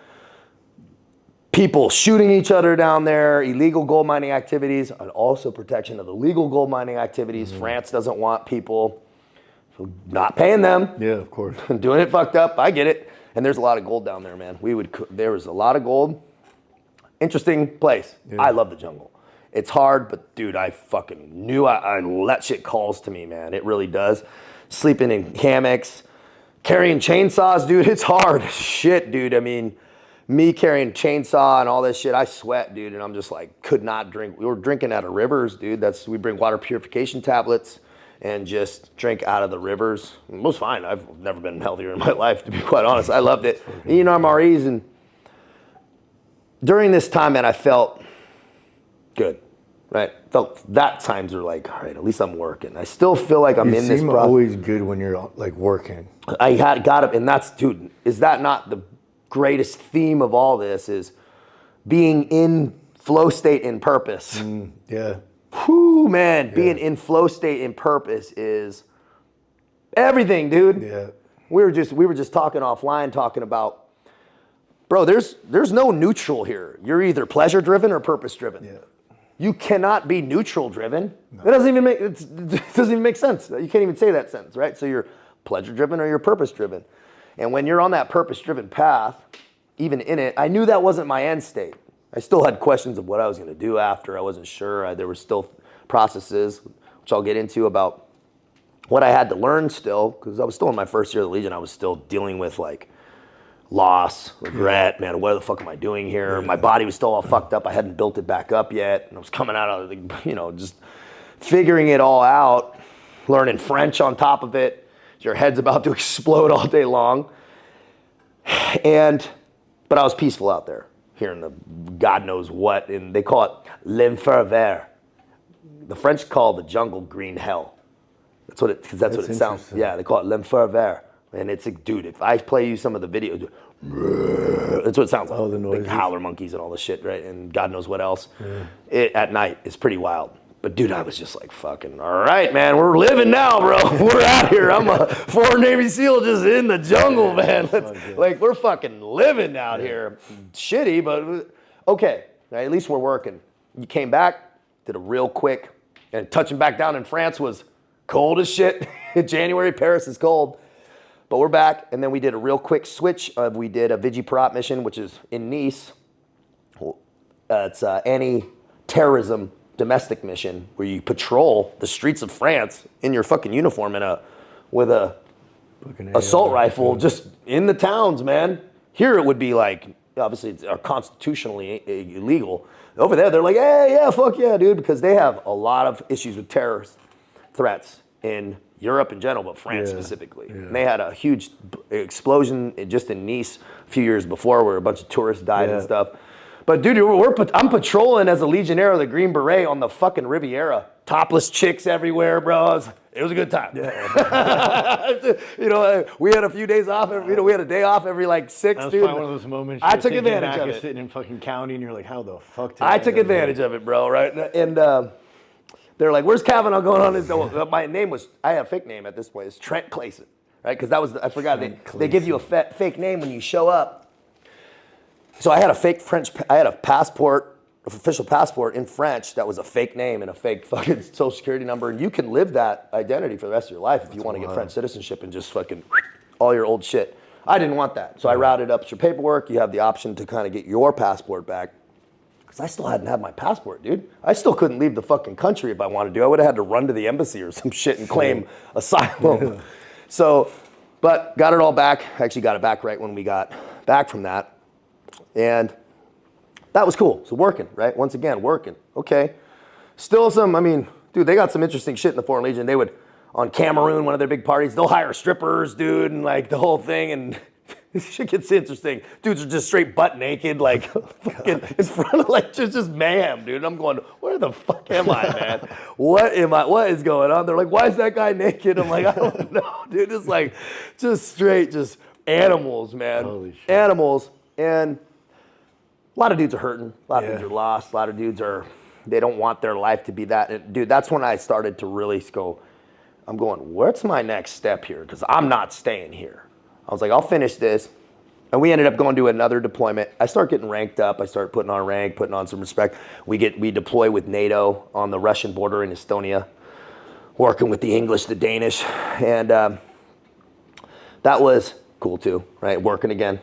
people shooting each other down there, illegal gold mining activities, and also protection of the legal gold mining activities. France doesn't want people not paying them. Yeah, of course. Doing it fucked up, I get it. And there's a lot of gold down there, man. There was a lot of gold. Interesting place. Yeah. I love the jungle. It's hard, but dude, I fucking knew that shit calls to me, man. It really does. Sleeping in hammocks. Carrying chainsaws, dude, it's hard. Shit, dude. I mean, me carrying chainsaw and all this shit, I sweat, dude, and I'm just like, could not drink. We were drinking out of rivers, dude. We bring water purification tablets and just drink out of the rivers. It was fine. I've never been healthier in my life, to be quite honest. I loved it. And, I'm REs, and during this time, man, I felt good. Right, felt that times are like, all right, at least I'm working. I still feel like I'm in this process. You seem always good when you're like working. I got it, and that's, dude, is that not the greatest theme of all this, is being in flow state in purpose. Yeah. Whew, man, being in flow state in purpose is everything, dude. Yeah. We were just talking offline, talking about, bro, there's no neutral here. You're either pleasure driven or purpose driven. Yeah. You cannot be neutral driven. No. It doesn't even make sense. You can't even say that sentence, right? So you're pleasure driven or you're purpose driven. And when you're on that purpose driven path, even in it, I knew that wasn't my end state. I still had questions of what I was going to do after. I wasn't sure. There were still processes, which I'll get into, about what I had to learn still, because I was still in my first year of the Legion. I was still dealing with like loss, regret, man, what the fuck am I doing here? My body was still all fucked up. I hadn't built it back up yet. And I was coming out of the, just figuring it all out, learning French on top of it. Your head's about to explode all day long. But I was peaceful out there, hearing the God knows what, and they call it l'enfer vert. The French call the jungle green hell. That's what it sounds. Yeah, they call it l'enfer vert. And it's like, dude, if I play you some of the videos, that's what it sounds like. Oh, the noises. Like howler monkeys and all this shit, right? And God knows what else. It at night is pretty wild. But dude, I was just like, fucking, all right, man, we're living now, bro. We're out here. I'm a former Navy SEAL just in the jungle, man. Like, we're fucking living out here. Shitty, but okay. Right, at least we're working. You came back, did a real quick, and touching back down in France was cold as shit. In January, Paris is cold. But we're back, and then we did a real quick switch. We did a Vigiparat mission, which is in Nice. It's anti-terrorism domestic mission where you patrol the streets of France in your fucking uniform with a assault rifle just in the towns, man. Here it would be like, obviously it's constitutionally illegal. Over there, they're like, hey, yeah, fuck yeah, dude, because they have a lot of issues with terrorist threats in Europe in general, but France specifically. And they had a huge explosion just in Nice a few years before where a bunch of tourists died and stuff. But dude, I'm patrolling as a Legionnaire of the Green Beret on the fucking Riviera. Topless chicks everywhere, bro. It was a good time. You know, we had a few days off. We had a day off every like 6, that was dude. Probably one of those moments. I took advantage of it. Sitting in fucking county, and you're like, how the fuck? I took advantage of it, bro. Right, and they're like, "Where's Cavanaugh going on?" My name was, I had a fake name at this place, Trent Clayson, right? Because that was, I forgot, they give you a fake name when you show up. So I had a fake I had a passport, official passport in French that was a fake name and a fake fucking social security number. And you can live that identity for the rest of your life if you want to get French citizenship and just fucking all your old shit. I didn't want that. So I routed up your paperwork. You have the option to kind of get your passport back. Because I still hadn't had my passport, dude. I still couldn't leave the fucking country if I wanted to. I would have had to run to the embassy or some shit and claim asylum. So, but got it all back. Actually got it back right when we got back from that. And that was cool. So working, right? Once again, working. Okay. Still some, I mean, dude, they got some interesting shit in the Foreign Legion. They would, on Cameroon, one of their big parties, they'll hire strippers, dude, and like the whole thing. And shit gets interesting. Dudes are just straight butt naked, like fucking in front of like just mayhem, dude. And I'm going, where the fuck am I, man? What is going on? They're like, why is that guy naked? I'm like, I don't know, dude. It's like just straight, just animals, man. Holy shit. Animals. And a lot of dudes are hurting. A lot of dudes are lost. A lot of dudes they don't want their life to be that. And dude, that's when I started to really go, I'm going, what's my next step here? Because I'm not staying here. I was like, I'll finish this. And we ended up going to another deployment. I start getting ranked up. I start putting on rank, putting on some respect. We deploy with NATO on the Russian border in Estonia, working with the English, the Danish. And that was cool too, right? Working again.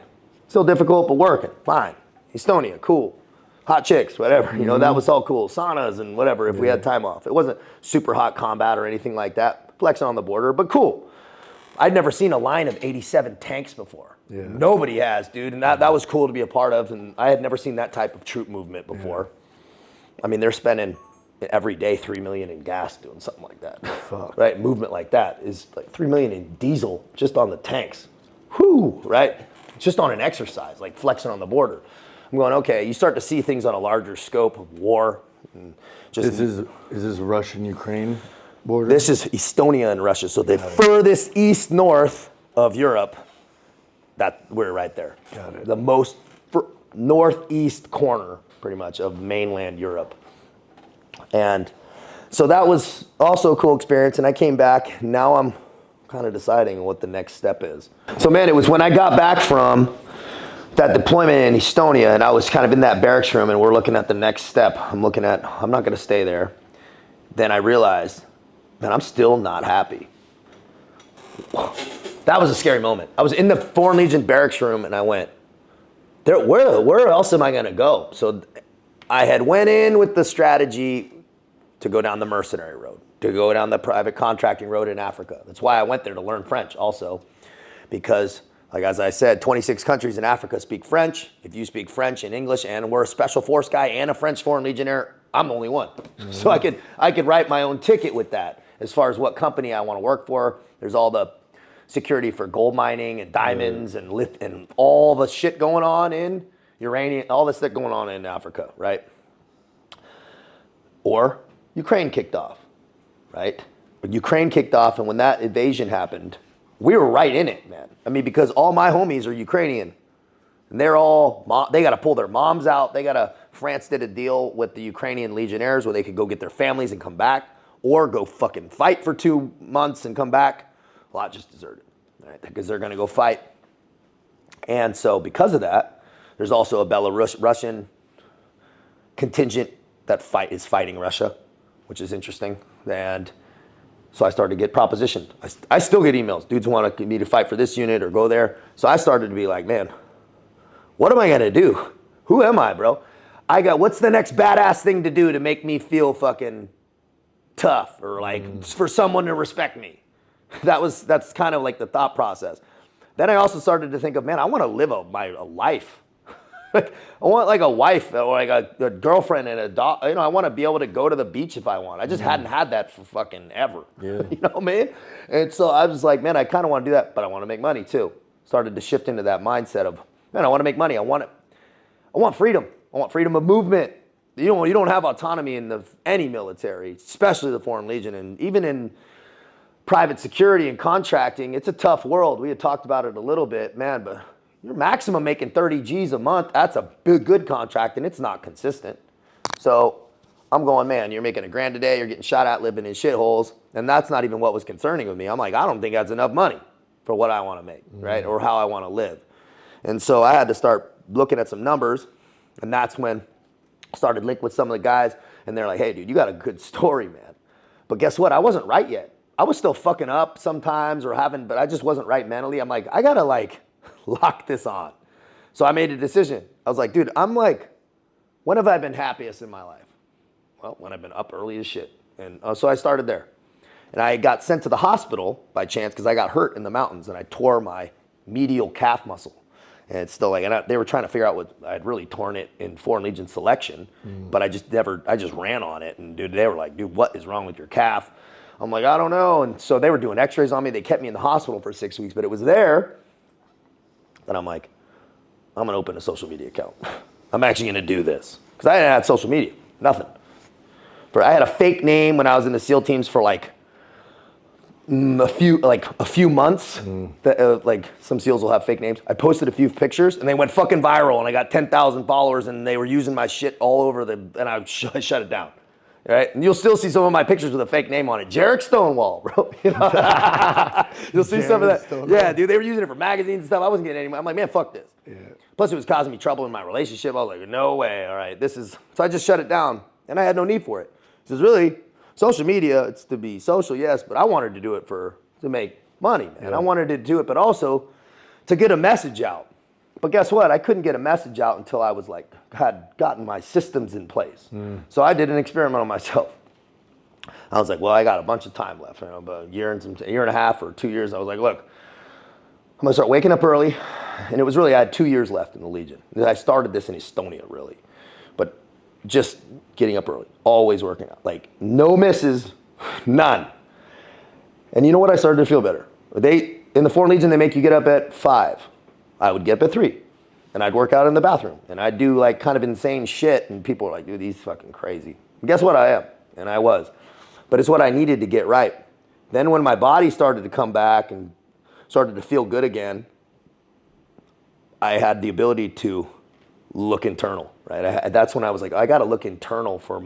Still difficult, but working, fine. Estonia, cool. Hot chicks, whatever. You know, that was all cool. Saunas and whatever if we had time off. It wasn't super hot combat or anything like that. Flexing on the border, but cool. I'd never seen a line of 87 tanks before. Nobody has, dude. And that was cool to be a part of. And I had never seen that type of troop movement before. I mean, they're spending every day $3 million in gas doing something like that. Fuck. Right? Movement like that is like $3 million in diesel just on the tanks. Whew, right? Just on an exercise, like flexing on the border. I'm going, okay, you start to see things on a larger scope of war. And just is this Russian-Ukraine border? This is Estonia and Russia. So the furthest east-north of Europe, that we're right there. Got it. The most northeast corner, pretty much, of mainland Europe. And so that was also a cool experience. And I came back. Now I'm kind of deciding what the next step is. So man, it was when I got back from that deployment in Estonia and I was kind of in that barracks room and we're looking at the next step. I'm not going to stay there. Then I realized, man, I'm still not happy. That was a scary moment. I was in the Foreign Legion barracks room and I went, where else am I going to go? So I had went in with the strategy to go down the mercenary road, to go down the private contracting road in Africa. That's why I went there, to learn French also. Because, like as I said, 26 countries in Africa speak French. If you speak French and English, and we're a special force guy and a French Foreign Legionnaire, I'm the only one. Mm-hmm. So I could write my own ticket with that as far as what company I want to work for. There's all the security for gold mining and diamonds and all the shit going on in uranium, all this shit going on in Africa, right? Or Ukraine kicked off, right? Ukraine kicked off, and when that invasion happened, we were right in it, man. I mean, because all my homies are Ukrainian, and they got to pull their moms out. France did a deal with the Ukrainian Legionnaires where they could go get their families and come back, or go fucking fight for 2 months and come back. A lot just deserted, right? Because they're going to go fight. And so because of that, there's also a Belarusian contingent that is fighting Russia, which is interesting. And so I started to get propositioned. I still get emails. Dudes want me to fight for this unit or go there. So I started to be like, man, what am I going to do? Who am I, bro? What's the next badass thing to do to make me feel fucking tough or like for someone to respect me? That's kind of like the thought process. Then I also started to think of, man, I want to live a life. I want like a wife or like a girlfriend and a dog. You know, I want to be able to go to the beach if I want. I just hadn't had that for fucking ever. Yeah. You know what I mean? And so I was like, man, I kind of want to do that, but I want to make money too. Started to shift into that mindset of, man, I want to make money. I want freedom. I want freedom of movement. You don't have autonomy in any military, especially the Foreign Legion, and even in private security and contracting. It's a tough world. We had talked about it a little bit, man, but you're maximum making 30 G's a month. That's a good contract, and it's not consistent. So I'm going, man, you're making $1,000 a day. You're getting shot at, living in shitholes, and that's not even what was concerning with me. I'm like, I don't think that's enough money for what I want to make, right, or how I want to live. And so I had to start looking at some numbers, and that's when I started linked with some of the guys, and they're like, hey, dude, you got a good story, man. But guess what? I wasn't right yet. I was still fucking up sometimes but I just wasn't right mentally. I'm like, I got to lock this on. So I made a decision. I was like, dude, when have I been happiest in my life? Well, when I've been up early as shit. And so I started there. And I got sent to the hospital by chance because I got hurt in the mountains and I tore my medial calf muscle. And it's still they were trying to figure out what I had really torn it in Foreign Legion selection, but I just ran on it. And dude, they were like, dude, what is wrong with your calf? I'm like, I don't know. And so they were doing x-rays on me. They kept me in the hospital for 6 weeks, but it was there. And I'm like, I'm going to open a social media account. I'm actually going to do this. Because I didn't have social media, nothing. I had a fake name when I was in the SEAL teams for a few months. Some SEALs will have fake names. I posted a few pictures and they went fucking viral and I got 10,000 followers and they were using my shit all over and I shut it down. Right? And you'll still see some of my pictures with a fake name on it. Jarek Stonewall, bro. You know? You'll see some of that. Stonewall. Yeah, dude, they were using it for magazines and stuff. I wasn't getting any money. I'm like, man, fuck this. Yeah. Plus, it was causing me trouble in my relationship. I was like, no way. All right, so I just shut it down, and I had no need for it. Because really, social media, it's to be social, yes, but I wanted to do it to make money, man. Yeah. I wanted to do it, but also to get a message out. But guess what? I couldn't get a message out until I was had gotten my systems in place. So I did an experiment on myself. I was like, well, I got a bunch of time left, about a year and a half or 2 years. I was like, look, I'm gonna start waking up early. And it was really, I had 2 years left in the Legion. I started this in Estonia, really. But just getting up early, always working out. No misses, none. And you know what? I started to feel better. In the Foreign Legion, they make you get up at 5. I would get up at 3 and I'd work out in the bathroom and I'd do kind of insane shit and people were like, dude, he's fucking crazy. And guess what? I am. And I was. But it's what I needed to get right. Then when my body started to come back and started to feel good again, I had the ability to look internal, right? That's when I was like, I got to look internal for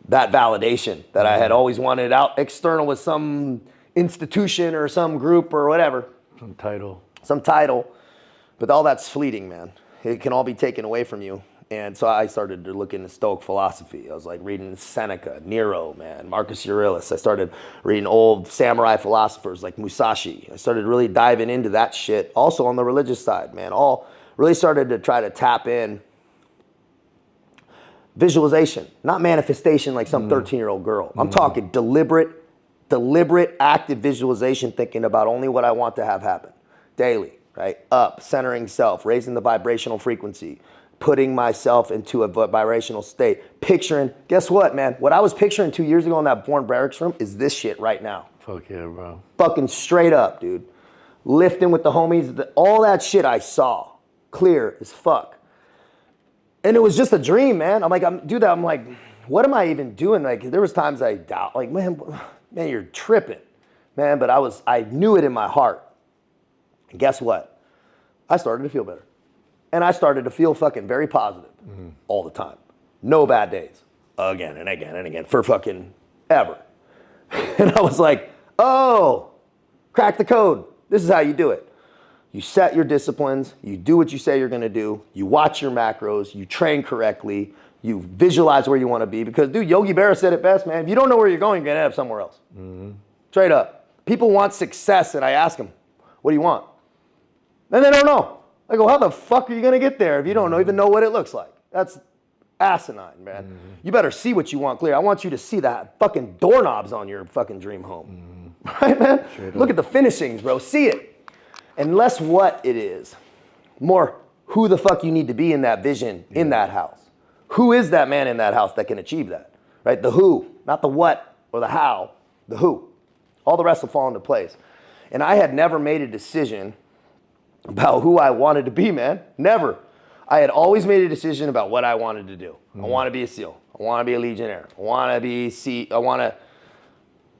that validation that I had always wanted out external with some institution or some group or whatever. Some title, but all that's fleeting, man. It can all be taken away from you. And so I started to look into Stoic philosophy. I was reading Seneca, Nero, man, Marcus Aurelius. I started reading old samurai philosophers like Musashi. I started really diving into that shit. Also on the religious side, man, really started to try to tap in visualization, not manifestation like some 13-year-old girl. I'm talking deliberate, active visualization, thinking about only what I want to have happen. Daily, right? Up, centering self, raising the vibrational frequency, putting myself into a vibrational state, picturing, guess what, man? What I was picturing 2 years ago in that Born Barracks room is this shit right now. Fuck yeah, bro. Fucking straight up, dude. Lifting with the homies, all that shit I saw, clear as fuck. And it was just a dream, man. I'm like, what am I even doing? There was times I doubt, man, man, you're tripping, man. But I knew it in my heart. And guess what? I started to feel better. And I started to feel fucking very positive all the time. No bad days. Again and again and again for fucking ever. And I was like, oh, crack the code. This is how you do it. You set your disciplines. You do what you say you're going to do. You watch your macros. You train correctly. You visualize where you want to be. Because, dude, Yogi Berra said it best, man. If you don't know where you're going, you're going to end up somewhere else. Straight up. People want success, and I ask them, what do you want? And they don't know. I go, how the fuck are you going to get there if you don't even know what it looks like? That's asinine, man. You better see what you want clear. I want you to see that fucking doorknobs on your fucking dream home. Right, man? Look at the finishings, bro. See it. And less what it is. More who the fuck you need to be in that vision, in that house. Who is that man in that house that can achieve that? Right? The who, not the what or the how, the who. All the rest will fall into place. And I had never made a decision about who I wanted to be, man. Never. I had always made a decision about what I wanted to do. I want to be a SEAL. I want to be a Legionnaire.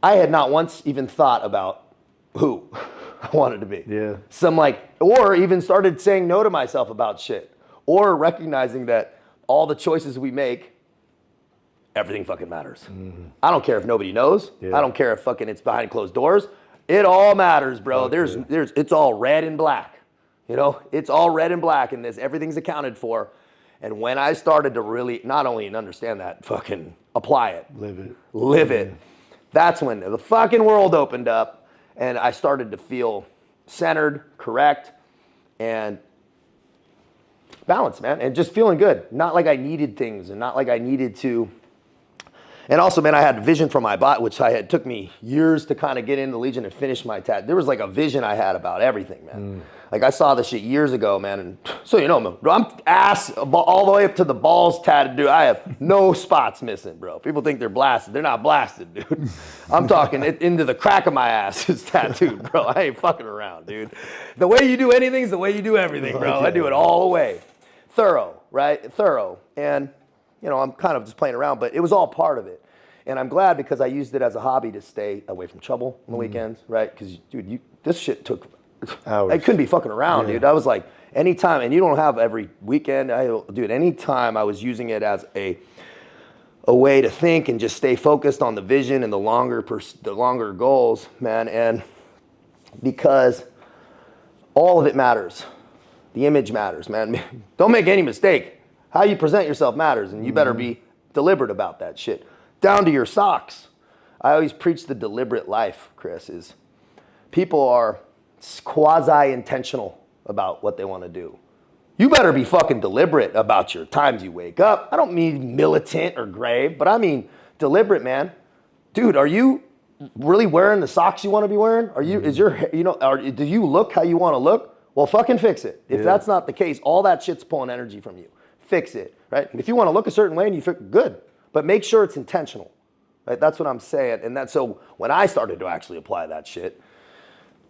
I had not once even thought about who I wanted to be. Yeah. Or even started saying no to myself about shit. Or recognizing that all the choices we make, everything fucking matters. I don't care if nobody knows. I don't care if fucking it's behind closed doors. It all matters, bro. It's all red and black. You know, it's all red and black, and everything's accounted for. And when I started to really not only understand that, fucking apply it. Live it. That's when the fucking world opened up, and I started to feel centered, correct, and balanced, man, and just feeling good. Not like I needed things, and not like I needed to. And also, man, I had a vision for my body, which took me years to kind of get into Legion and finish my tat. There was like a vision I had about everything, man. Like I saw this shit years ago, man. And so, you know, I'm ass all the way up to the balls tatted, dude. I have no spots missing, bro. People think they're blasted. They're not blasted, dude. I'm talking into the crack of my ass is tattooed, bro. I ain't fucking around, dude. The way you do anything is the way you do everything, bro. I do it all the way. Thorough, right? Thorough. And you know, I'm kind of just playing around, but it was all part of it. And I'm glad because I used it as a hobby to stay away from trouble on the weekends, right? Because, dude, this shit took hours. I couldn't be fucking around, dude. I was like, anytime, and you don't have every weekend. Anytime I was using it as a way to think and just stay focused on the vision and the longer goals, man. And because all of it matters. The image matters, man. Don't make any mistake. How you present yourself matters, and you better be deliberate about that shit. Down to your socks. I always preach the deliberate life, Chris, is people are quasi-intentional about what they want to do. You better be fucking deliberate about your times you wake up. I don't mean militant or grave, but I mean deliberate, man. Dude, are you really wearing the socks you want to be wearing? Do you look how you want to look? Well, fucking fix it. If that's not the case, all that shit's pulling energy from you. Fix it, right? If you want to look a certain way and you feel good, but make sure it's intentional, right? That's what I'm saying. And so when I started to actually apply that shit,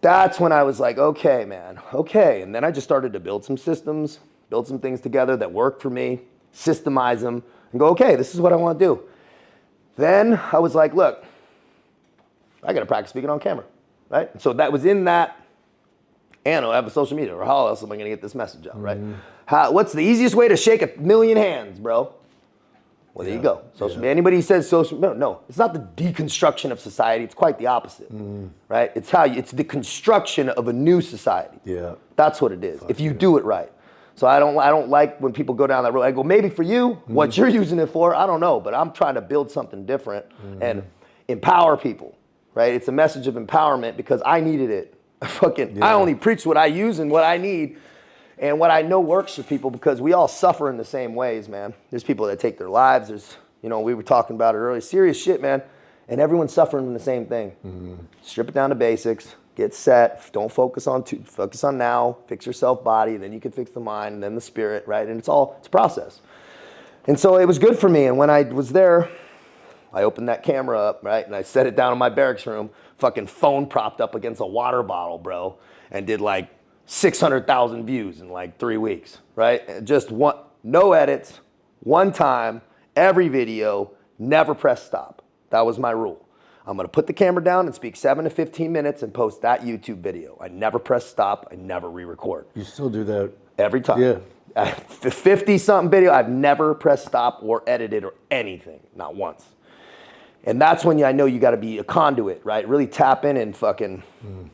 that's when I was like, okay, man, okay. And then I just started to build some systems, build some things together that work for me, systemize them, and go, okay, this is what I want to do. Then I was like, look, I got to practice speaking on camera, right? So that was in that, and I have a social media, or how else am I going to get this message out, right? What's the easiest way to shake 1,000,000 hands, bro? Well, there you go. Social media. Anybody says social, no, it's not the deconstruction of society. It's quite the opposite, right? It's the construction of a new society. Yeah, that's what it is. If you do it right. So I don't like when people go down that road. I go, maybe for you, what you're using it for, I don't know, but I'm trying to build something different and empower people, right? It's a message of empowerment because I needed it. I only preach what I use and what I need. And what I know works for people because we all suffer in the same ways, man. There's people that take their lives. There's, we were talking about it earlier. Serious shit, man. And everyone's suffering from the same thing. Strip it down to basics. Get set. Don't focus on focus on now. Fix your self body. Then you can fix the mind and then the spirit, right? And it's a process. And so it was good for me. And when I was there, I opened that camera up, right? And I set it down in my barracks room. Fucking phone propped up against a water bottle, bro. And did like 600,000 views in like 3 weeks, right? And just no edits, one time, every video, never press stop. That was my rule. I'm going to put the camera down and speak 7 to 15 minutes and post that YouTube video. I never press stop. I never re-record. You still do that? Every time. Yeah. 50-something video, I've never pressed stop or edited or anything. Not once. And that's when I know you got to be a conduit, right? Really tap in and fucking...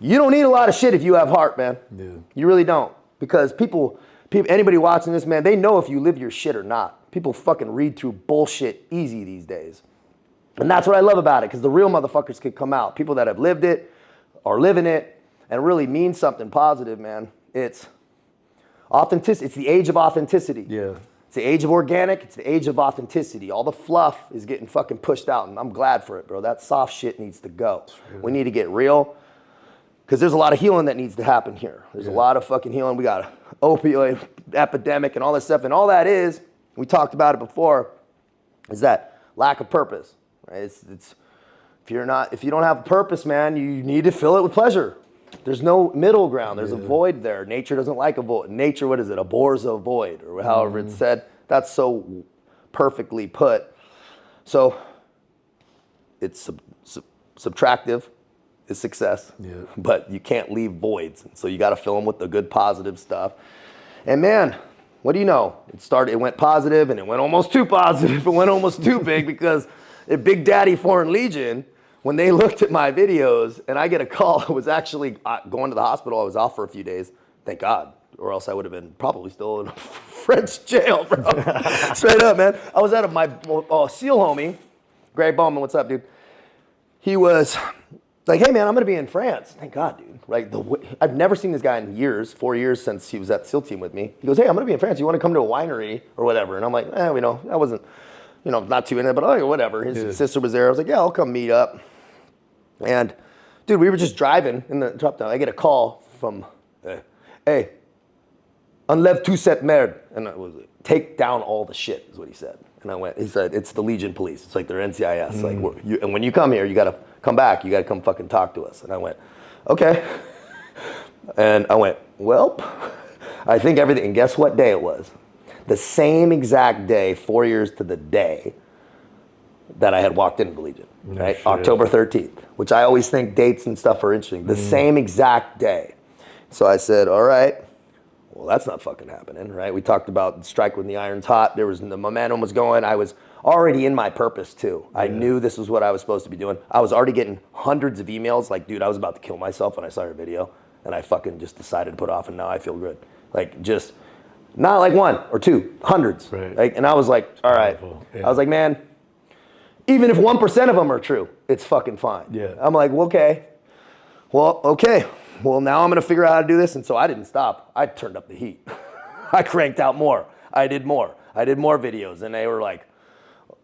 You don't need a lot of shit if you have heart, man. Yeah. You really don't. Because people, anybody watching this, man, they know if you live your shit or not. People fucking read through bullshit easy these days. And that's what I love about it, because the real motherfuckers could come out. People that have lived it, are living it, and really mean something positive, man. It's authenticity. It's the age of authenticity. Yeah. It's the age of organic. It's the age of authenticity. All the fluff is getting fucking pushed out, and I'm glad for it, bro. That soft shit needs to go. We need to get real, because there's a lot of healing that needs to happen here. There's a lot of fucking healing. We got an opioid epidemic and all this stuff, and all that is, we talked about it before, is that lack of purpose. Right? It's if you don't have a purpose, man, you need to fill it with pleasure. There's no middle ground. There's a void there. Nature doesn't like a void. Nature, what is it? Abhors a void, or however it's said. That's so perfectly put. So it's subtractive is success, but you can't leave voids. So you got to fill them with the good positive stuff. And man, what do you know? It went positive, and it went almost too positive. It went almost too big, because Big Daddy Foreign Legion, when they looked at my videos and I get a call, I was actually going to the hospital. I was off for a few days, thank God, or else I would have been probably still in a French jail, bro. Straight up, man. I was at my SEAL homie, Greg Bowman, what's up, dude? He was like, hey, man, I'm going to be in France. Thank God, dude. Right? I've never seen this guy in years, 4 years since he was at the SEAL team with me. He goes, hey, I'm going to be in France. You want to come to a winery or whatever? And I'm like, I wasn't, not too in it, but whatever. His sister was there. I was like, yeah, I'll come meet up. And, dude, we were just driving in the drop down. I get a call from, hey, enlève tout cette merde. And I was like, take down all the shit, is what he said. And he said, it's the Legion police. It's like their NCIS. Like, and when you come here, you got to come back. You got to come fucking talk to us. And I went, okay. And I went, well, I think everything. And guess what day it was? The same exact day, 4 years to the day, that I had walked into the Legion, right? Shit. October 13th, which I always think dates and stuff are interesting. The same exact day. So I said, all right, well, that's not fucking happening, right? We talked about strike when the iron's hot. The momentum was going. I was already in my purpose too. I knew this was what I was supposed to be doing. I was already getting hundreds of emails like, dude, I was about to kill myself when I saw your video, and I fucking just decided to put off, and now I feel good. Like, just not like one or two, hundreds. Right. Like, and I was like, all right. I was like, man, even if 1% of them are true, it's fucking fine. Yeah. I'm like, well, okay. Well, now I'm going to figure out how to do this. And so I didn't stop. I turned up the heat. I cranked out more. I did more videos, and they were like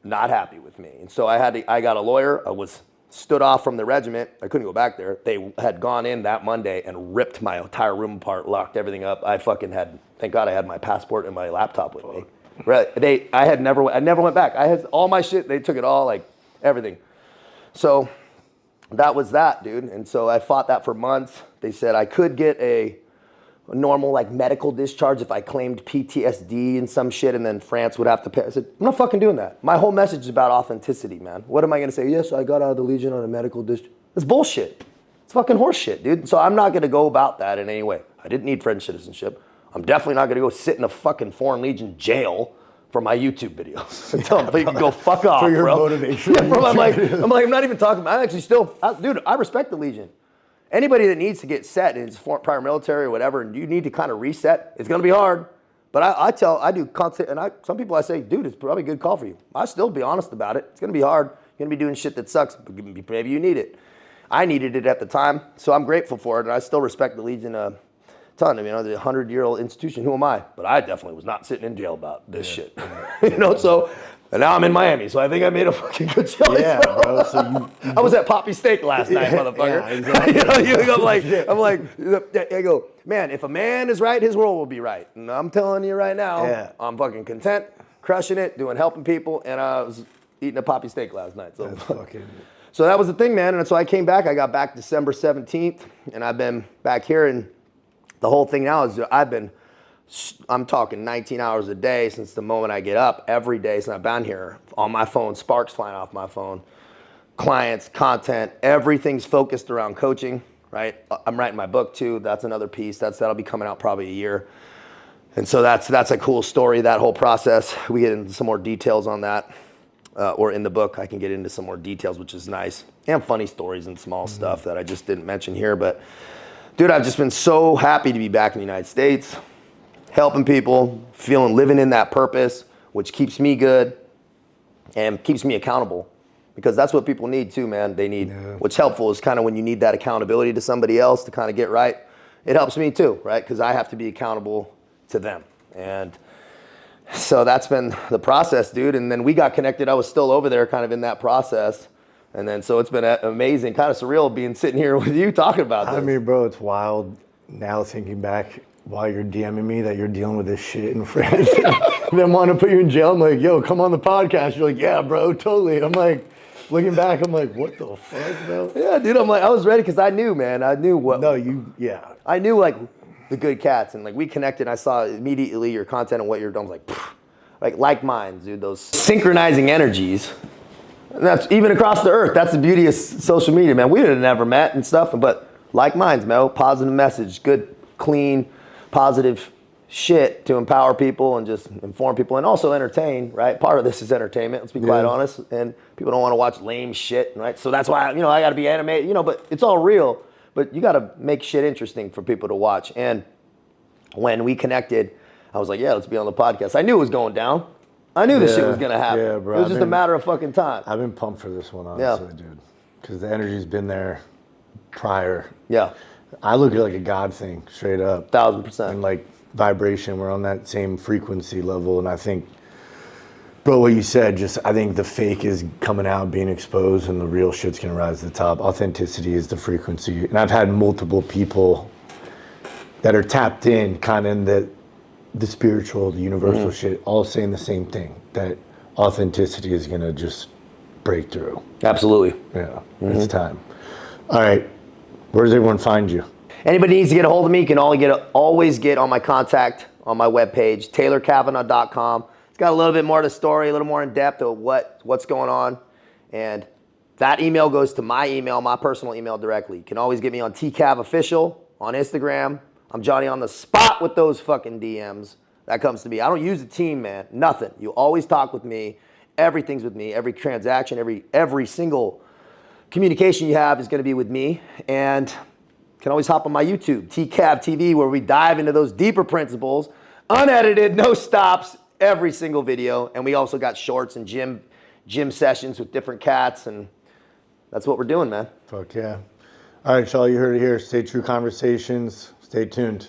not happy with me. And so I got a lawyer. I was stood off from the regiment. I couldn't go back there. They had gone in that Monday and ripped my entire room apart, locked everything up. I fucking thank God I had my passport and my laptop with me. Right. I never went back. I had all my shit. They took it all, like everything. So that was that, dude. And so I fought that for months. They said I could get a normal like medical discharge if I claimed PTSD and some shit, and then France would have to pay. I said, I'm not fucking doing that. My whole message is about authenticity, man. What am I going to say? Yes, I got out of the Legion on a medical discharge. That's bullshit. It's fucking horse shit, dude. So I'm not going to go about that in any way. I didn't need French citizenship. I'm definitely not going to go sit in a fucking Foreign Legion jail for my YouTube videos. I tell them, you can go fuck off, for your bro. motivation. Yeah, I'm not even talking about, dude, I respect the Legion. Anybody that needs to get set in his prior military or whatever, and you need to kind of reset, it's going to be hard. But I do content, and some people I say, dude, it's probably a good call for you. I still be honest about it. It's going to be hard. You're going to be doing shit that sucks, but maybe you need it. I needed it at the time, so I'm grateful for it, and I still respect the Legion a ton. I mean, the 100-year-old institution, who am I? But I definitely was not sitting in jail about this shit. So, and now I'm in Miami, so I think I made a fucking good choice. Yeah, bro. So I was at Poppy Steak last night, motherfucker. Yeah, exactly. I go, man, if a man is right, his world will be right. And I'm telling you right now, I'm fucking content, crushing it, helping people, and I was eating a Poppy Steak last night. So that was the thing, man. And so I came back. I got back December 17th, and I've been back here. And the whole thing now is I'm talking 19 hours a day since the moment I get up, every day since I've been here, on my phone, sparks flying off my phone. clients, content, everything's focused around coaching, right? I'm writing my book too. That's another piece. That'll be coming out probably a year. And so that's a cool story, that whole process. We get into some more details on that. Or in the book, I can get into some more details, which is nice. And funny stories and small stuff that I just didn't mention here. But dude, I've just been so happy to be back in the United States, helping people, living in that purpose, which keeps me good and keeps me accountable. Because that's what people need too, man. They need, what's helpful is kind of when you need that accountability to somebody else to kind of get right. It helps me too, right? Because I have to be accountable to them. And so that's been the process, dude. And then we got connected. I was still over there kind of in that process. And then so it's been amazing, kind of surreal being sitting here with you talking about this. I mean, bro, it's wild now thinking back while you're DMing me that you're dealing with this shit in France. And then want to put you in jail. I'm like, yo, come on the podcast. You're like, yeah, bro, totally. I'm like, looking back, I'm like, what the fuck, bro? Yeah, dude, I'm like, I was ready because I knew, man. I knew what. No, yeah. I knew like the good cats, and like we connected. I saw immediately your content and what you're doing. I was like, like minds, dude. Those synchronizing energies. And that's even across the earth. That's the beauty of social media, man. We would have never met and stuff, but like minds, man. Positive message, good, clean, positive shit to empower people and just inform people and also entertain, right? Part of this is entertainment, let's be quite honest. And people don't want to watch lame shit, right? So that's why, I got to be animated, but it's all real. But you got to make shit interesting for people to watch. And when we connected, I was like, yeah, let's be on the podcast. I knew it was going down. I knew this shit was going to happen. Yeah, bro. It was just a matter of fucking time. I've been pumped for this one, honestly, dude. Because the energy's been there prior. Yeah. I look at it like a God thing, straight up. 1000%. And like vibration, we're on that same frequency level. And I think, bro, what you said, I think the fake is coming out, being exposed, and the real shit's gonna rise to the top. Authenticity is the frequency. And I've had multiple people that are tapped in, kind of in the spiritual, the universal shit, all saying the same thing, that authenticity is gonna just break through. Absolutely. Yeah, it's time. All right, where does everyone find you? Anybody needs to get a hold of me, you can always get on my contact on my webpage, taylorcavanaugh.com. It's got a little bit more to the story, a little more in depth of what's going on. And that email goes to my email, my personal email directly. You can always get me on TCavOfficial on Instagram. I'm Johnny on the spot with those fucking DMs. That comes to me. I don't use a team, man. Nothing. You always talk with me. Everything's with me. Every transaction, every single communication you have is going to be with me. And you can always hop on my YouTube, TCav TV, where we dive into those deeper principles, unedited, no stops, every single video. And we also got shorts and gym sessions with different cats, and that's what we're doing, man. Fuck yeah. All right, y'all, you heard it here. Stay true conversations. Stay tuned.